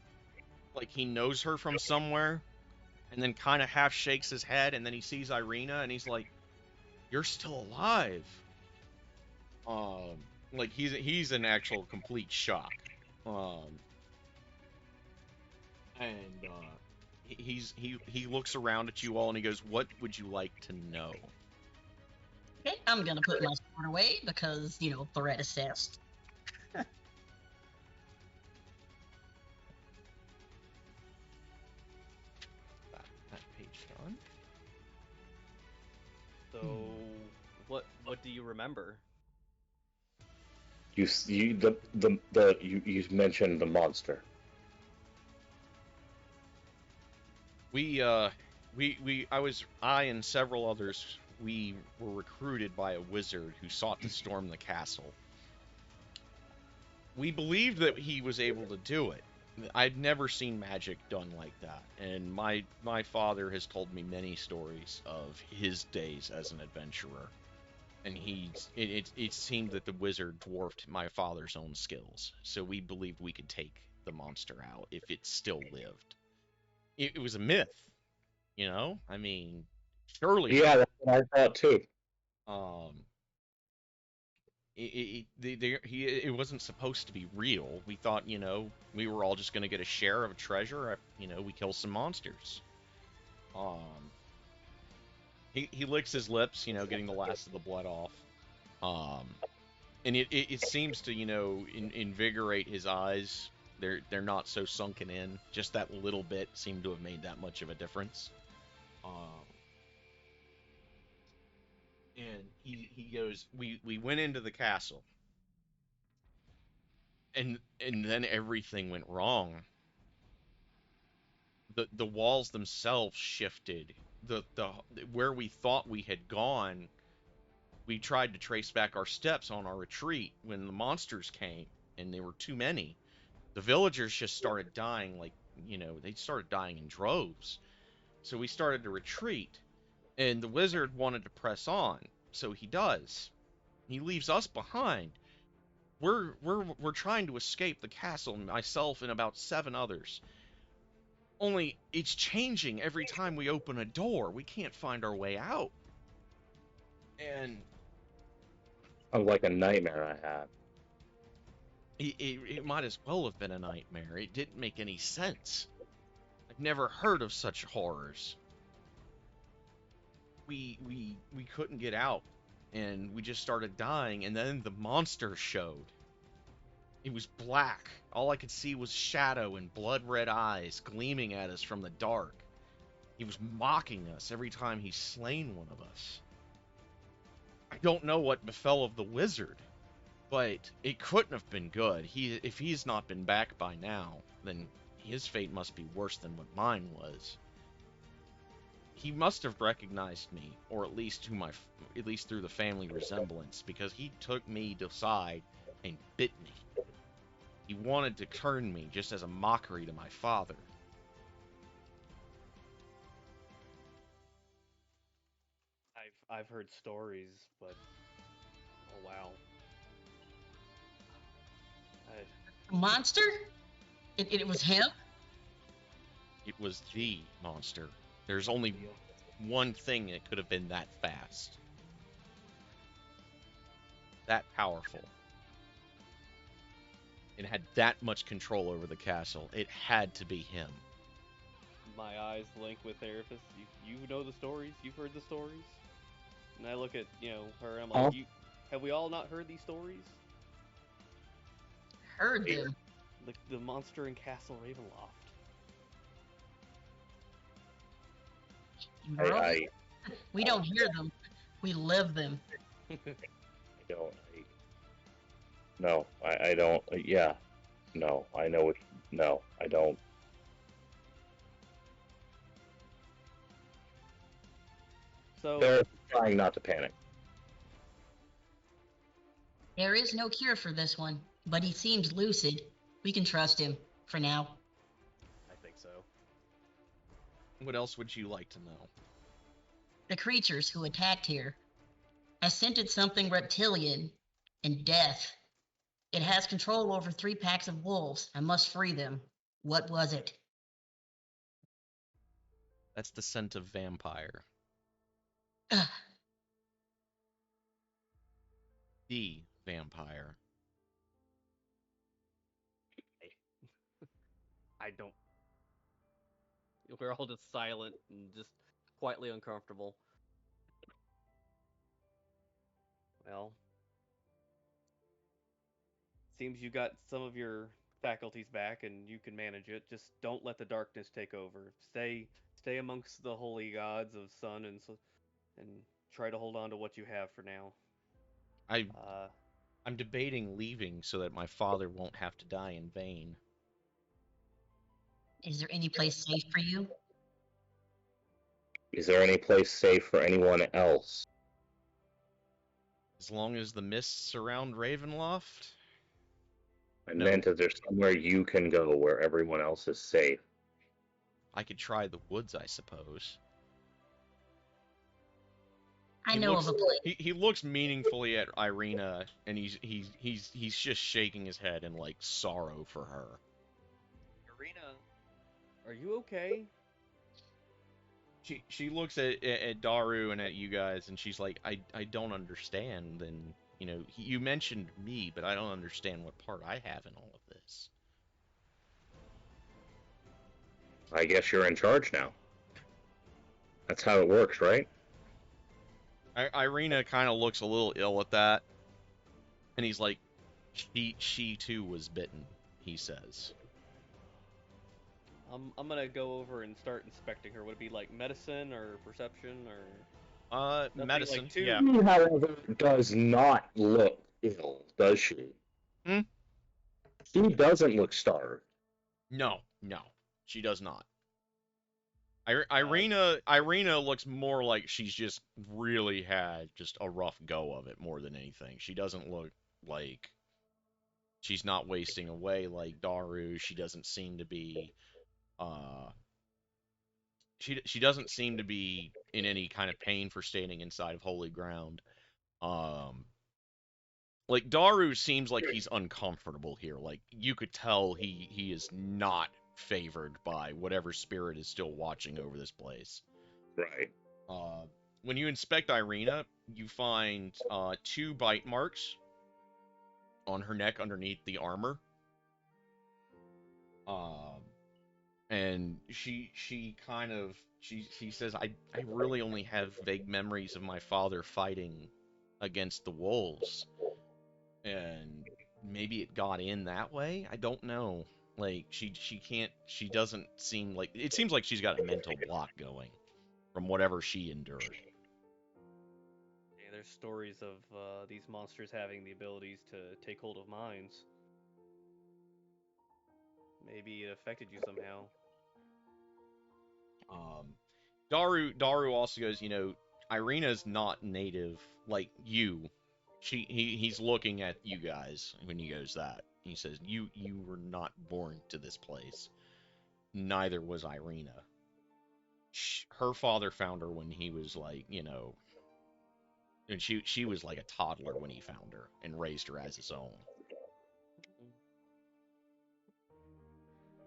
like he knows her from somewhere, and then kind of half shakes his head, and then he sees Irina, and he's like, "You're still alive." Like he's in actual complete shock. He looks around at you all and he goes, "What would you like to know?" Okay, I'm gonna put my sword away because, threat assessed. That page done. So, what do you remember? You mentioned the monster. I and several others, we were recruited by a wizard who sought to storm the castle. We believed that he was able to do it. I'd never seen magic done like that, and my father has told me many stories of his days as an adventurer, and it seemed that the wizard dwarfed my father's own skills, so we believed we could take the monster out if it still lived. It was a myth, I mean, surely. Yeah, that's what I thought too. It wasn't supposed to be real. We thought, we were all just gonna get a share of a treasure. We kill some monsters. He licks his lips, getting the last of the blood off. And it seems to, invigorate his eyes. They're not so sunken in. Just that little bit seemed to have made that much of a difference. And he goes, we went into the castle, and then everything went wrong. The walls themselves shifted. The where we thought we had gone, we tried to trace back our steps on our retreat when the monsters came, and there were too many. The villagers just started dying, they started dying in droves. So we started to retreat, and the wizard wanted to press on, so he does. He leaves us behind. We're trying to escape the castle, myself and about 7 others. Only it's changing every time we open a door. We can't find our way out. And sounds like a nightmare I had. It might as well have been a nightmare. It didn't make any sense. I've never heard of such horrors. We couldn't get out, and we just started dying, and then the monster showed. It was black. All I could see was shadow and blood-red eyes gleaming at us from the dark. He was mocking us every time he slain one of us. I don't know what befell of the wizard, but it couldn't have been good. If he's not been back by now, then his fate must be worse than what mine was. He must have recognized me, or at least through the family resemblance, because he took me aside and bit me. He wanted to turn me just as a mockery to my father. I've heard stories, but oh wow. Monster? It was him? It was the monster. There's only one thing that could have been that fast. That powerful. It had that much control over the castle. It had to be him. My eyes link with Therapist. You know the stories. You've heard the stories. And I look at her. And I'm like, have we all not heard these stories? Heard them. The monster in Castle Ravenloft. We don't hear them. We live them. I don't. Yeah. No, I know it. No, I don't. So they're trying not to panic. There is no cure for this one, but he seems lucid. We can trust him for now. I think so. What else would you like to know? The creatures who attacked here. I scented something reptilian and death. It has control over 3 packs of wolves. I must free them. What was it? That's the scent of vampire. The vampire. I don't. We're all just silent and just quietly uncomfortable. Well, seems you got some of your faculties back and you can manage it. Just don't let the darkness take over. Stay amongst the holy gods of sun and try to hold on to what you have for now. I'm debating leaving so that my father won't have to die in vain. Is there any place safe for you? Is there any place safe for anyone else? As long as the mists surround Ravenloft? I meant, is there somewhere you can go where everyone else is safe? I could try the woods, I suppose. I know of a place. He looks meaningfully at Irina, and he's just shaking his head in like sorrow for her. Irina, are you okay? She looks at Daru and at you guys, and she's like, I don't understand. And you mentioned me, but I don't understand what part I have in all of this. I guess you're in charge now. That's how it works, right? Irina kind of looks a little ill at that, and he's like, she too was bitten, he says. I'm gonna go over and start inspecting her. Would it be like medicine or perception or? Medicine. Like yeah. She, however, does not look ill, does she? Hmm? She doesn't look starved. No, she does not. Irina looks more like she's just really had just a rough go of it more than anything. She doesn't look like she's not wasting away like Daru. She doesn't seem to be she doesn't seem to be in any kind of pain for standing inside of holy ground. Like Daru seems like he's uncomfortable here. Like you could tell he is not favored by whatever spirit is still watching over this place. Right. When you inspect Irina, you find 2 bite marks on her neck underneath the armor. And she says, I really only have vague memories of my father fighting against the wolves. And maybe it got in that way? I don't know. Like, she doesn't seem like... It seems like she's got a mental block going from whatever she endured. Yeah, there's stories of these monsters having the abilities to take hold of minds. Maybe it affected you somehow. Daru also goes, Irina's not native like you. He's looking at you guys when he goes that. He says, you were not born to this place. Neither was Irina. Her father found her when he was like, and she was like a toddler when he found her and raised her as his own.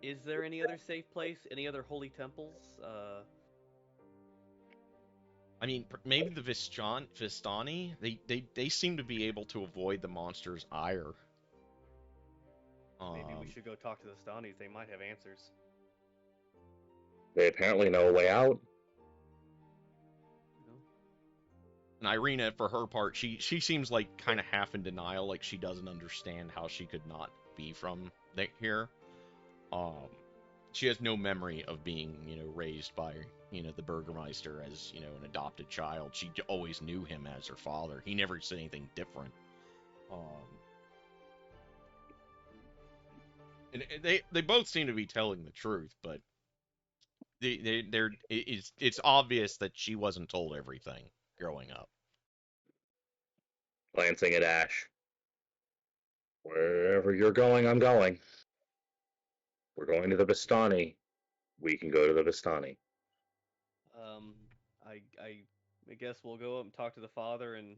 Is there any other safe place? Any other holy temples? I mean, maybe the Vistani. They seem to be able to avoid the monster's ire. Maybe we should go talk to the Stanis. They might have answers. They apparently know a way out. And Irina, for her part, she seems like kind of half in denial, like she doesn't understand how she could not be from here. She has no memory of being, raised by, the Burgermeister as, an adopted child. She always knew him as her father. He never said anything different. And they both seem to be telling the truth, but it's obvious that she wasn't told everything growing up. Glancing at Ash. Wherever you're going, I'm going. We're going to the Vistani. We can go to the Vistani. I guess we'll go up and talk to the father and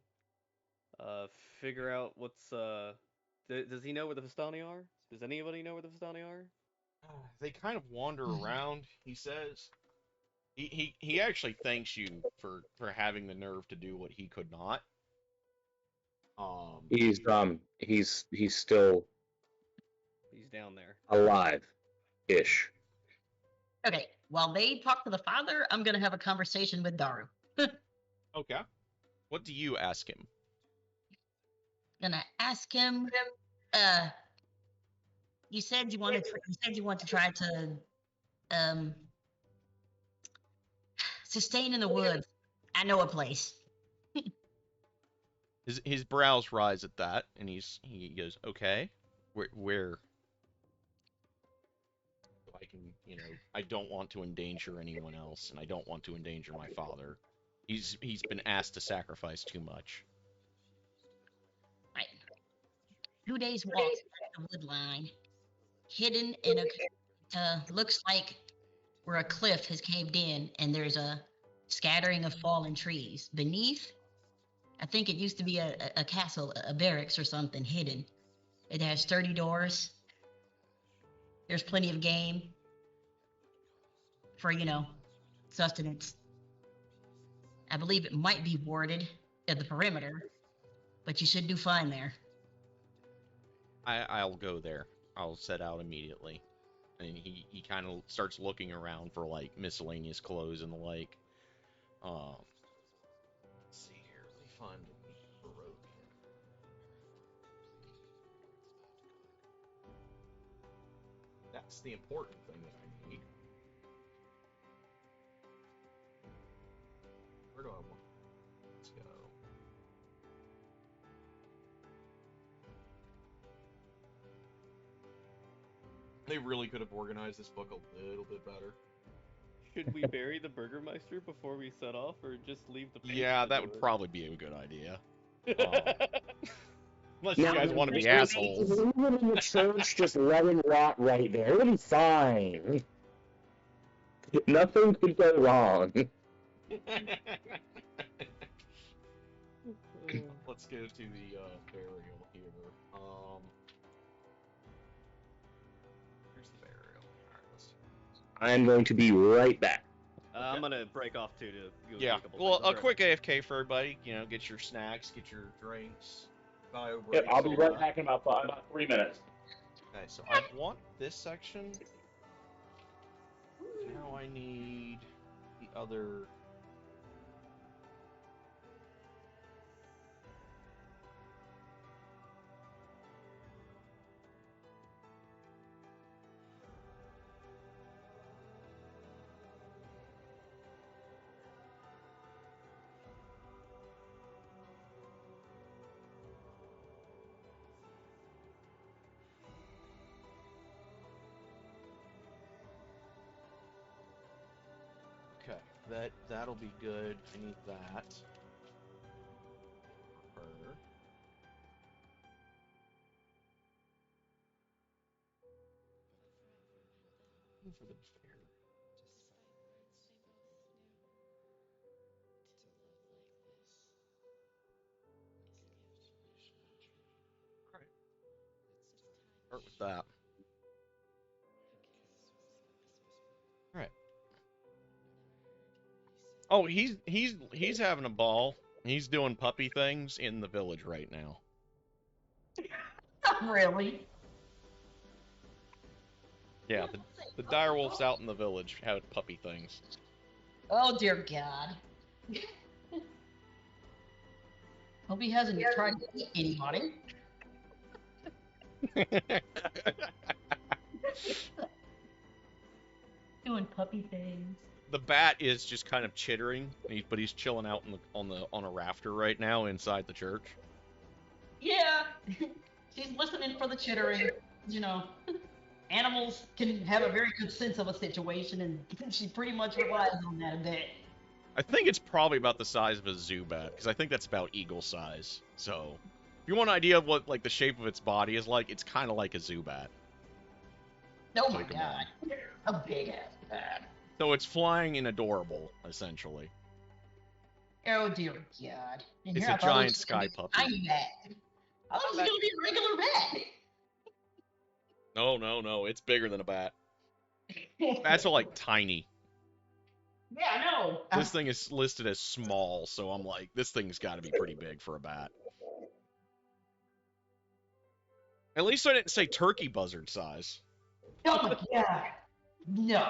figure out what's does he know where the Vistani are? Does anybody know where the Vistani are? They kind of wander around, he says. He actually thanks you for having the nerve to do what he could not. He's still down there. Alive-ish. Okay, while they talk to the father, I'm gonna have a conversation with Daru. Okay. What do you ask him? Gonna ask him. You said you want to try to sustain in the woods. I know a place. His brows rise at that, and he goes, okay, where? I can, I don't want to endanger anyone else, and I don't want to endanger my father. He's been asked to sacrifice too much. Right. 2 days walk up the wood line, hidden in a looks like where a cliff has caved in, and there's a scattering of fallen trees beneath. I think it used to be a castle, a barracks or something hidden. It has sturdy doors. There's plenty of game for, sustenance. I believe it might be warded at the perimeter, but you should do fine there. I'll go there. I'll set out immediately. And he kind of starts looking around for, like, miscellaneous clothes and the like. Let's see here. Let me find the road here. That's the important thing that I need. Where do I want? Let's go. They really could have organized this book a little bit better. Should we bury the Burgermeister before we set off, or just leave the paint? Yeah, that would probably be a good idea. Unless Now, you guys want to be if assholes. you leave him in the church, just let him rot right there. It'll be fine. Nothing could go wrong. Let's go to the burial here. Here's the burial. Alright, let's do this. I'm going to be right back. I'm gonna break off too to go Yeah, do a couple well, things. a quick AFK for everybody. Get your snacks, get your drinks, bio Yep, breaks, I'll be all right that. back in about 3 minutes. Okay, so I want this section. Now I need the other. Okay, that'll be good. I need that. Her. for the bear. Alright. Start with that. Alright. Oh, he's having a ball. He's doing puppy things in the village right now. Really? Yeah, the direwolf's out in the village having puppy things. Oh dear God. Hope he hasn't tried to eat anybody. Doing puppy things. The bat is just kind of chittering, but he's chilling out on a rafter right now inside the church. Yeah, she's listening for the chittering. You know, animals can have a very good sense of a situation, and she pretty much relies on that a bit. I think it's probably about the size of a Zubat, because I think that's about eagle size. So, if you want an idea of what like the shape of its body is like, it's kind of like a Zubat. Oh my Like a God, a big ass bat. So it's flying and adorable, essentially. Oh dear God. And It's here a I thought it giant was just gonna sky be a puppy. tiny bat. I thought it was gonna be a regular bat. No, it's bigger than a bat. Bats are like tiny. Yeah, I know. This thing is listed as small, so I'm like, this thing's got to be pretty big for a bat. At least I didn't say turkey buzzard size. Oh my God. No.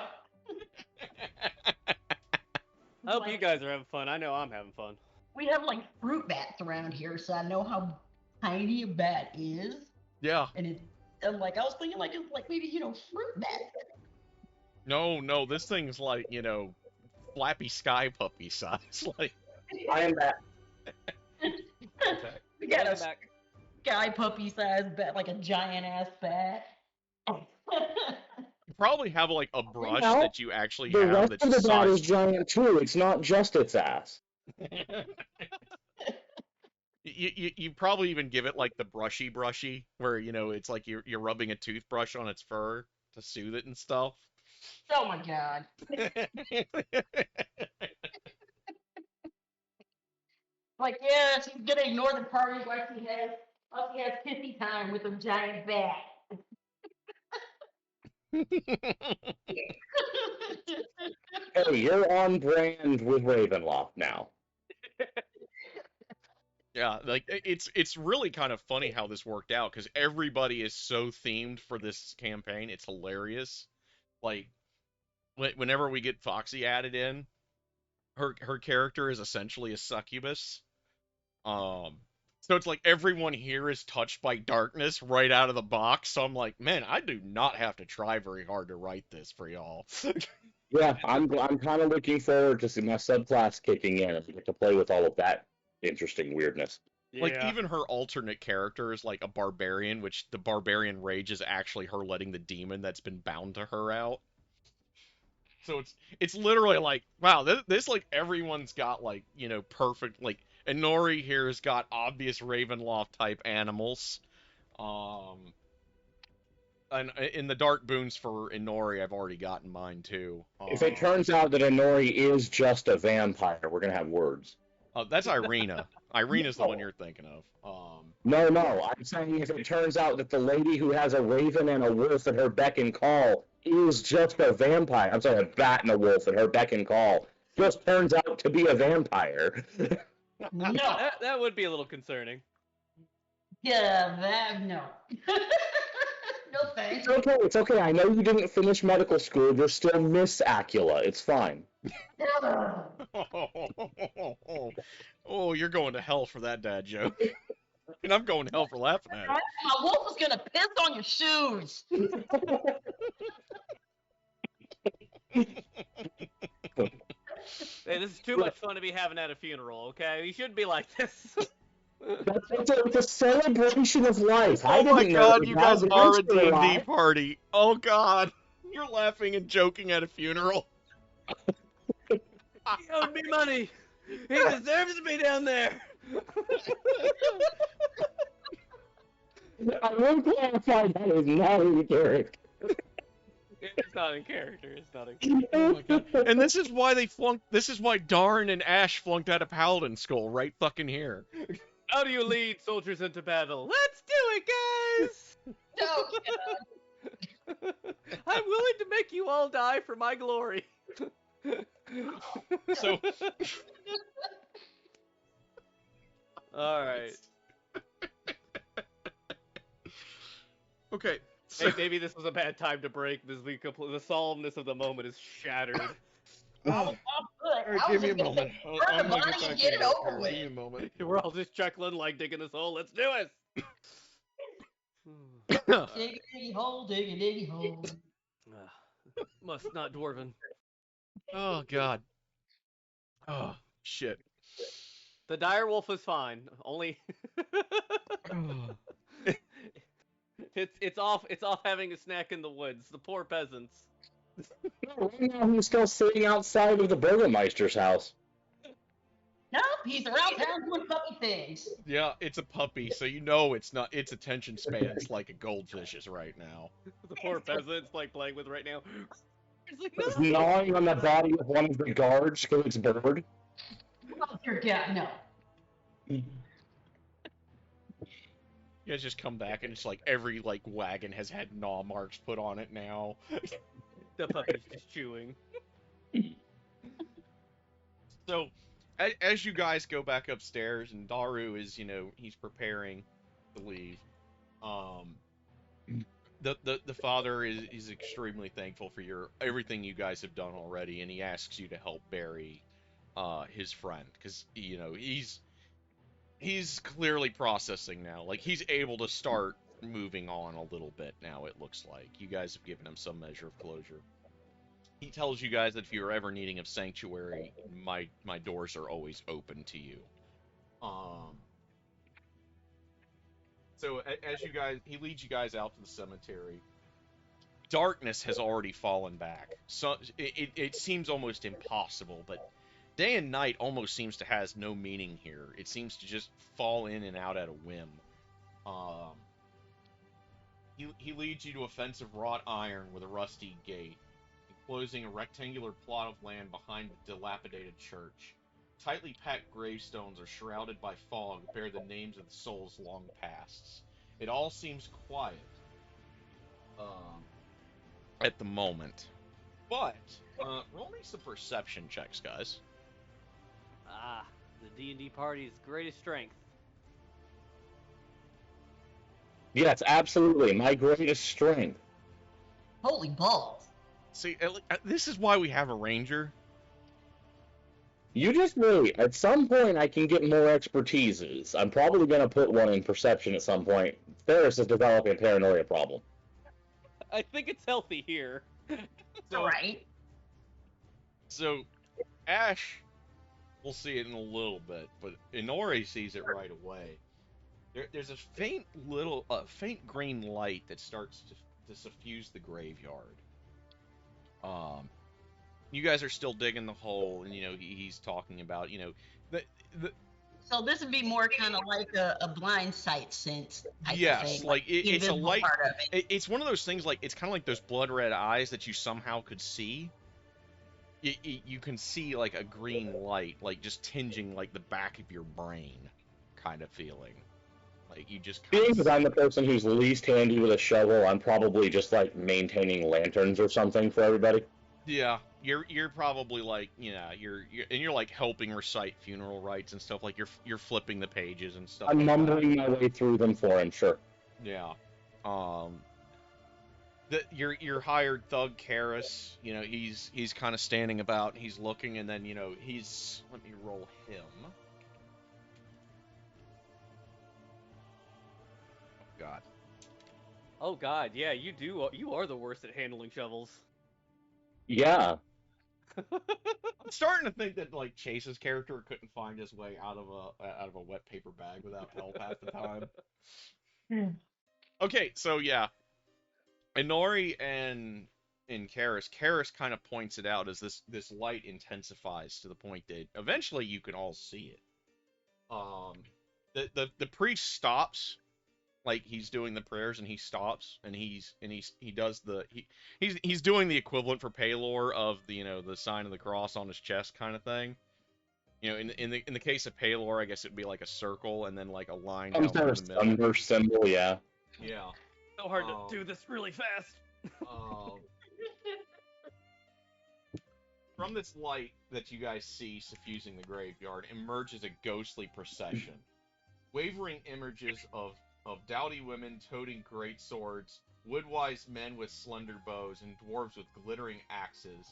I hope you guys are having fun. I know I'm having fun. We have like fruit bats around here, so I know how tiny a bat is. Yeah. And I'm like, I was thinking like it's like maybe fruit bat. No, this thing's like flappy sky puppy size. Like. I am back. We got a Welcome back. sky puppy sized bat, like a giant ass bat. You probably have like a brush know, that you actually The have rest that's of the bat size. is giant too. It's not just its ass. You probably even give it like the brushy, where it's like you're rubbing a toothbrush on its fur to soothe it and stuff. Oh my God. Like, yeah, she's gonna ignore the party like she has pissy time with a giant bat. Hey, you're on brand with Ravenloft now. Yeah, like it's really kind of funny how this worked out because everybody is so themed for this campaign. It's hilarious. Like whenever we get Foxy added in, her character is essentially a succubus. So it's like everyone here is touched by darkness right out of the box. So I'm like, man, I do not have to try very hard to write this for y'all. Yeah, I'm kind of looking forward to see my subclass kicking in and get to play with all of that interesting weirdness. Like even her alternate character is like a barbarian, which the barbarian rage is actually her letting the demon that's been bound to her out. So it's literally like, wow, this like everyone's got like, perfect, like Inori here has got obvious Ravenloft type animals. And in the dark boons for Inori, I've already gotten mine too. If it turns out that Inori is just a vampire, we're gonna have words. That's Irina. Irina's the one you're thinking of. No, I'm saying if it turns out that the lady who has a raven and a wolf at her beck and call is just a vampire. I'm sorry, a bat and a wolf at her beck and call just turns out to be a vampire. No. That would be a little concerning. Yeah, that no. No thanks. It's okay. I know you didn't finish medical school. You're still Miss Acula. It's fine. Oh, you're going to hell for that dad joke. And I'm going to hell for laughing at it. My wolf is gonna piss on your shoes. Hey, this is too much fun to be having at a funeral, okay? You shouldn't be like this. It's a celebration of life. Oh my god, you guys are a D&D alive. party. Oh god. You're laughing and joking at a funeral. He owed me money. He deserves to be down there. I will clarify that is not in character. It's not in character. It's not in character. Oh my god. And this is why they flunked. This is why Darn and Ash flunked out of Paladin School right fucking here. How do you lead soldiers into battle? Let's do it, guys! No, I'm willing to make you all die for my glory. So, All right. okay. So, Hey, maybe this was a bad time to break. The solemnness of the moment is shattered. oh, I'm good. all right, I give was me a just gonna moment. say, I'm burn gonna the get body back and get in it here. over with. Give me a moment. We're all just chuckling like digging this hole. Let's do it. Diggy hole, diggy hole. Must not dwarven. Oh god. Oh shit. The dire wolf is fine. Only it's off having a snack in the woods. The poor peasants. Right now, he's still sitting outside of the Burgermeister's house. No, he's around town doing puppy things. Yeah, it's a puppy, so you know it's not. Its attention span's like a goldfish's right now. The poor peasants like playing with right now. It's like, It's no. gnawing on the body of one of the guards because it's bird. Oh dear God, no. You guys just come back and it's like every like wagon has had gnaw marks put on it now. The puppy's just chewing. So, as you guys go back upstairs and Daru is, he's preparing to leave. The father is extremely thankful for everything you guys have done already, and he asks you to help bury his friend because he's clearly processing now. Like he's able to start moving on a little bit now. It looks like you guys have given him some measure of closure. He tells you guys that if you're ever needing a sanctuary, my doors are always open to you. So as he leads you guys out to the cemetery. Darkness has already fallen back. So it seems almost impossible, but day and night almost seems to has no meaning here. It seems to just fall in and out at a whim. He leads you to a fence of wrought iron with a rusty gate, enclosing a rectangular plot of land behind the dilapidated church. Tightly packed gravestones are shrouded by fog, bear the names of the souls long past. It all seems quiet at the moment. But, roll me some perception checks, guys. Ah, the D&D party's greatest strength. Yes, absolutely. My greatest strength. Holy balls. See, this is why we have a ranger. You just really, at some point, I can get more expertises. I'm probably going to put one in perception at some point. Ferris is developing a paranoia problem. I think it's healthy here. Alright. So, Ash, we'll see it in a little bit, but Inori sees it right away. There's a faint green light that starts to suffuse the graveyard. You guys are still digging the hole, and he's talking about So this would be more kind of like a blind sight sense type of yes, thing. like the it's a invisible light. part of it. It's one of those things like it's kind of like those blood red eyes that you somehow could see. You can see like a green light, like just tinging like the back of your brain, kind of feeling. Like you just. Being that I'm the person who's least handy with a shovel, I'm probably just like maintaining lanterns or something for everybody. Yeah, you're probably like you're like helping recite funeral rites and stuff. Like you're flipping the pages and stuff. I'm like that. mumbling my way through them for him, sure. Yeah. Your hired thug Karis, he's kind of standing about, he's looking, and then let me roll him. God. Oh God, yeah, you are the worst at handling shovels. Yeah. I'm starting to think that like Chase's character couldn't find his way out of a wet paper bag without help half the time. Okay, so yeah. Inori and Karis kind of points it out as this light intensifies to the point that eventually you can all see it. The priest stops like he's doing the prayers and he stops and he does he's doing the equivalent for Paylor of the the sign of the cross on his chest kind of thing. In the case of Paylor, I guess it'd be like a circle and then like a line Some down sort through of the middle. sunburst symbol, yeah. Yeah. So hard to do this really fast. From this light that you guys see suffusing the graveyard emerges a ghostly procession. Wavering images of dowdy women toting great swords, woodwise men with slender bows, and dwarves with glittering axes,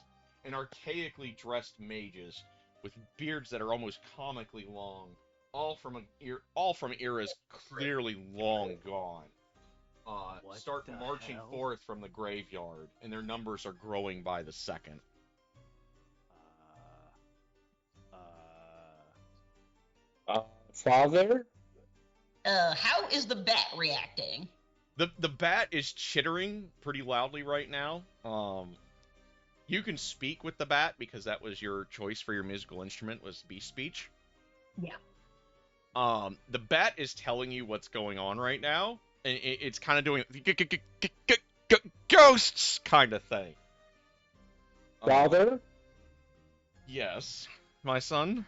and archaically dressed mages with beards that are almost comically long, all from eras clearly long gone. Start the marching hell? forth from the graveyard, and their numbers are growing by the second. Father? How is the bat reacting? The bat is chittering pretty loudly right now. You can speak with the bat because that was your choice for your musical instrument was beast speech. Yeah. The bat is telling you what's going on right now, and it's kind of doing ghosts kind of thing. Father? Yes, my son.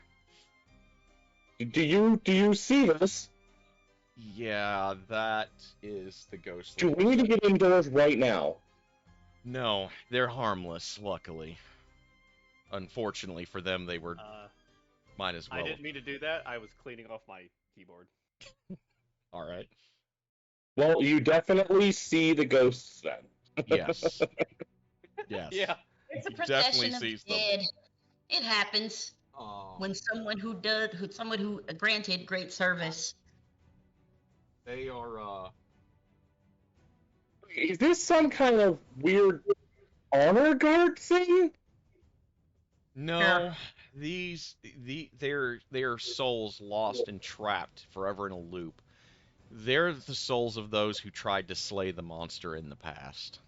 Do you see this? Yeah, that is the ghost. Do we need to get indoors right now? No, they're harmless, luckily. Unfortunately for them, they were. Might as well. I didn't mean to do that. I was cleaning off my keyboard. All right. Well, you definitely see the ghosts then. Yes. Yes. Yeah. It's a He definitely procession of sees them. dead. It happens when someone who granted great service. They are. Is this some kind of weird honor guard thing? No, Yeah. they're souls lost and trapped forever in a loop. They're the souls of those who tried to slay the monster in the past.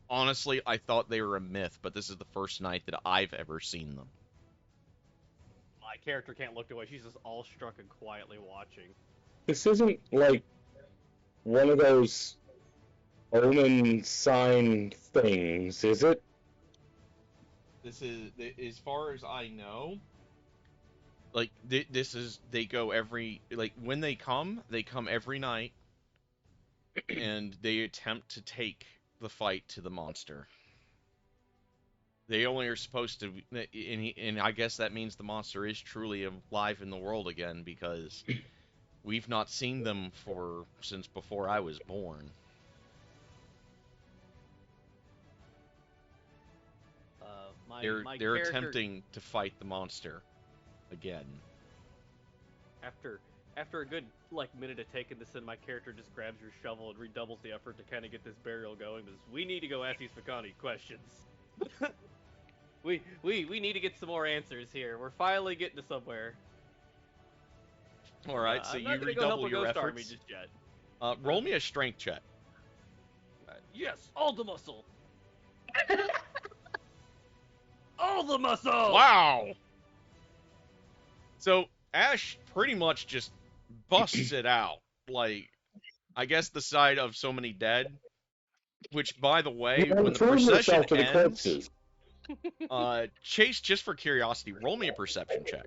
Honestly, I thought they were a myth, but this is the first night that I've ever seen them. My character can't look away. She's just awestruck and quietly watching. This isn't like one of those omen sign things, is it? This is, as far as I know, like, they go every, like, when they come every night, and they attempt to take the fight to the monster. They only are supposed to, and I guess that means the monster is truly alive in the world again, because we've not seen them since before I was born. They're character, attempting to fight the monster again. After a good minute of taking this in, my character just grabs your shovel and redoubles the effort to kind of get this burial going. Because we need to go ask these Fakani questions. we need to get some more answers here. We're finally getting to somewhere. All right, so I'm you not gonna go help redouble a your ghost army efforts. just yet. Roll me a strength check. Yes, all the muscle. All the muscle. Wow. So Ash pretty much just busts it out, like, I guess the side of so many dead. Which, by the way, You when the prove procession yourself to the ends, corpses. Chase, just for curiosity, roll me a perception check.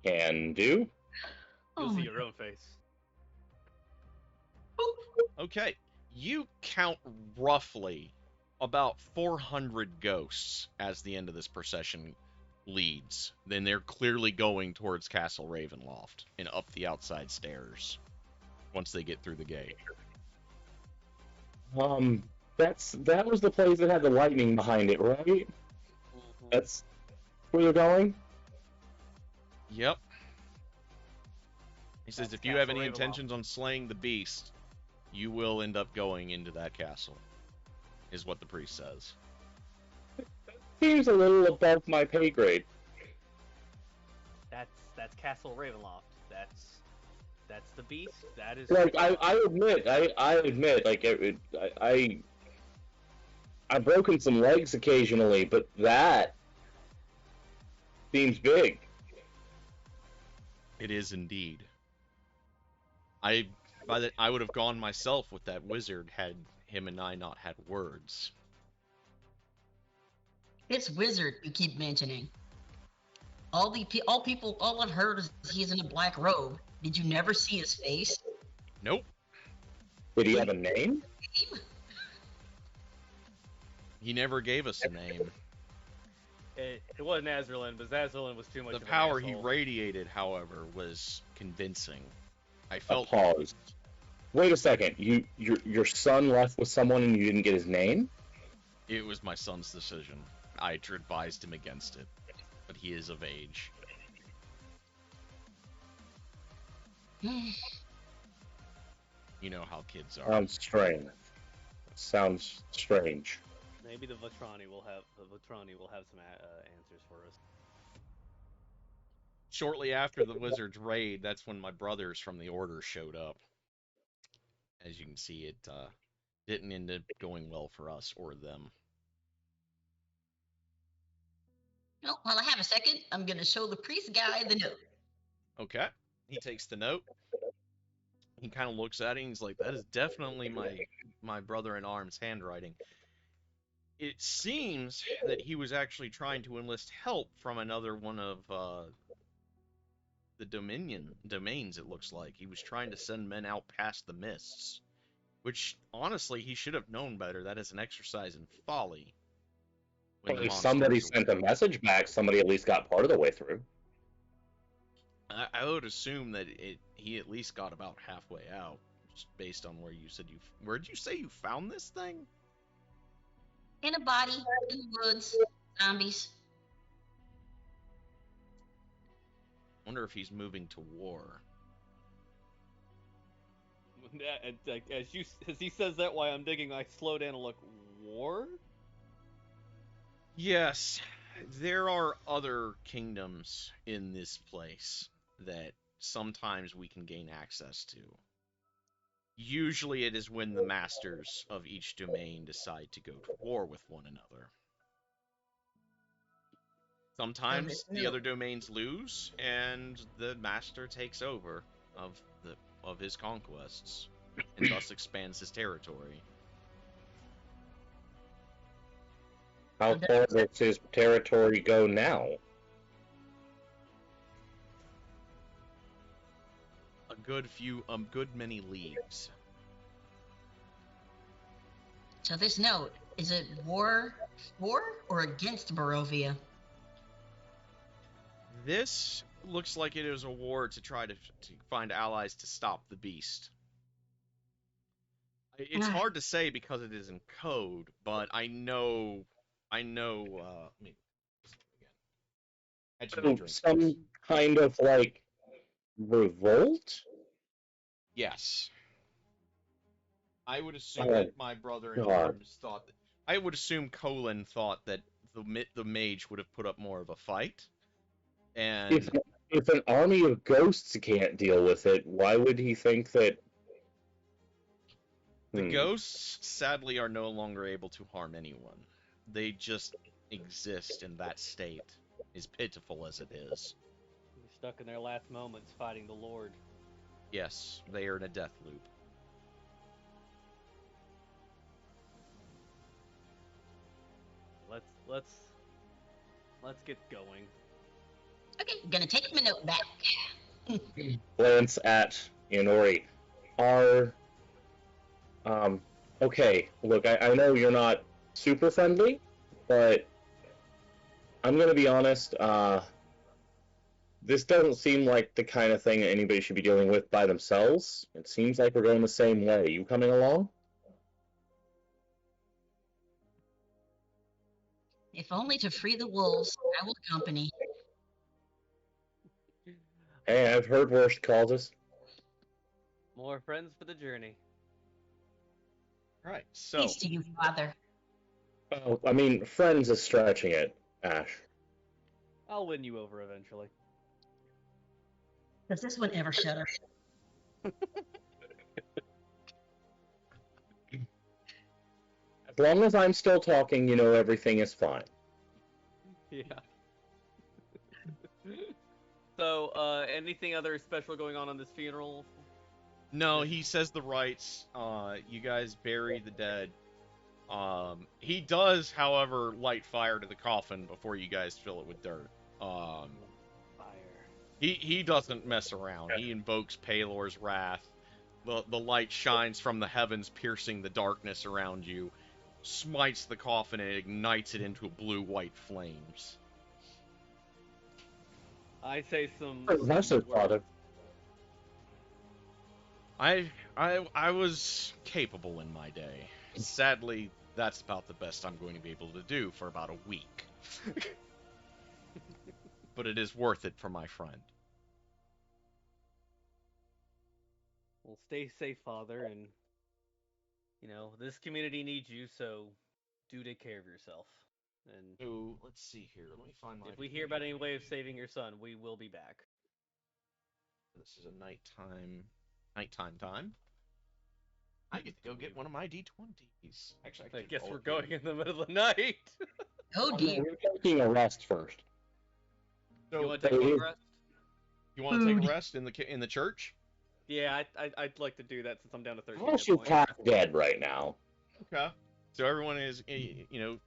Can do. You'll Oh see my your own face. Okay, you count roughly about 400 ghosts as the end of this procession leads. Then they're clearly going towards Castle Ravenloft and up the outside stairs once they get through the gate. That was the place that had the lightning behind it, right? That's where you're going? Yep. He says That's if you have Castle any Ravenloft. intentions on slaying the beast, you will end up going into that castle, is what the priest says. Seems a little above my pay grade. That's Castle Ravenloft. That's the beast. That is Like I admit, like I've broken some legs occasionally, but that seems big. It is indeed. I would have gone myself with that wizard had him and I not had words. It's wizard you keep mentioning. All I've heard is he's in a black robe. Did you never see his face? Nope. Did he have a name? He never gave us a name. It wasn't Azraelin, but Azraelin was too much The of an power he asshole. radiated, however, was convincing. I A felt pause. Wait a second. Your son left with someone and you didn't get his name? it was my son's decision. I advised him against it, but he is of age. You know how kids are. Sounds strange. Maybe the Vatrani will have some answers for us. Shortly after the wizard's raid, that's when my brothers from the Order showed up. As you can see, it didn't end up going well for us or them. Oh, while I have a second, I'm going to show the priest guy the note. Okay. He takes the note. He kind of looks at it and he's like, that is definitely my brother-in-arms handwriting. It seems that he was actually trying to enlist help from another one of the domains, it looks like. He was trying to send men out past the mists. Which, honestly, he should have known better. That is an exercise in folly. Well, if somebody sent a message back, somebody at least got part of the way through. I would assume that he at least got about halfway out, just based on where you said where'd you say you found this thing? In a body, in the woods, zombies. Wonder if he's moving to war. As he says that, while I'm digging, I slow down and look. War? Yes, there are other kingdoms in this place that sometimes we can gain access to. Usually it is when the masters of each domain decide to go to war with one another. Sometimes the other domains lose, and the master takes over of his conquests, and thus expands his territory. How far does his territory go now? A good many leagues. So this note, is it war for or against Barovia? This looks like it is a war to try to find allies to stop the beast. It's hard to say because it is in code, but I know. Let me again. Some kind of like revolt? Yes. I would assume that my brother-in-arms thought that. I would assume Colin thought that the mage would have put up more of a fight. And if an army of ghosts can't deal with it, why would he think that? The ghosts, sadly, are no longer able to harm anyone. They just exist in that state, as pitiful as it is. They're stuck in their last moments fighting the Lord. Yes, they are in a death loop. Let's get going. Okay, I'm gonna take my note back. Glance at Inori. Okay, look, I know you're not super friendly, but I'm gonna be honest, this doesn't seem like the kind of thing that anybody should be dealing with by themselves. It seems like we're going the same way. You coming along? If only to free the wolves, I will accompany. Hey, I've heard worse causes. More friends for the journey. Right, so... Peace to you, Father. Oh, I mean, friends is stretching it, Ash. I'll win you over eventually. Does this one ever shut up? As long as I'm still talking, you know everything is fine. Yeah. So, anything other special going on this funeral? No, he says the rites. You guys bury the dead. He does, however, light fire to the coffin before you guys fill it with dirt. Fire. He doesn't mess around. He invokes Palor's wrath. The light shines from the heavens, piercing the darkness around you, smites the coffin, and ignites it into blue-white flames. I say some Impressive, words. Father. I was capable in my day. Sadly, that's about the best I'm going to be able to do for about a week. But it is worth it for my friend. Well, stay safe, Father, and this community needs you, so do take care of yourself. And So, let's see here. Let me find my... if we hear about any way of saving your son, we will be back. This is a nighttime time. I get to go get one of my D20s. Actually, I can guess roll we're it here. going in the middle of the night. Oh dear. We're taking a rest first. So, You want to take a rest? you want to take Food. a rest in the church? Yeah, I'd like to do that since I'm down to 13 I'm hit actually points. half dead right now. Okay. So everyone is,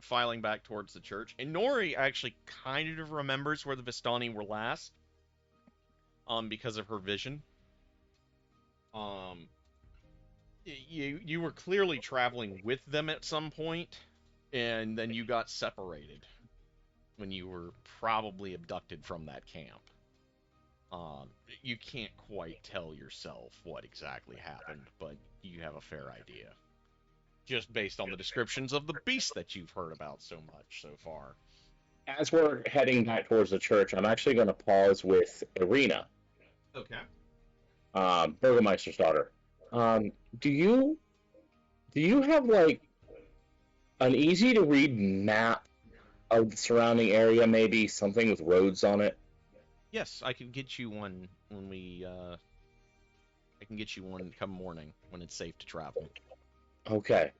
filing back towards the church. And Nori actually kind of remembers where the Vistani were last, because of her vision. You were clearly traveling with them at some point, and then you got separated when you were probably abducted from that camp. You can't quite tell yourself what exactly happened, but you have a fair idea. Just based on the descriptions of the beast that you've heard about so much so far. As we're heading back towards the church, I'm actually going to pause with Irina, Okay. Burgomeister's daughter. Do you have like an easy to read map of the surrounding area? Maybe something with roads on it. Yes, I can get you one when we. I can get you one come morning when it's safe to travel. Okay.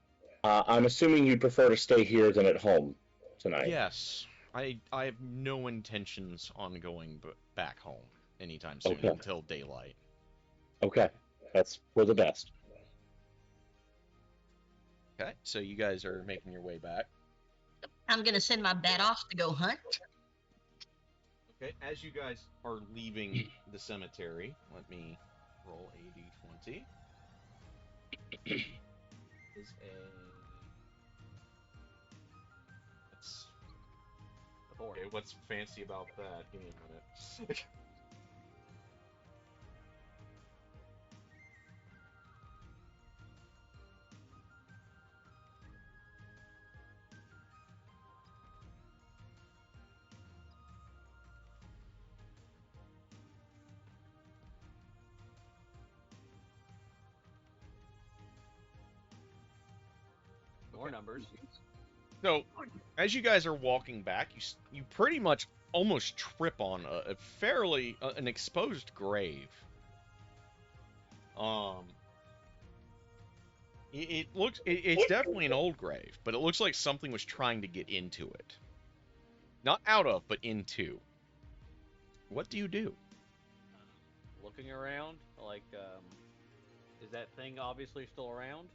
I'm assuming you prefer to stay here than at home tonight. Yes, I have no intentions on going back home anytime soon Okay. until daylight. Okay, that's for the best. Okay, so you guys are making your way back. I'm gonna send my bat off to go hunt. Okay, as you guys are leaving the cemetery, let me roll a d20. Is a... Okay, what's fancy about that? Give me a minute. More numbers. So, as you guys are walking back, you pretty much almost trip on a fairly an exposed grave. It's definitely an old grave, but it looks like something was trying to get into it. Not out of, but into. What do you do? Looking around, like, is that thing obviously still around?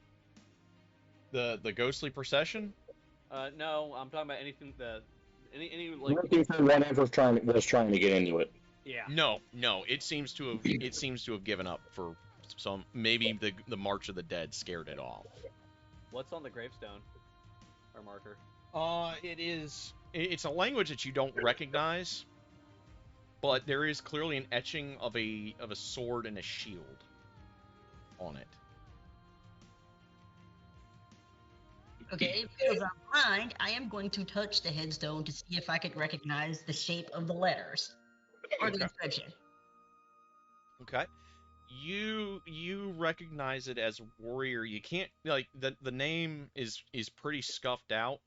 The ghostly procession? No, I'm talking about anything any like. Looking for whatever was trying to get into it. Yeah. No. It seems to have given up for some. Maybe the March of the Dead scared it off. What's on the gravestone or marker? It's a language that you don't recognize, but there is clearly an etching of a sword and a shield on it. Okay, because I'm blind, I am going to touch the headstone to see if I could recognize the shape of the letters or the Okay. inscription. Okay. You recognize it as warrior. You can't the name is pretty scuffed out,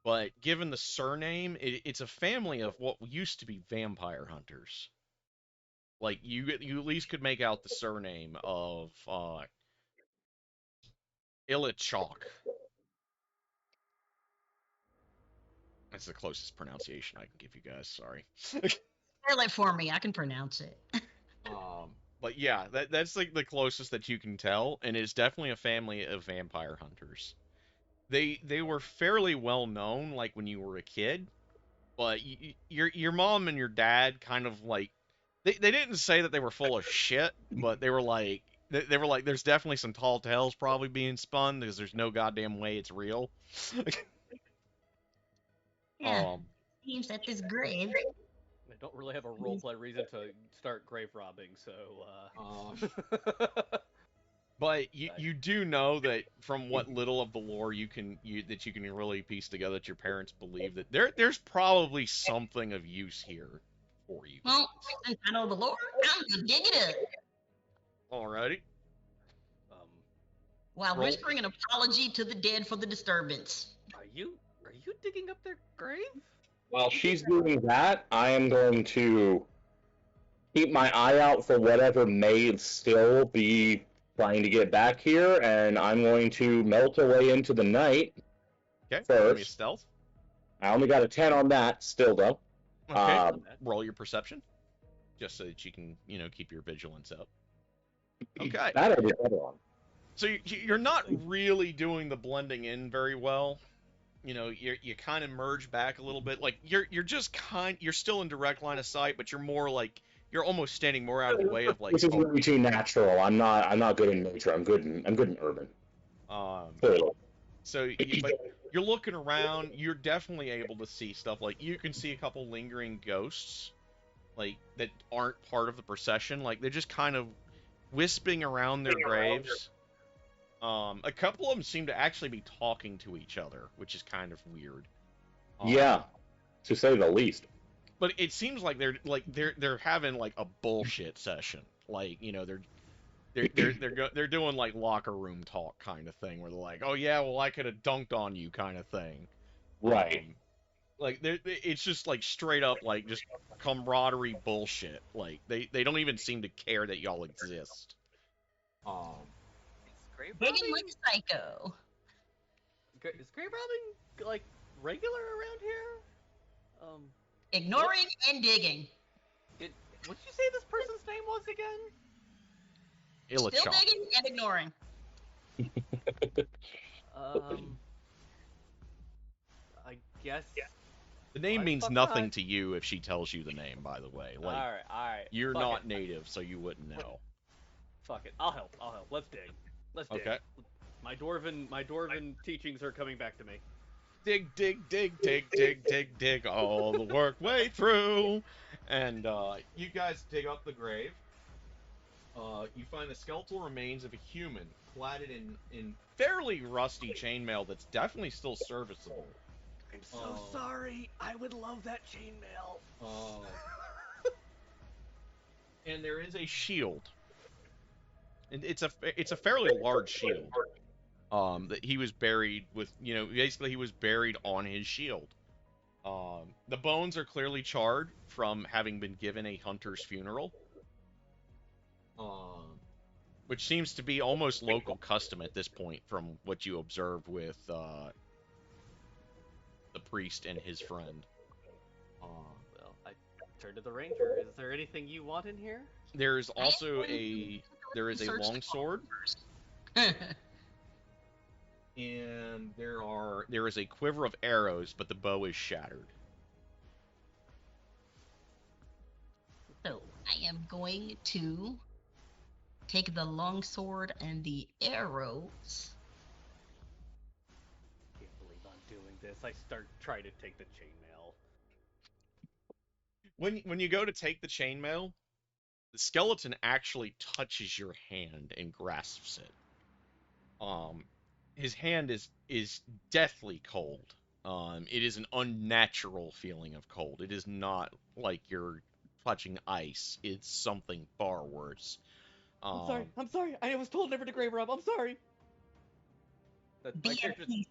but given the surname, it's a family of what used to be vampire hunters. Like you at least could make out the surname of Illichok. That's the closest pronunciation I can give you guys. Sorry. Spell it for me. I can pronounce it. But yeah, that's like the closest that you can tell, and it's definitely a family of vampire hunters. They were fairly well known, like when you were a kid, but your mom and your dad kind of like they didn't say that they were full of shit, but they were like there's definitely some tall tales probably being spun because there's no goddamn way it's real. Yeah, Um, seems that this grave. I don't really have a roleplay reason to start grave robbing, so but you do know that from what little of the lore you can really piece together that your parents believe that there's probably something of use here for you. Well, since I know the Lord, I'm gonna dig it up Alrighty. um, while Roll. whispering an apology to the dead for the disturbance. are you digging up their grave? While she's doing that, I am going to keep my eye out for whatever may still be trying to get back here, and I'm going to melt away into the night. Okay. First. Give me a stealth. I only got a 10 on that, still though. Okay. Roll your perception, just so that you can keep your vigilance up. Okay. That I did better on. So you're not really doing the blending in very well. You kind of merge back a little bit. Like you're still in direct line of sight, but you're more like you're almost standing more out of the way of like. This is really too natural. I'm not good in nature. I'm good in urban. Clearly. So, but you're looking around. You're definitely able to see stuff. Like you can see a couple lingering ghosts, like that aren't part of the procession. Like they're just kind of wisping around their graves. A couple of them seem to actually be talking to each other, which is kind of weird. Yeah, to say the least. But it seems like they're having like a bullshit session. Like they're doing like locker room talk kind of thing, where they're like, oh yeah, well I could have dunked on you kind of thing. Right. Like it's just like straight up like just camaraderie bullshit. Like they don't even seem to care that y'all exist. Grave Digging robbing? like a psycho. Is grave robbing like regular around here? Ignoring and digging. What did you say this person's name was again? Still Illichok. digging and ignoring. I guess. The name Why the means fuck nothing not? to you if she tells you the name, by the way. Like, All right. you're Fuck not it. native, so you wouldn't know. Fuck it. I'll help. Let's dig. Okay. My dwarven teachings are coming back to me. Dig, dig, dig, dig, dig, dig, dig, all the work way through. And you guys dig up the grave. You find the skeletal remains of a human, cladded in fairly rusty chainmail that's definitely still serviceable. I'm so sorry. I would love that chainmail. And there is a shield. And it's a fairly large shield. That he was buried with, basically he was buried on his shield. The bones are clearly charred from having been given a hunter's funeral. Which seems to be almost local custom at this point from what you observed with the priest and his friend. Well, I turn to the ranger. Is there anything you want in here? There's also there is a long sword, and there is a quiver of arrows, but the bow is shattered. So I am going to take the longsword and the arrows. Can't believe I'm doing this. I start trying to take the chainmail. When you go to take the chainmail, the skeleton actually touches your hand and grasps it. His hand is deathly cold. It is an unnatural feeling of cold. It is not like you're touching ice. It's something far worse. I'm sorry. I was told never to grave rob. I'm sorry. Be at peace.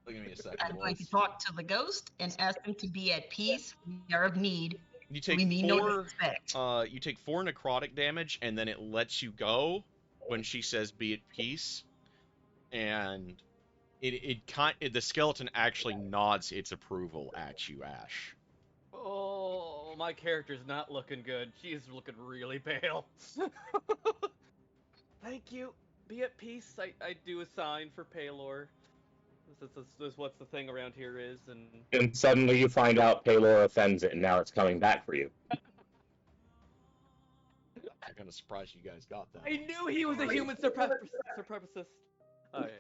Give me a second. I'm going to talk to the ghost and ask him to be at peace. We are of need. You take We mean no disrespect. you take 4 necrotic damage, and then it lets you go when she says "be at peace," and the skeleton actually nods its approval at you, Ash. Oh Well, my character's not looking good. She's looking really pale. Thank you. Be at peace. I do a sign for Paylor. This is what the thing around here is, and And suddenly you find out Paylor offends it, and now it's coming back for you. I'm kind of surprised you guys got that. I knew he was a human supremacist. Alright.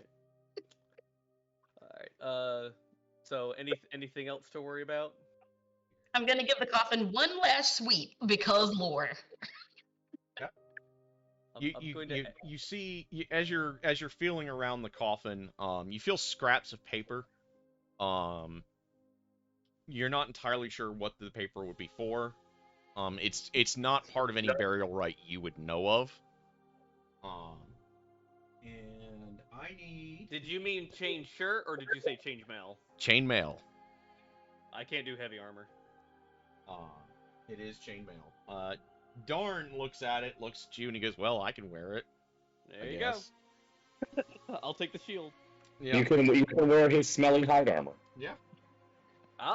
Alright, so anything else to worry about? I'm gonna give the coffin one last sweep because lore. You see as you're feeling around the coffin, you feel scraps of paper. You're not entirely sure what the paper would be for. It's not part of any burial rite you would know of. And I need Did you mean change shirt, or did you say change mail? chainmail. I can't do heavy armor. It is chainmail. Darn looks at it, looks at you, and he goes, "Well, I can wear it." There I you guess. go. I'll take the shield. Yeah. You can wear his smelly hide armor. Yeah.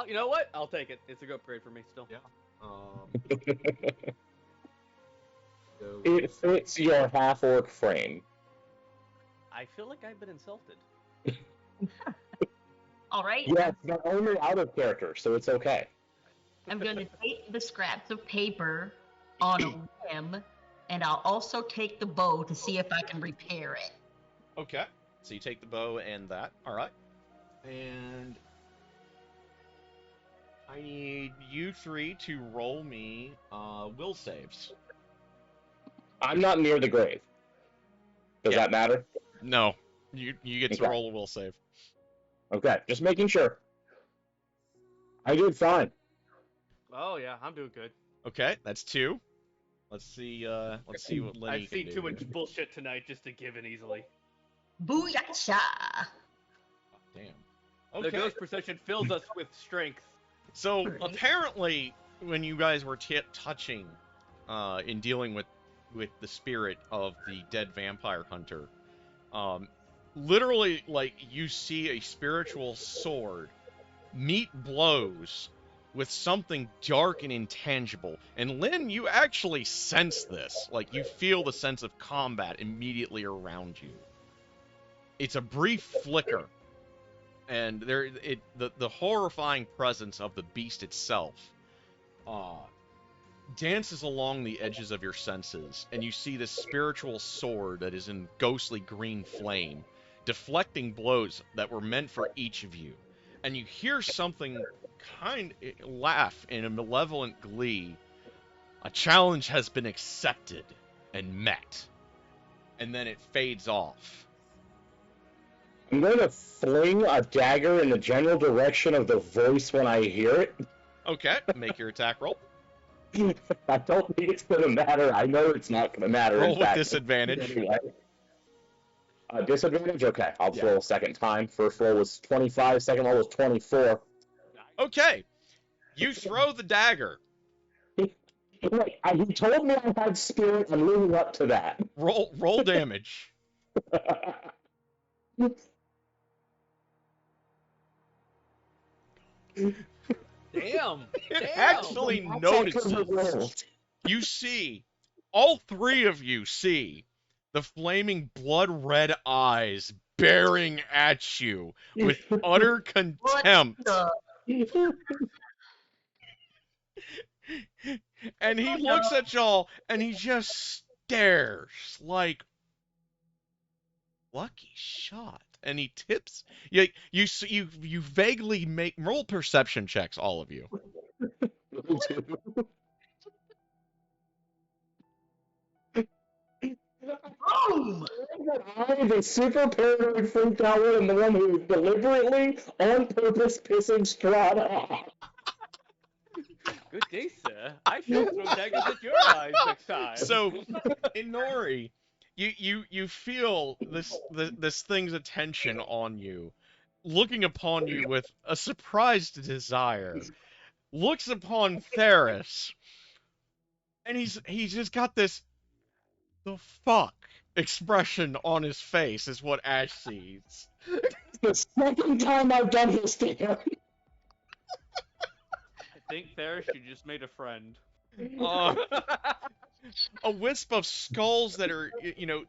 You know what? I'll take it. It's a good upgrade for me still. Yeah. So It fits your half-orc frame. I feel like I've been insulted. All right. Yes, but only out of character, so it's okay. I'm gonna take the scraps of paper on a whim, and I'll also take the bow to see if I can repair it. okay. So you take the bow and that. All right. And I need you three to roll me will saves. I'm not near the grave. Does Yeah. that matter? No, you get to Okay. roll a will save. Okay, just making sure. I did fine. Oh yeah, I'm doing good. Okay, that's 2. Let's see what Lenny I've can seen do too much here. bullshit tonight just to give in easily. Booyakasha! Damn. The Okay. ghost procession fills us with strength. So apparently, when you guys were touching, in dealing with the spirit of the dead vampire hunter, literally, like, you see a spiritual sword meet blows with something dark and intangible. And Lynn, you actually sense this. Like, you feel the sense of combat immediately around you. It's a brief flicker, and the horrifying presence of the beast itself dances along the edges of your senses, and you see this spiritual sword that is in ghostly green flame, deflecting blows that were meant for each of you. And you hear something laugh in a malevolent glee. A challenge has been accepted and met. And then it fades off. I'm going to fling a dagger in the general direction of the voice when I hear it. Okay, make your attack roll. I don't think it's going to matter. I know it's not going to matter. Roll in with fact. disadvantage. Anyway. Disadvantage? Okay, I'll Yeah. roll a second time. First roll was 25, second roll was 24. Okay, you throw the dagger. Wait, he told me I had spirit. I'm leading up to that. Roll damage. Damn. It Damn. actually That's notices. actually rolled. You see, all three of you see the flaming blood-red eyes bearing at you with utter contempt. And he looks at y'all and he just stares like, lucky shot. And he tips. You vaguely roll perception checks, all of you. Boom! I'm the super paranoid freaked out one and the one who deliberately, on purpose, pissing Strahd off. Good day, sir. I shall throw daggers at your eyes next time. So, Inori, you feel this thing's attention on you, looking upon you with a surprised desire, looks upon Theris, and he's just got this the fuck expression on his face is what Ash sees. The second time I've done this to him. think, Ferris, you just made a friend. Uh, a wisp of skulls that are,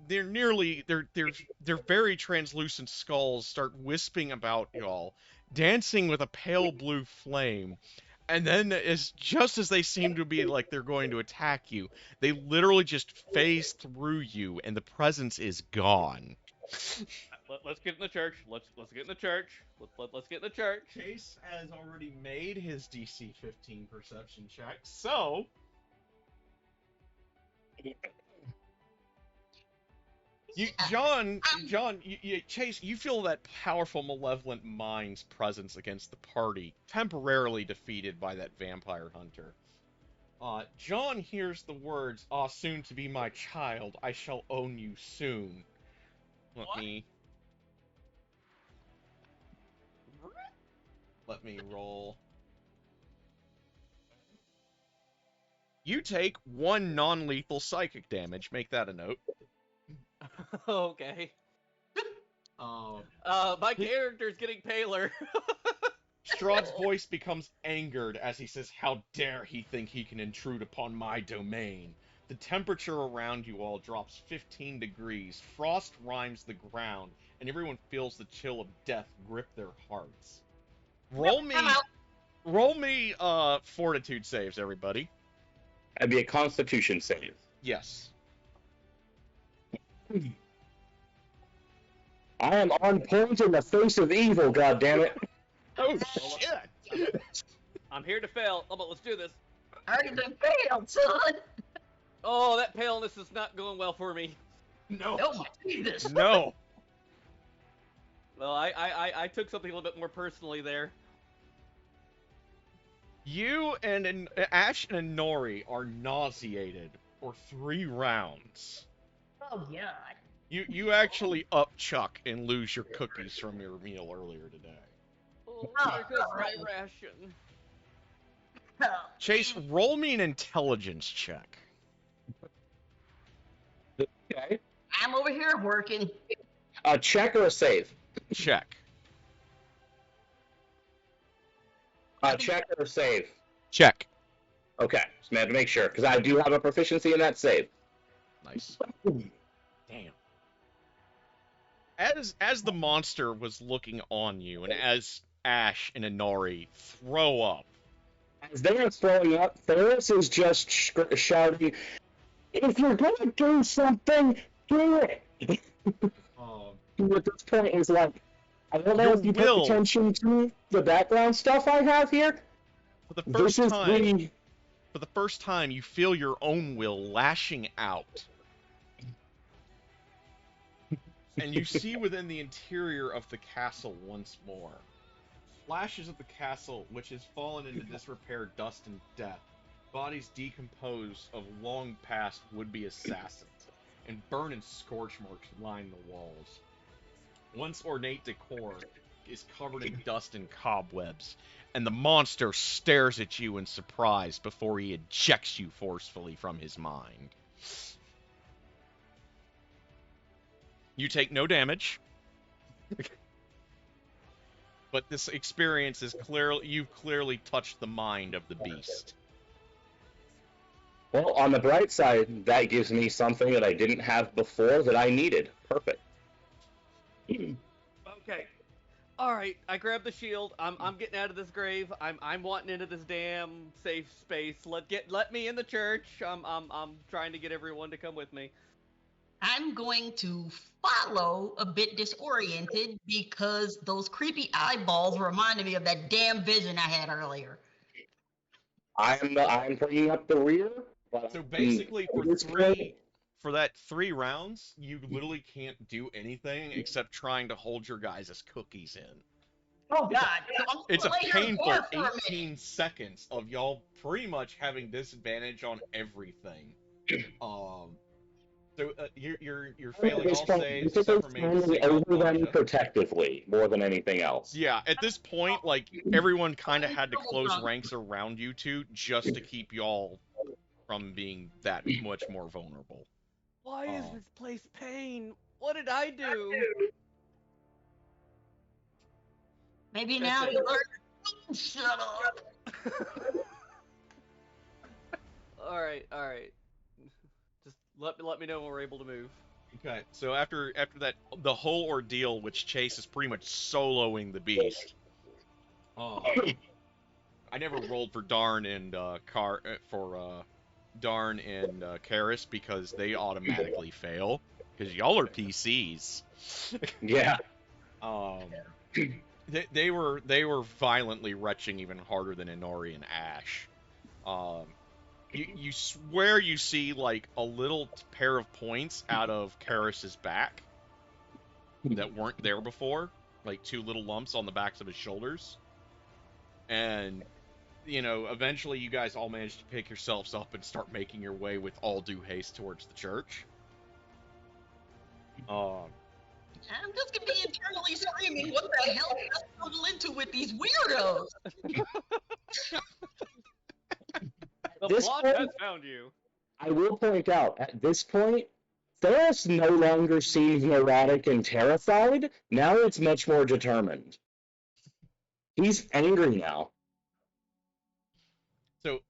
they're very translucent skulls start wisping about y'all, dancing with a pale blue flame. And then, just as they seem to be like they're going to attack you, they literally just phase through you, and the presence is gone. Let's get in the church. Let's get in the church. Let's get in the church. Chase has already made his DC 15 perception check, so Chase, you feel that powerful malevolent mind's presence against the party, temporarily defeated by that vampire hunter. John hears the words, "Ah, soon to be my child, I shall own you soon." Let me roll. You take 1 non-lethal psychic damage. Make that a note. Okay. My character's getting paler. Strahd's voice becomes angered as he says, "How dare he think he can intrude upon my domain?" The temperature around you all drops 15 degrees. Frost rimes the ground, and everyone feels the chill of death grip their hearts. Roll me fortitude saves, everybody. That'd be a Constitution save. Yes. I am on point in the face of evil, goddammit. Oh, shit! I'm here to fail. Oh, but let's do this. I already failed, son. Oh, that paleness is not going well for me. No. Oh my Jesus. No. Well, I took something a little bit more personally there. You and Ash and Nori are nauseated for 3 rounds. Oh God. You actually up Chuck and lose your cookies from your meal earlier today. Oh, there goes my ration. Chase, roll me an intelligence check. Okay. I'm over here working. A check or a save? Check. A check or a save? Check. Okay, just had to make sure, because I do have a proficiency in that save. Nice. Damn. As the monster was looking on you, and as Ash and Inari throw up, As they are throwing up, Ferris is just shouting, "If you're gonna do something, do it!" Who at this point is like, I don't know Your if you will. pay attention to the background stuff I have here. for the This first is time, the... for the first time, you feel your own will lashing out. And you see within the interior of the castle once more. Flashes of the castle, which has fallen into disrepair, dust, and death. Bodies decomposed of long past would-be assassins, and burn and scorch marks line the walls. Once ornate decor is covered in dust and cobwebs, and the monster stares at you in surprise before he ejects you forcefully from his mind. You take no damage. But this experience is you've clearly touched the mind of the beast. Well, on the bright side, that gives me something that I didn't have before that I needed. Perfect. Okay. All right. I grabbed the shield. I'm getting out of this grave. I'm wanting into this damn safe space. Let me in the church. I'm trying to get everyone to come with me. I'm going to follow a bit disoriented because those creepy eyeballs reminded me of that damn vision I had earlier. I'm bringing up the rear. But So basically, for that 3 rounds, you literally can't do anything except trying to hold your guys as cookies in. Oh God! So I'm It's a gonna lay here painful for a minute. 18 seconds of y'all pretty much having disadvantage on everything. So you're failing all saves except for maybe over them protectively more than anything else. Yeah, at this point, like, everyone kind of had to close ranks around you two just to keep y'all from being that much more vulnerable. Why is this place pain? What did I do? Maybe That's now it. you learn. Shut up. All right. Just let me know when we're able to move. Okay, so after that, the whole ordeal, which Chase is pretty much soloing the beast. I never rolled for Darn and Darn and Karis because they automatically fail because y'all are PCs. Yeah. They were violently retching even harder than Inori and Ash. You swear you see like a little pair of points out of Karis's back that weren't there before, like 2 little lumps on the backs of his shoulders. And eventually you guys all manage to pick yourselves up and start making your way with all due haste towards the church. I'm just gonna be internally screaming, what the hell did I stumble into with these weirdos? The This plot point- has found you. I will point out, at this point, Theros no longer seems neurotic and terrified. Now it's much more determined. He's angry now. So,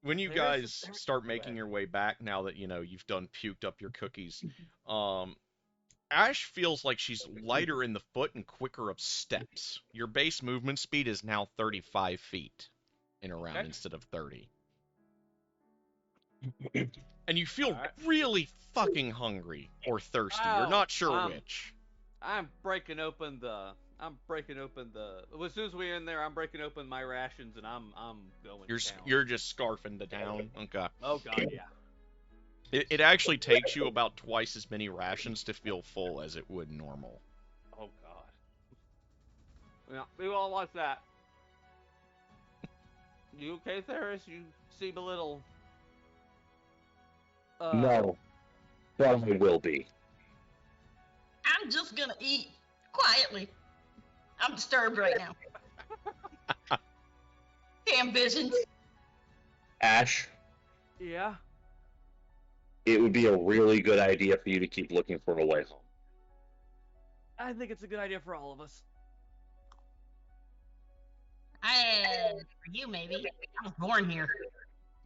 when you There is guys a- start making your way back, now that you've done puked up your cookies, Ash feels like she's lighter in the foot and quicker of steps. Your base movement speed is now 35 feet in a round Okay. instead of 30. And you feel Alright. really fucking hungry or thirsty. You're Oh, not sure which. I'm breaking open the. As soon as we're in there, I'm breaking open my rations and I'm going. Down. You're just scarfing the down. Okay. Oh god, yeah. It actually takes you about twice as many rations to feel full as it would normal. Oh god. Yeah, we all like that. You okay, Theris? You seem a little. No. But I will be. I'm just gonna eat quietly. I'm disturbed right now. Damn visions. Ash, Yeah. it would be a really good idea for you to keep looking for a way home. I think it's a good idea for all of us. For you, maybe. I was born here.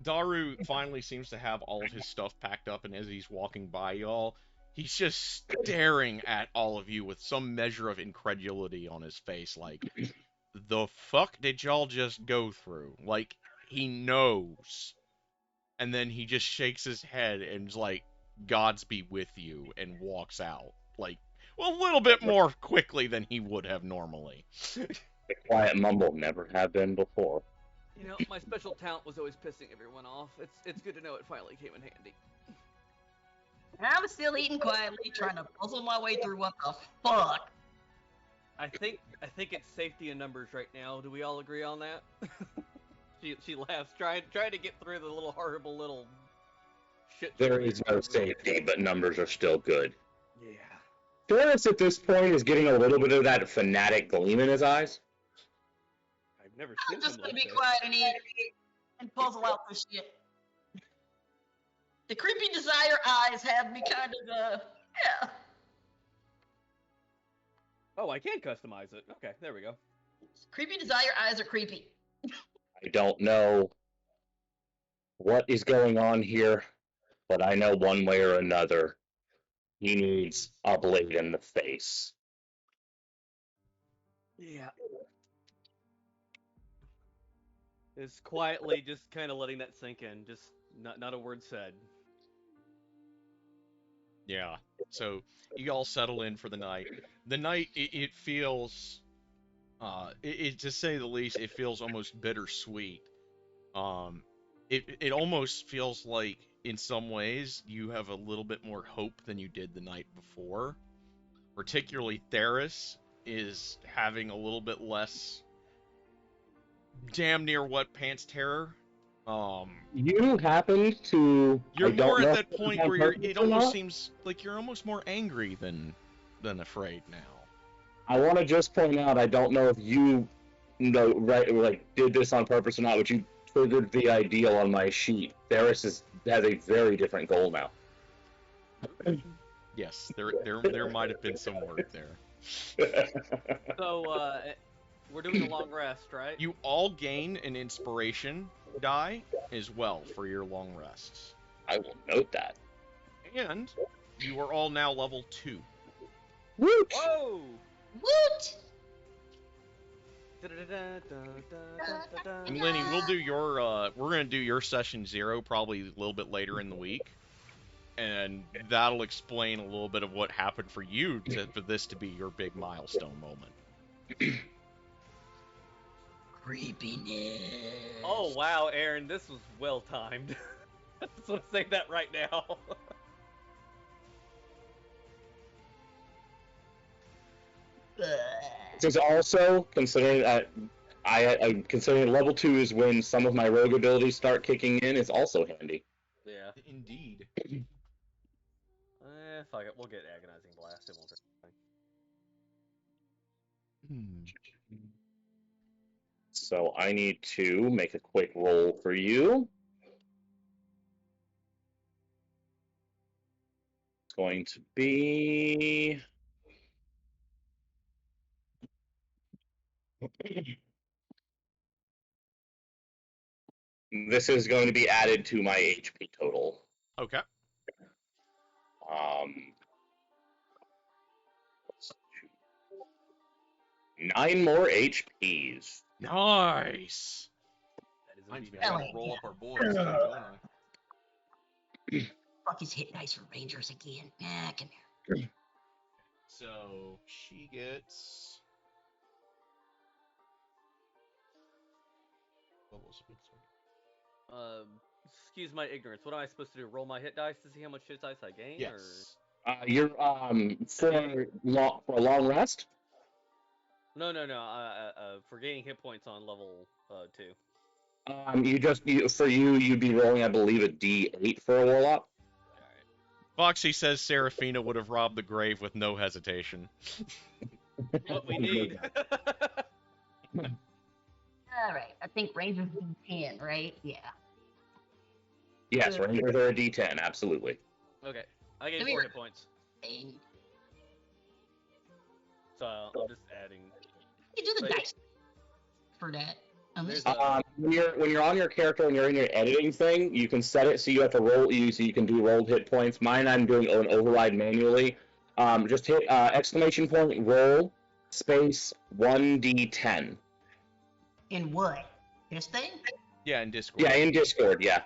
Daru finally seems to have all of his stuff packed up, and as he's walking by y'all, he's just staring at all of you with some measure of incredulity on his face, like, the fuck did y'all just go through? Like, he knows. And then he just shakes his head and is like, Gods be with you, and walks out. Like, well, a little bit more quickly than he would have normally. The quiet mumble never have been before. You know, my special talent was always pissing everyone off. It's good to know it finally came in handy. I'm still eating quietly, trying to puzzle my way through what the fuck. I think it's safety in numbers right now. Do we all agree on that? she laughs, trying to get through the little horrible little shit. There is no safety, but numbers are still good. Yeah. Ferris at this point is getting a little bit of that fanatic gleam in his eyes. I've never I'm seen just him gonna like be this. quiet and eat and puzzle out this shit. The creepy desire eyes have me kind of, yeah. Oh, I can customize it. Okay, there we go. Creepy desire eyes are creepy. I don't know what is going on here, but I know one way or another he needs a blade in the face. Yeah. Is quietly just kind of letting that sink in. Just not a word said. Yeah. So you all settle in for the night. The night, it feels, to say the least, it feels almost bittersweet. It almost feels like, in some ways, you have a little bit more hope than you did the night before. Particularly Theris is having a little bit less damn near what pants terror. You happen to. You're I don't more know at that if point it's where on purpose it or almost not. seems like you're almost more angry than afraid now. I want to just point out, I don't know if you did this on purpose or not, but you triggered the ideal on my sheet. Theris has a very different goal now. Yes, there might have been some work there. So, We're doing a long rest, right? You all gain an inspiration die as well for your long rests. I will note that. And you are all now level 2. Woot! Whoa! Woot! And Lenny, we'll do your we're gonna do your session 0 probably a little bit later in the week. And that'll explain a little bit of what happened for you for this to be your big milestone moment. Creepiness. Oh wow, Aaron, this was well timed. I just want to say that right now. This is also considering that I considering level 2 is when some of my rogue abilities start kicking in. Is also handy. Yeah. Indeed. Fuck it, we'll get agonizing blast. It won't hurt anything. So I need to make a quick roll for you. It's going to be. This is going to be added to my HP total. Okay. 9 more HPs. Nice. That is Mine's indeed trying Hell to roll yeah. up our boys. Don't I? Fuck his hit dice for Rangers again. Ah, come here. So she gets. What was it? Excuse my ignorance. What am I supposed to do? Roll my hit dice to see how much hit dice I gain? Yes. You're for a long rest. Or... No. For gaining hit points on level 2. You'd be rolling, I believe, a D8 for a warlock. Foxy says Seraphina would have robbed the grave with no hesitation. What we need. All right. I think Rangers is 10, right? Yeah. Yes, Rangers are a D10, absolutely. Okay. I gained Come 4 here. hit points. And So I'm just adding. you do the Wait. dice for that. There's Unless When you're on your character and you're in your editing thing, you can set it so you have to roll so you can do rolled hit points. Mine, I'm doing an override manually. Just hit exclamation point roll space 1d10. in what? This thing? Yeah, in Discord. Yeah, in Discord, yeah.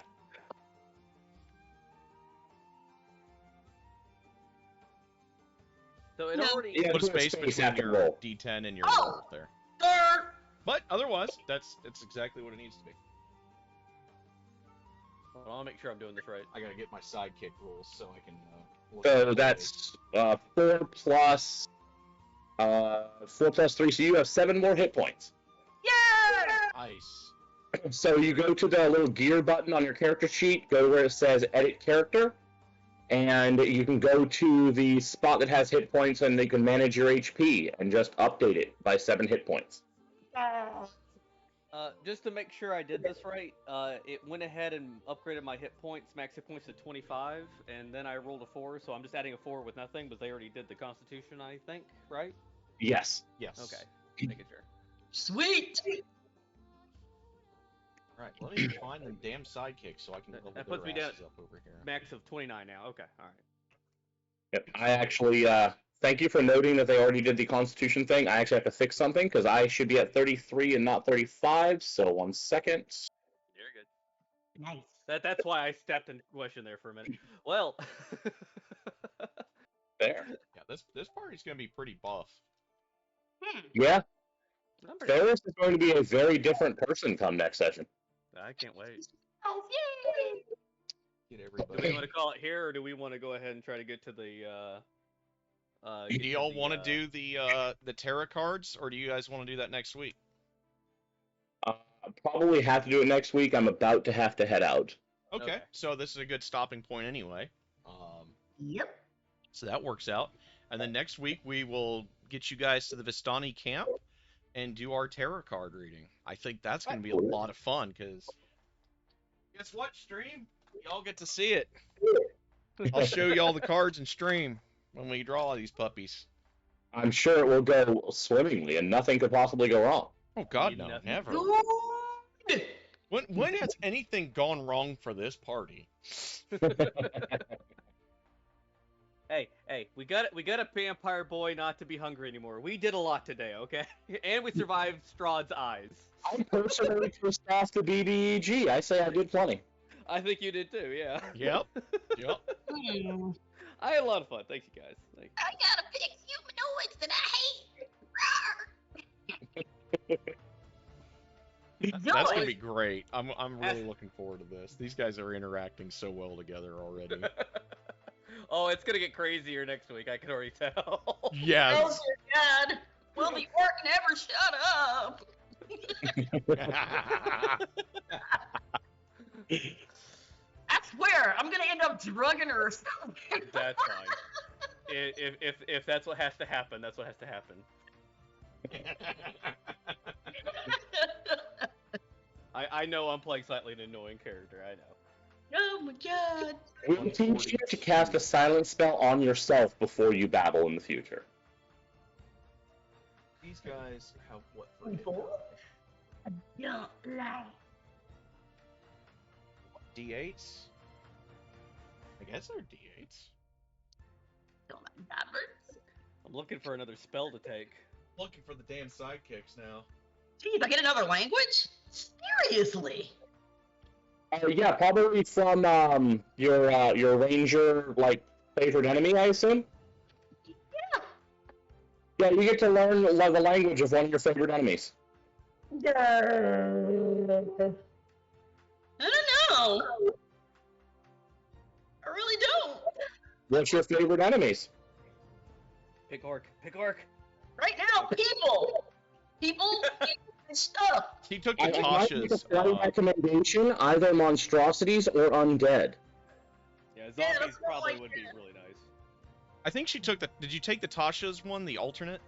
So it No. already. Yeah. Put a Put a space space between after your roll. D10 and your Oh! roll there. Third. But otherwise, that's exactly what it needs to be. Well, I'll make sure I'm doing this right. I gotta get my sidekick rules so I can. So that's 4 plus 3. So you have 7 more hit points. Yeah. Nice. So you go to the little gear button on your character sheet, go where it says edit character, and you can go to the spot that has hit points and you can manage your HP and just update it by 7 hit points. Just to make sure I did this right, it went ahead and upgraded my hit points, max hit points to 25, and then I rolled a 4, so I'm just adding a 4 with nothing, but they already did the Constitution, I think, right? Yes. Yes. Okay, making sure. Sweet. Right. Let me find them damn sidekicks so I can level That their puts me down- asses up over here. Max of 29 now, okay, alright. Yep. I actually thank you for noting that they already did the Constitution thing. I actually have to fix something because I should be at 33 and not 35. So 1 second. You're good. Nice. That's why I stepped in question there for a minute. Well, There. Yeah, this party's gonna be pretty buff. Yeah. I'm pretty- Ferris is going to be a very different person come next session. I can't wait. Oh, yay. Get Do everybody. we want to call it here, or do we want to go ahead and try to get to the, Do y'all want to do the tarot cards, or do you guys want to do that next week? Probably have to do it next week. I'm about to have to head out. Okay, Okay. so this is a good stopping point anyway. Yep. So that works out. And then next week we will get you guys to the Vistani camp and do our tarot card reading. I think that's going to be a lot of fun because guess what, stream? Y'all get to see it. I'll show you all the cards in stream when we draw these puppies. I'm sure it will go swimmingly, and nothing could possibly go wrong. Oh God, Need no, nothing. never. Dude! When has anything gone wrong for this party? Hey, we got a vampire boy not to be hungry anymore. We did a lot today, okay? And we survived Strahd's eyes. I'm personally pissed off the BDEG. I say I did plenty. I think you did too, yeah. Yep. Yep. Hmm. I had a lot of fun. Thank you guys. Thank I gotta pick humanoids that I hate. That's Do gonna it. be great. I'm really looking forward to this. These guys are interacting so well together already. Oh, it's gonna get crazier next week. I can already tell. Oh Yes. dear God! Will the orc never shut up? I swear, I'm gonna end up drugging her or something. That's fine. If that's what has to happen, that's what has to happen. I know I'm playing slightly an annoying character. I know. Oh my God! We'll teach you to cast a silent spell on yourself before you babble in the future. These guys have what? People. I don't like. D8s? I guess they're D8s. Don't like numbers. I'm looking for another spell to take. Looking for the damn sidekicks now. Jeez, I get another language? Seriously? Yeah, probably from your ranger favorite enemy, I assume. Yeah. Yeah, you get to learn the language of one of your favorite enemies. I don't know. I really don't. What's your favorite enemies? Pick orc. Pick orc. Right now, people. People and stuff. He took I might make a Natasha's. slight recommendation: either monstrosities or undead. Yeah, Yeah, zombies that's what I probably like would be that. really nice. I think she took the. Did you take Natasha's one, the alternate?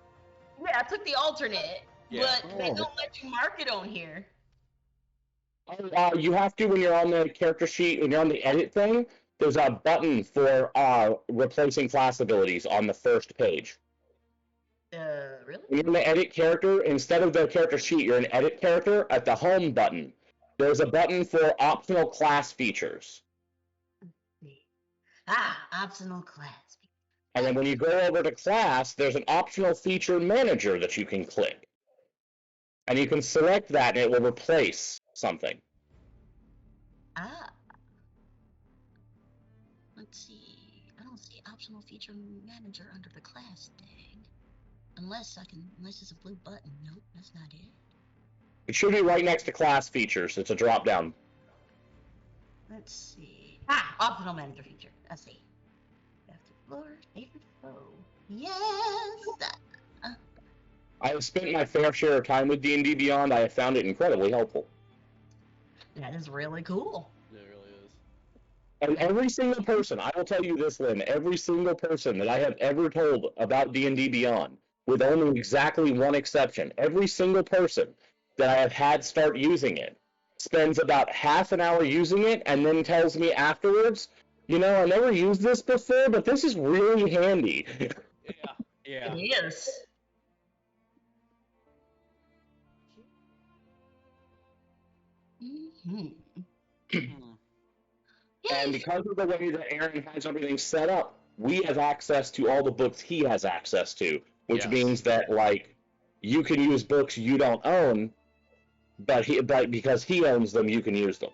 Yeah, I took the alternate, Yeah. but they Oh. don't let you mark it on here. You have to when you're on the character sheet, when you're on the edit thing. There's a button for replacing class abilities on the first page. Really? When you're in the edit character, instead of the character sheet, you're an edit character. At the home button, there's a button for optional class features. Optional class. And then when you go over to class, there's an optional feature manager that you can click. And you can select that and it will replace something. Let's see. I don't see optional feature manager under the class tag. Unless it's a blue button. Nope, that's not it. It should be right next to class features. It's a drop down. Let's see. Optional manager feature. I see. After floor, favorite foe. Yes! I have spent my fair share of time with D&D Beyond. I have found it incredibly helpful. That is really cool. It really is. And every single person, I will tell you this, Lynn, every single person that I have ever told about D&D Beyond, with only exactly one exception, every single person that I have had start using it spends about half an hour using it and then tells me afterwards, I never used this before, but this is really handy. Yeah. It is. And because of the way that Aaron has everything set up, we have access to all the books he has access to, which Yes. means that you can use books you don't own, but because he owns them, you can use them.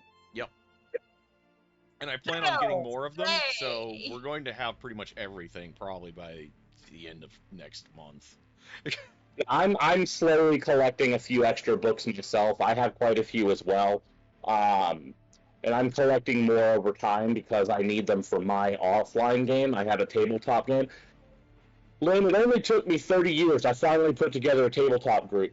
And I plan on getting more of them, so Hooray! we're going to have pretty much everything probably by the end of next month. I'm slowly collecting a few extra books myself. I have quite a few as well. And I'm collecting more over time because I need them for my offline game. I have a tabletop game. Lynn, it only took me 30 years. I finally put together a tabletop group.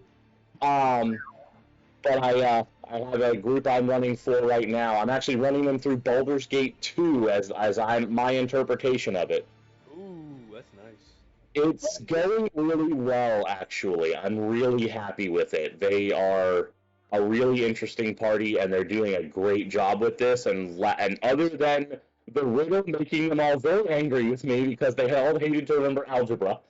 But I have a group I'm running for right now. I'm actually running them through Baldur's Gate 2 as my interpretation of it. Ooh, that's nice. It's going really well, actually. I'm really happy with it. They are a really interesting party, and they're doing a great job with this. And other than the riddle making them all very angry with me because they all hated to remember algebra.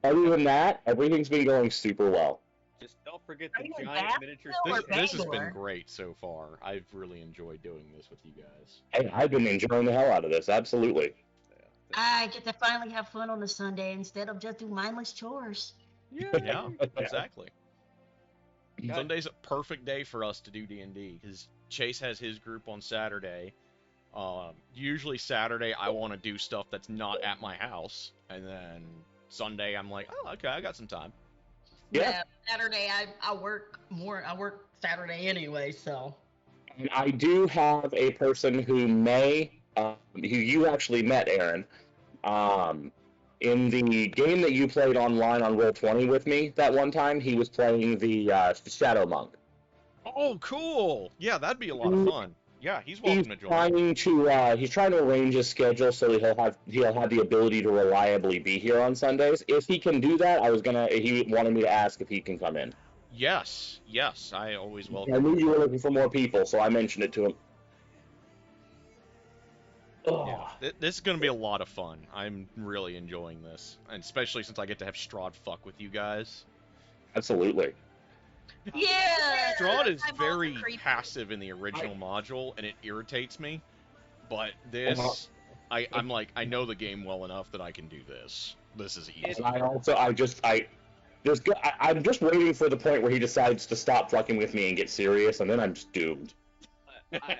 Other than that, everything's been going super well. Just don't forget Are the you in giant miniature Bassville or This space. has been Bangor? great so far. I've really enjoyed doing this with you guys. Hey, I've been enjoying the hell out of this. Absolutely. I get to finally have fun on a Sunday instead of just do mindless chores. Yeah, exactly. God. Sunday's a perfect day for us to do D&D because Chase has his group on Saturday. Usually Saturday I want to do stuff that's not at my house, and then Sunday I'm like, oh, okay, I got some time. Yeah. Saturday I work more. I work Saturday anyway, so. And I do have a person who who you actually met, Aaron, in the game that you played online on Roll20 with me that one time. He was playing the Shadow Monk. Oh, cool! Yeah, that'd be a lot of fun. Yeah, he's welcome to join. He's trying to arrange his schedule so that he'll have the ability to reliably be here on Sundays. If he can do that, he wanted me to ask if he can come in. Yes, I always welcome. I knew you were looking for more people, so I mentioned it to him. Yeah, this is gonna be a lot of fun. I'm really enjoying this, and especially since I get to have Strahd fuck with you guys. Absolutely. Yeah. Strahd is I'm also very creepy. passive in the original module, and it irritates me. But this, I'm like, I know the game well enough that I can do this. This is easy. And I'm just waiting for the point where he decides to stop fucking with me and get serious, and then I'm just doomed.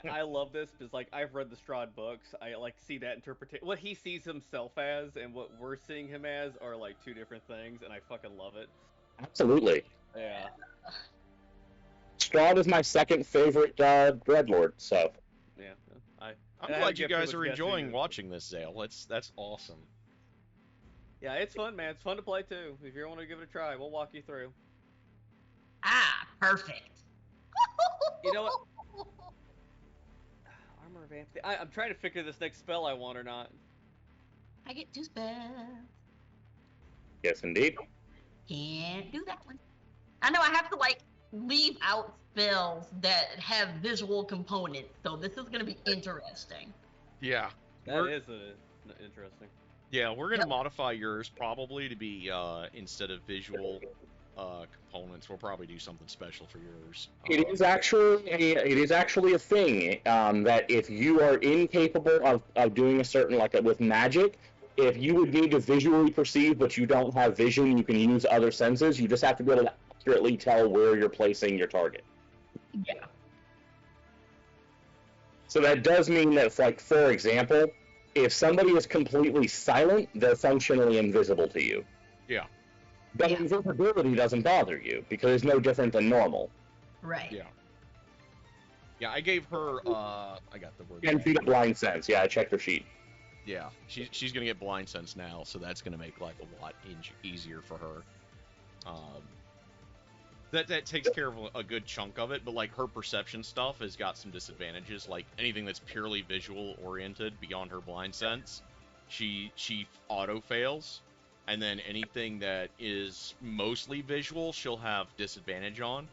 I love this because like I've read the Strahd books. I like see that interpretation. What he sees himself as and what we're seeing him as are like two different things, and I fucking love it. Absolutely. Yeah. Strahd is my second favorite Dreadlord, so. Yeah. I'm I haven't glad you got too guys much are guessing enjoying either. watching this, Zale. That's awesome. Yeah, it's fun, man. It's fun to play too. If you want to give it a try, we'll walk you through. Ah, perfect. You know what? Armor of Anthony. I'm trying to figure this next spell I want or not. I get 2 spells. Yes, indeed. Can't do that one. I know I have to like leave out spells that have visual components, so this is gonna be interesting. Yeah. That is interesting. Yeah, we're gonna Yep. modify yours probably to be instead of visual components, we'll probably do something special for yours. It is actually a thing that if you are incapable of doing a certain, like with magic, if you would need to visually perceive but you don't have vision, you can use other senses. You just have to be able to accurately tell where you're placing your target. Yeah. So that does mean that, like, for example, if somebody is completely silent, they're functionally invisible to you. Yeah. But Yeah. invisibility doesn't bother you because it's no different than normal. Right. Yeah. Yeah, I gave her I got the word. And feet of blind sense. Yeah, I checked her sheet. Yeah, she's gonna get blind sense now, so that's gonna make life a lot easier for her. That takes care of a good chunk of it, but like her perception stuff has got some disadvantages. Like anything that's purely visual oriented beyond her blind sense, she auto fails, and then anything that is mostly visual, she'll have disadvantage on.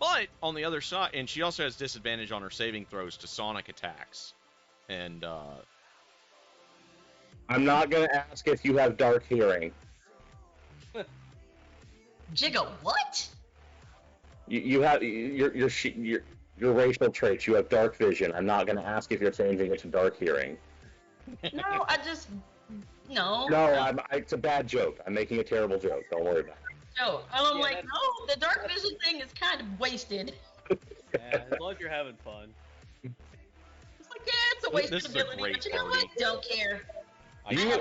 But on the other side, and she also has disadvantage on her saving throws to sonic attacks, and I'm not gonna ask if you have dark hearing. Jigga, what? You have your racial traits. You have dark vision. I'm not gonna ask if you're changing it to dark hearing. No, I just no. No, it's a bad joke. I'm making a terrible joke. Don't worry about it. No, I'm Yeah, like, that's- no, the dark vision thing is kind of wasted. Yeah, as long as you're having fun. It's like, yeah, it's a wasted This is a ability, great but you know party. what? Don't care. You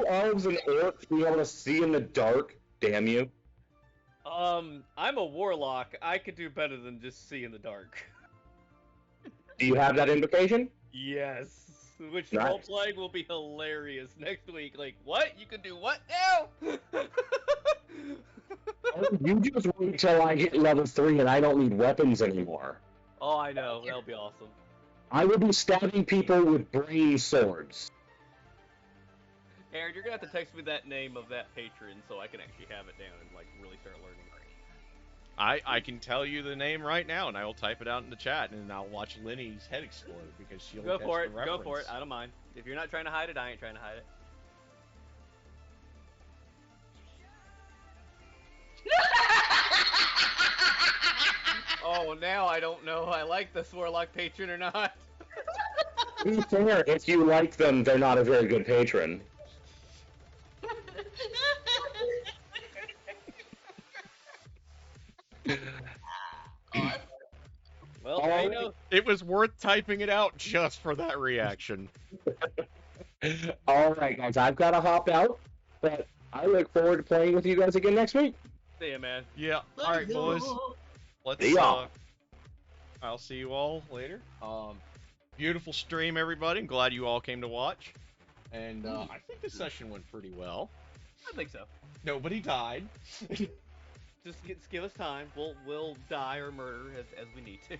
elves and orcs being able to see in the dark. Damn you. I'm a warlock. I could do better than just see in the dark. Do you have that invocation? Yes. Which Nice. role playing will be hilarious next week. Like, what? You can do what now? You just wait till I hit level 3 and I don't need weapons anymore. Oh, I know. That'll be awesome. I will be stabbing people with brain swords. Aaron, you're gonna have to text me that name of that patron so I can actually have it down and like really start learning. I can tell you the name right now, and I will type it out in the chat, and I'll watch Lenny's head explode because she'll Go catch for the it. Go for it. reference. I don't mind. If you're not trying to hide it, I ain't trying to hide it. Oh, now I don't know if I like the Swarlock patron or not. To be fair, if you like them, they're not a very good patron. Awesome. Well, All you right. know, It was worth typing it out just for that reaction. All right, guys, I've got to hop out, but I look forward to playing with you guys again next week. see ya, man. Yeah. All right, boys. Let's. See ya. I'll see you all later. Beautiful stream, everybody. I'm glad you all came to watch. And I think the session went pretty well. I think so. Nobody died. Just give us time. We'll die or murder as we need to.